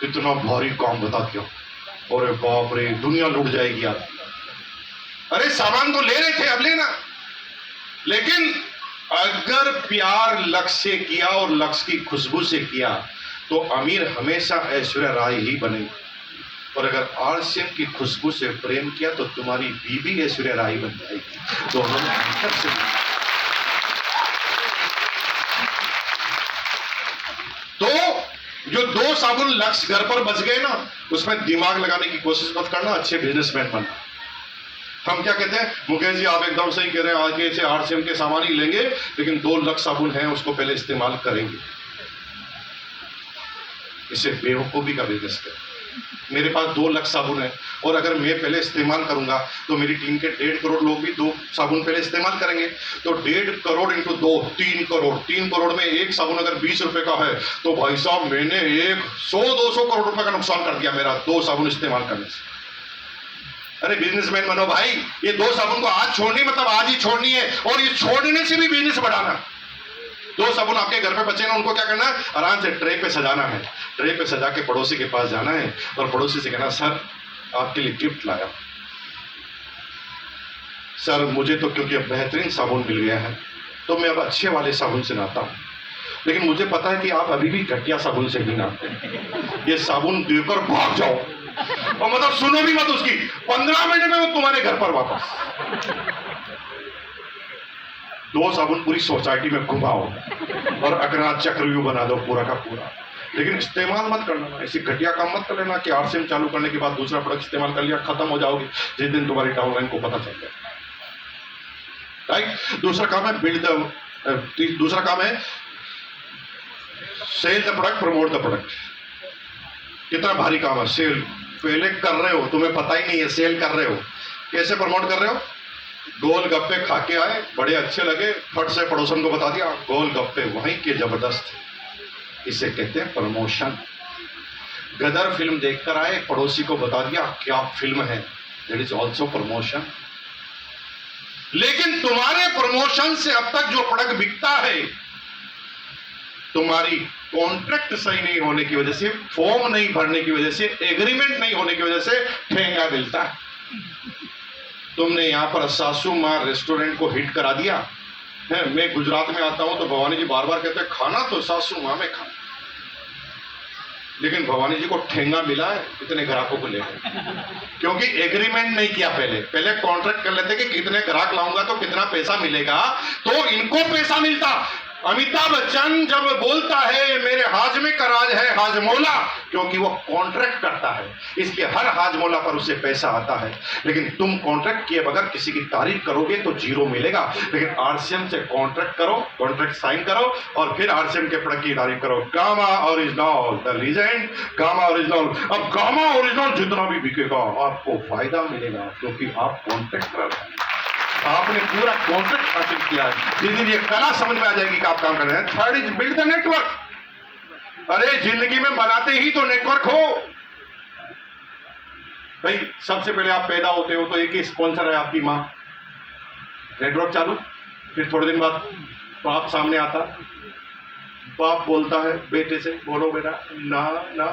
इतना भारी काम बता दिया, अरे बाप रे दुनिया लुट जाएगी यार। अरे सामान तो ले रहे थे, अब लेना। लेकिन अगर प्यार लक्ष्य से किया और लक्ष्य की खुशबू से किया तो अमीर हमेशा ऐश्वर्या राय ही बनेगी, और अगर आरसीएम की खुशबू से प्रेम किया तो तुम्हारी बीबी ऐश्वर्या राय बन जाएगी। तो हम तो जो 2 साबुन लक्ष्य घर पर बच गए ना, उसमें दिमाग लगाने की कोशिश मत करना, अच्छे बिजनेसमैन बनना। हम क्या कहते हैं, मुकेश जी आप एकदम सही कह रहे हैं, आगे से आरसीएम के सामान ही लेंगे, लेकिन 2 लक्ष्य साबुन हैं उसको पहले इस्तेमाल करेंगे। इसे बेवकूफी का बिजनेस करें। मेरे पास 2 लक्ष्य साबुन है, और अगर मैं पहले इस्तेमाल करूंगा तो मेरी टीम के 1.5 करोड़ लोग भी 2 साबुन पहले इस्तेमाल करेंगे। तो 1.5 करोड़ इंटू 2 3 करोड़। 3 करोड़ में एक साबुन अगर 20 रुपए का है तो भाई साहब मैंने 100-200 करोड़ रुपए का नुकसान कर दिया मेरा 2 साबुन इस्तेमाल करने से। अरे बिजनेसमैन बनो भाई, ये 2 साबुन को आज छोड़नी मतलब आज ही छोड़नी है, और ये छोड़ने से भी बिजनेस बढ़ाना। 2 साबुन आपके घर पे बचे ना, उनको क्या करना है, आराम से ट्रे पे सजाना है। ट्रे पे सजा के पड़ोसी के पास जाना है और पड़ोसी से कहना, सर आपके लिए गिफ्ट लाया। सर मुझे तो क्योंकि अब बेहतरीन साबुन मिल गया है तो मैं अब अच्छे वाले साबुन से नहाता हूं, लेकिन मुझे पता है कि आप अभी भी घटिया साबुन से ही नहाते हैं। ये साबुन देकर भाग जाओ, और मतलब सुनो भी मत उसकी। 15 मिनट में वो तुम्हारे घर पर वापस। 2 साबुन पूरी सोसाइटी में घुमाओ और अग्रनाथ चक्रव्यूह बना दो पूरा का पूरा। लेकिन इस्तेमाल मत करना, ऐसी घटिया काम मत कर लेना कि आरसीएम चालू करने के बाद दूसरा प्रोडक्ट इस्तेमाल कर लिया, खत्म हो जाओगे जिस दिन तुम्हारी डाउनलाइन को पता चल जाए। राइट। दूसरा काम है बिल्ड द, दूसरा काम है sell the product, promote the product. कितना भारी काम है सेल। पहले कर रहे हो, तुम्हें पता ही नहीं है सेल कर रहे हो। कैसे प्रमोट कर रहे हो, गोलगप्पे खा के आए, बड़े अच्छे लगे, फट से पड़ोसन को बता दिया गोलगप्पे वहीं के जबरदस्त। इसे कहते हैं प्रमोशन। गदर फिल्म देखकर आए, पड़ोसी को बता दिया क्या फिल्म है, दैट इज ऑल्सो प्रमोशन। लेकिन तुम्हारे प्रमोशन से अब तक जो प्रोडक्ट बिकता है, तुम्हारी कॉन्ट्रैक्ट सही नहीं होने की वजह से, फॉर्म नहीं भरने की वजह से, एग्रीमेंट नहीं होने की वजह से ठेंगा मिलता है। तुमने यहां पर सासू मां रेस्टोरेंट को हिट करा दिया है। मैं गुजरात में आता हूं तो भवानी जी बार बार कहते हैं खाना तो सासू मां में खाना, लेकिन भवानी जी को ठेंगा मिला है इतने ग्राहकों को लेकर, क्योंकि एग्रीमेंट नहीं किया। पहले कॉन्ट्रैक्ट कर लेते कि कितने ग्राहक लाऊंगा तो कितना पैसा मिलेगा, तो इनको पैसा मिलता। अमिताभ बच्चन जब बोलता है मेरे हाजमे का राज है हाजमोला, क्योंकि वो कॉन्ट्रैक्ट करता है, इसलिए हर हाजमोला पर उसे पैसा आता है। लेकिन तुम कॉन्ट्रैक्ट किए बगैर किसी की तारीफ करोगे तो 0 मिलेगा। लेकिन आरसीएम से कॉन्ट्रैक्ट करो, कॉन्ट्रैक्ट साइन करो और फिर आरसीएम के प्रोडक्ट की तारीफ करो। Gamma original the legend, gamma original. अब गामा ओरिजिनल जितना भी बिकेगा आपको फायदा मिलेगा, क्योंकि आप कॉन्ट्रैक्ट कर रहे हैं, आपने पूरा कॉन्ट्रैक्ट हासिल किया है। धीरे धीरे कला समझ में आ जाएगी कि आप काम कर रहे हैं। Third is build the network. अरे जिंदगी में बनाते ही तो नेटवर्क हो भाई। सबसे पहले आप पैदा होते हो तो एक ही स्पॉन्सर है आपकी माँ, नेटवर्क चालू। फिर थोड़े दिन बाद बाप सामने आता, बाप बोलता है बेटे से बोलो बेटा ना ना,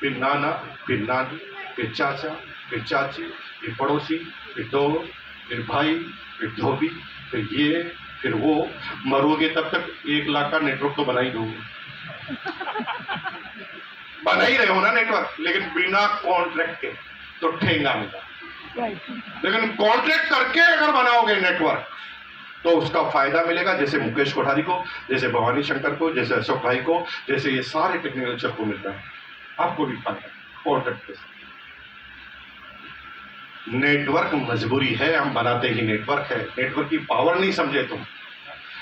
फिर नाना, फिर नानी, फिर चाचा, फिर चाची, फिर पड़ोसी, फिर दोस्त, फिर भाई, फिर धोबी, फिर ये, फिर वो। मरोगे तब तक 1 लाख का नेटवर्क तो बना ही दोगे। बना ही रहे हो ना नेटवर्क, लेकिन बिना कॉन्ट्रैक्ट के तो ठेंगा मिला। लेकिन कॉन्ट्रैक्ट करके अगर बनाओगे नेटवर्क तो उसका फायदा मिलेगा, जैसे मुकेश कोठारी को, जैसे भवानी शंकर को, जैसे अशोक भाई को, जैसे ये सारे टेक्निकल को मिलता है, आपको भी फायदा कॉन्ट्रैक्ट के साथ। नेटवर्क मजबूरी है, हम बनाते ही नेटवर्क है। नेटवर्क की पावर नहीं समझे तुम।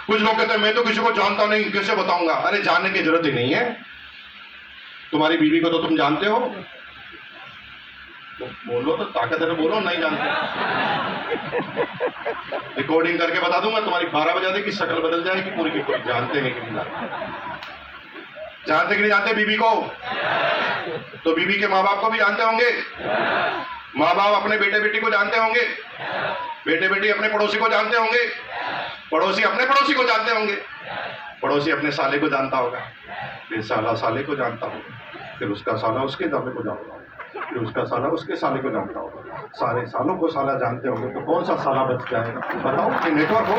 कुछ लोग कहते हैं मैं तो किसी को जानता नहीं, कैसे बताऊंगा। अरे जानने की जरूरत ही नहीं है। तुम्हारी बीवी को तो तुम जानते हो, तो बोलो तो ताकत है, बोलो नहीं जानते। रिकॉर्डिंग करके बता दूंगा, तुम्हारी 12 बजे की शक्ल बदल जाएगी पूरी की पूरी। जानते हैं कि नहीं जानते कि नहीं जानते बीवी को? तो बीवी के माँ बाप को भी जानते होंगे, माँ बाप अपने बेटे बेटी को जानते होंगे, बेटे बेटी अपने पड़ोसी को जानते होंगे, पड़ोसी अपने पड़ोसी को जानते होंगे, पड़ोसी अपने साले को जानता होगा, फिर साला साले को जानता होगा, फिर उसका साला उसके साले को जानता होगा, फिर उसका साला उसके साले को जानता होगा, सारे सालों को साला जानते होंगे तो कौन सा साला बच जाएगा? बताओ कि नेटवर्क हो।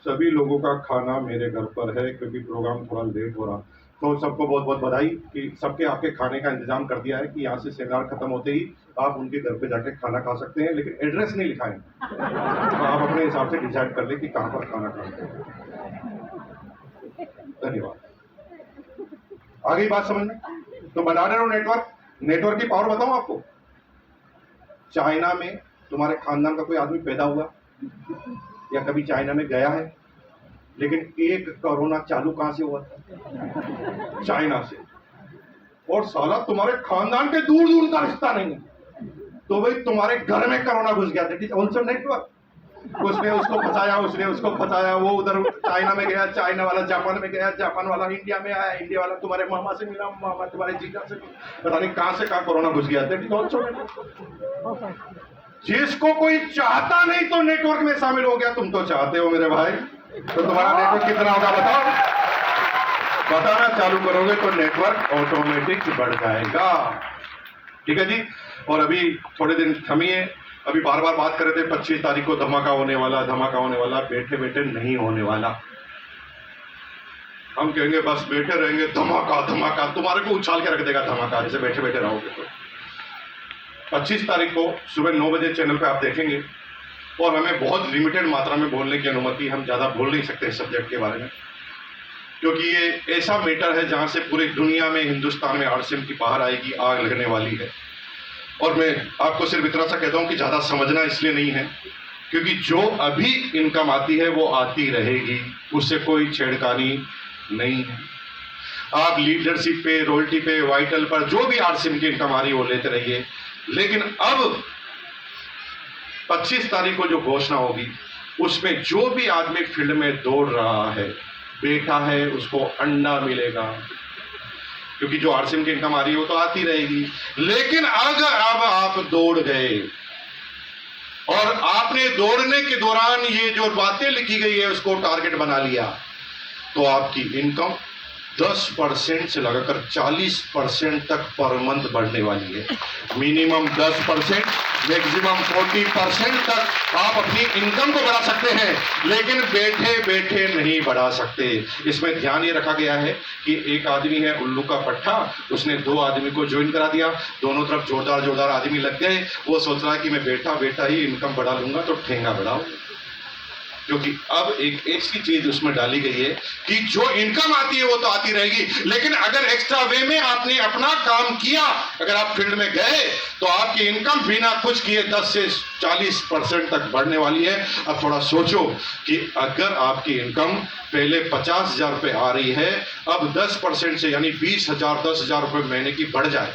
सभी लोगों का खाना मेरे घर पर है क्योंकि प्रोग्राम थोड़ा लेट हो रहा, तो सबको बहुत बहुत बधाई कि सबके आपके खाने का इंतजाम कर दिया है कि यहाँ से सेमिनार खत्म होते ही आप उनके घर पे जाके खाना खा सकते हैं, लेकिन एड्रेस नहीं लिखा है, तो आप अपने हिसाब से डिसाइड कर ले कि कहाँ पर खाना खाते हैं। धन्यवाद। आ गई बात समझ में? तो बता रहे हो नेटवर्क की पावर बताऊं आपको। चाइना में तुम्हारे खानदान का कोई आदमी पैदा हुआ या कभी चाइना में गया है, लेकिन एक कोरोना चालू कहां से हुआ था? चाइना से। और साला तुम्हारे खानदान के दूर दूर का रिश्ता नहीं है, तो भाई तुम्हारे घर में कोरोना घुस गया था। ऑल्सो नेटवर्क, उसने उसको फंसाया, उसने उसको फंसाया, वो उधर चाइना में गया, चाइना वाला जापान में गया, जापान वाला इंडिया में आया, इंडिया वाला तुम्हारे मामा से मिला, मामा तुम्हारे जीजा से मिला, पता नहीं कहां से कहां कोरोना घुस गया था। Also network. जिसको कोई चाहता नहीं तो नेटवर्क में शामिल हो गया। तुम तो चाहते हो मेरे भाई, तो तुम्हारा नेटवर्क कितना होगा बताओ? बताना चालू करोगे तो नेटवर्क ऑटोमेटिक बढ़ जाएगा। ठीक है जी। और अभी थोड़े दिन थमिए, अभी बार बार बात कर रहे थे 25 तारीख को धमाका होने वाला, धमाका होने वाला। बैठे बैठे नहीं होने वाला। हम कहेंगे बस बैठे रहेंगे, धमाका धमाका तुम्हारे को उछाल के रख देगा धमाका, जैसे बैठे बैठे रहोगे। तो 25 तारीख को सुबह 9 बजे चैनल पे आप देखेंगे, और हमें बहुत लिमिटेड मात्रा में बोलने की अनुमति, हम ज़्यादा बोल नहीं सकते इस सब्जेक्ट के बारे में, क्योंकि ये ऐसा मैटर है जहाँ से पूरी दुनिया में, हिंदुस्तान में आरसीएम की बाहर आएगी, आग लगने वाली है। और मैं आपको सिर्फ इतना सा कहता हूँ कि ज़्यादा समझना इसलिए नहीं है, क्योंकि जो अभी इनकम आती है वो आती रहेगी, उससे कोई छेड़खानी नहीं है। आप लीडरशिप पे, रॉयल्टी पे, वाइटल पर जो भी आरसीएम की इनकम आ रही है वो लेते रहिए। लेकिन अब 25 तारीख को जो घोषणा होगी, उसमें जो भी आदमी फील्ड में दौड़ रहा है, बैठा है, उसको अंडा मिलेगा, क्योंकि जो आरसीएम की इनकम आ रही है वो तो आती रहेगी। लेकिन अगर अब आप दौड़ गए और आपने दौड़ने के दौरान ये जो बातें लिखी गई है उसको टारगेट बना लिया, तो आपकी इनकम 10% से लगाकर 40% तक पर मंथ बढ़ने वाली है। मिनिमम 10%, मैक्सिमम 40% तक आप अपनी इनकम को बढ़ा सकते हैं, लेकिन बैठे बैठे नहीं बढ़ा सकते। इसमें ध्यान ये रखा गया है कि एक आदमी है उल्लू का पट्टा, उसने 2 आदमी को ज्वाइन करा दिया, दोनों तरफ जोरदार जोरदार आदमी लग गए। वो सोच रहा है कि मैं बैठा बैठा ही इनकम बढ़ा लूंगा, तो ठेंगा बढ़ाओ। क्योंकि अब एक ऐसी चीज उसमें डाली गई है कि जो इनकम आती है वो तो आती रहेगी, लेकिन अगर एक्स्ट्रा वे में आपने अपना काम किया, अगर आप फील्ड में गए, तो आपकी इनकम बिना कुछ किए 10 से 40% तक बढ़ने वाली है। अब थोड़ा सोचो कि अगर आपकी इनकम पहले 50,000 रुपये आ रही है, अब 10% से यानी 20,000, 10,000 रुपये महीने की बढ़ जाए,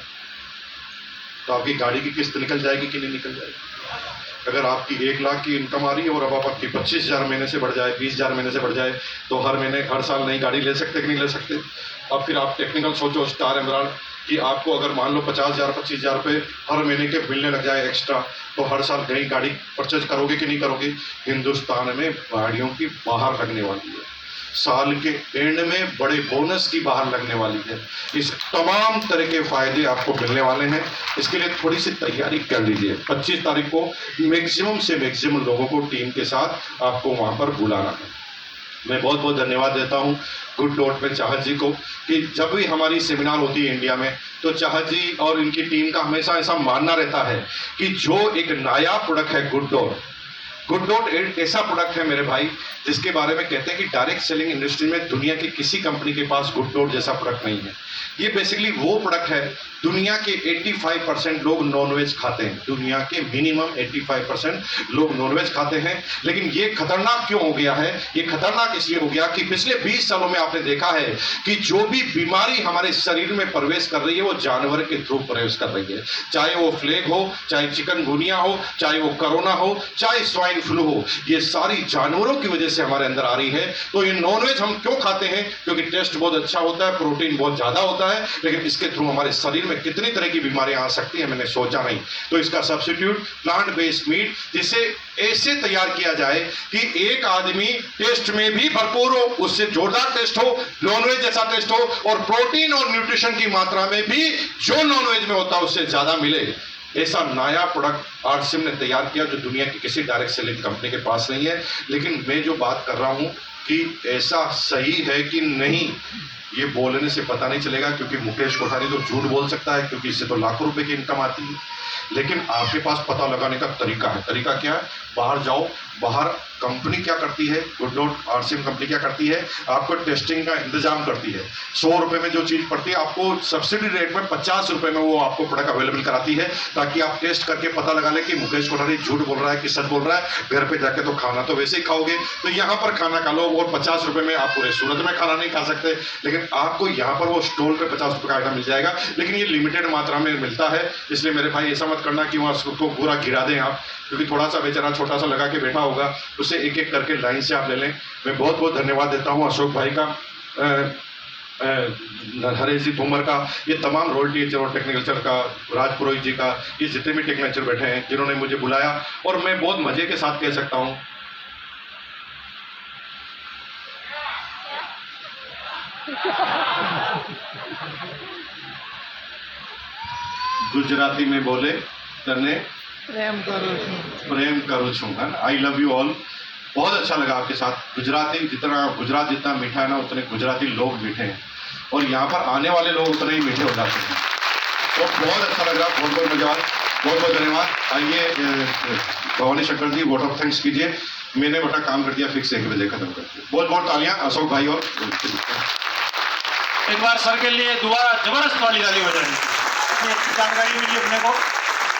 तो आपकी गाड़ी की किस्त निकल जाएगी कि नहीं निकल जाएगी? अगर आपकी 1 लाख की इनकम आ रही है और अब आपकी 25,000 महीने से बढ़ जाए, 20,000 महीने से बढ़ जाए, तो हर महीने हर साल नई गाड़ी ले सकते कि नहीं ले सकते? अब फिर आप टेक्निकल सोचो, स्टार एमराल्ड, कि आपको अगर मान लो 50,000, 25,000 रुपये हर महीने के मिलने लग जाए एक्स्ट्रा, तो हर साल नई गाड़ी परचेज करोगे कि नहीं करोगे? हिंदुस्तान में गाड़ियों की बाहर लगने वाली है, साल के एंड में बड़े बोनस की बाहर लगने वाली है। इस तमाम तरह के फायदे आपको मिलने वाले हैं, इसके लिए थोड़ी सी तैयारी कर लीजिए। 25 तारीख को मैक्सिमम से मैक्सिमम लोगों को टीम के साथ आपको वहां पर बुलाना है। मैं बहुत बहुत धन्यवाद देता हूं गुड डॉट में चाहत जी को, कि जब भी हमारी सेमिनार होती है इंडिया में, तो चाहत जी और इनकी टीम का हमेशा ऐसा मानना रहता है कि जो एक नया प्रोडक्ट है गुड डॉट एक ऐसा प्रोडक्ट है मेरे भाई, जिसके बारे में कहते हैं कि डायरेक्ट सेलिंग इंडस्ट्री में दुनिया की किसी कंपनी के पास गुड डॉट जैसा प्रोडक्ट नहीं है। ये बेसिकली वो प्रोडक्ट है, दुनिया के 85% लोग नॉनवेज खाते हैं, दुनिया के मिनिमम 85% लोग नॉनवेज खाते हैं। लेकिन ये खतरनाक क्यों हो गया है? ये खतरनाक इसलिए हो गया कि पिछले 20 सालों में आपने देखा है कि जो भी बीमारी हमारे शरीर में प्रवेश कर रही है वो जानवर के थ्रू प्रवेश कर रही है, चाहे वो फ्लेग हो, चाहे चिकनगुनिया हो, चाहे वो कोरोना हो, चाहे स्वाइन स्वाइन फ्लू हो, ये सारी जानवरों की वजह से हमारे अंदर आ रही है। तो ये नॉनवेज हम क्यों खाते हैं? क्योंकि टेस्ट बहुत अच्छा होता है, प्रोटीन बहुत ज्यादा होता है, लेकिन इसके थ्रू हमारे शरीर में कितनी तरह की बीमारियां आ सकती है मैंने सोचा नहीं। तो इसका सब्स्टिट्यूट प्लांट बेस्ड मीट, जिसे ऐसे तैयार किया जाए कि एक आदमी टेस्ट में भी भरपूर हो, उससे जोरदार टेस्ट हो, नॉनवेज जैसा टेस्ट हो, और प्रोटीन और न्यूट्रिशन की मात्रा में भी जो नॉनवेज में होता है उससे ज्यादा मिले। ऐसा नया प्रोडक्ट आरसीएम ने तैयार किया जो दुनिया की किसी डायरेक्ट सेलिंग कंपनी के पास नहीं है। लेकिन मैं जो बात कर रहा हूं कि ऐसा सही है कि नहीं, ये बोलने से पता नहीं चलेगा, क्योंकि मुकेश कोठारी तो झूठ बोल सकता है क्योंकि इससे तो लाखों रुपए की इनकम आती है। लेकिन आपके पास पता लगाने का तरीका है। तरीका क्या है? बाहर जाओ, बाहर कंपनी क्या करती है, गुड डॉट आरसीएम कंपनी क्या करती है, आपको टेस्टिंग का इंतजाम करती है। 100 रुपए में जो चीज पड़ती है आपको सब्सिडी रेट में 50 रुपए में वो आपको प्रोडक्ट अवेलेबल कराती है, ताकि आप टेस्ट करके पता लगा ले कि मुकेश कोठारी झूठ बोल रहा है कि सच बोल रहा है। घर पे जाके तो खाना तो वैसे ही खाओगे, तो यहाँ पर खाना खा लो, और 50 रुपए में आप पूरे सूरत में खाना नहीं खा सकते, लेकिन आपको यहाँ पर वो स्टॉल पे 50 रुपए का आइटम मिल जाएगा। लेकिन ये लिमिटेड मात्रा में मिलता है, इसलिए मेरे भाई ऐसा मत करना कि वहाँ उसको पूरा गिरा दें आप, क्योंकि थोड़ा सा बेचारा छोटा सा लगा के बैठा होगा, उसे एक एक करके लाइन से आप ले लें। मैं बहुत बहुत धन्यवाद देता हूँ अशोक भाई का, हरेश जी तोमर का, ये तमाम रोल टीचर और टेक्निकल्चर का, राज पुरोहित जी का, ये जितने भी टेक्निकल्चर बैठे हैं जिन्होंने मुझे बुलाया, और मैं बहुत मजे के साथ कह सकता हूँ गुजराती में बोले तने प्रेम करूँ છું. प्रेम करूँ छू, है ना। I love you all. बहुत अच्छा लगा आपके साथ। गुजराती गुजरात जितना मीठा है ना, उतने गुजराती लोग मीठे हैं, और यहाँ पर आने वाले लोग उतने ही मीठे हो जाते हैं। तो बहुत अच्छा लगा, बहुत बहुत मजा, बहुत बहुत धन्यवाद। आइए Bhavani Shankar ji, vote of thanks कीजिए। मैंने बड़ा काम कर दिया, फिक्स 1 बजे खत्म करते हैं। बहुत बहुत तालियां अशोक भाई और एक बार सर के लिए दोबारा जबरदस्त वाली ताली हो जाएगी। इतनी अच्छी जानकारी मिली अपने को,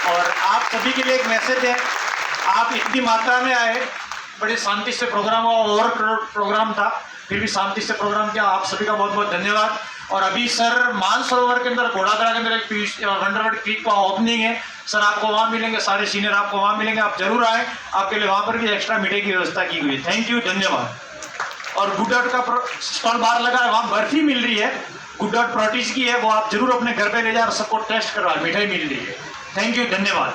और आप सभी के लिए एक मैसेज है, आप इतनी मात्रा में आए, बड़े शांति से प्रोग्राम हुआ, और प्रोग्राम था फिर भी शांति से प्रोग्राम किया, आप सभी का बहुत बहुत धन्यवाद। और अभी सर मानसरोवर के अंदर घोड़ादरा के अंदर एक वंडरवर्ल्ड क्रीक का ओपनिंग है, सर आपको वहाँ मिलेंगे, सारे सीनियर आपको वहाँ मिलेंगे, आप जरूर आए, आपके लिए वहाँ पर भी एक्स्ट्रा मीठे की व्यवस्था की हुई है। थैंक यू, धन्यवाद। और गुड डॉट का स्टॉल बाहर लगा है, वहाँ बर्फी मिल रही है, गुड डॉट प्रोटीज की है, वो आप जरूर अपने घर पे ले जाए और सबको टेस्ट करवाए, मिठाई मिल रही है। थैंक यू, धन्यवाद।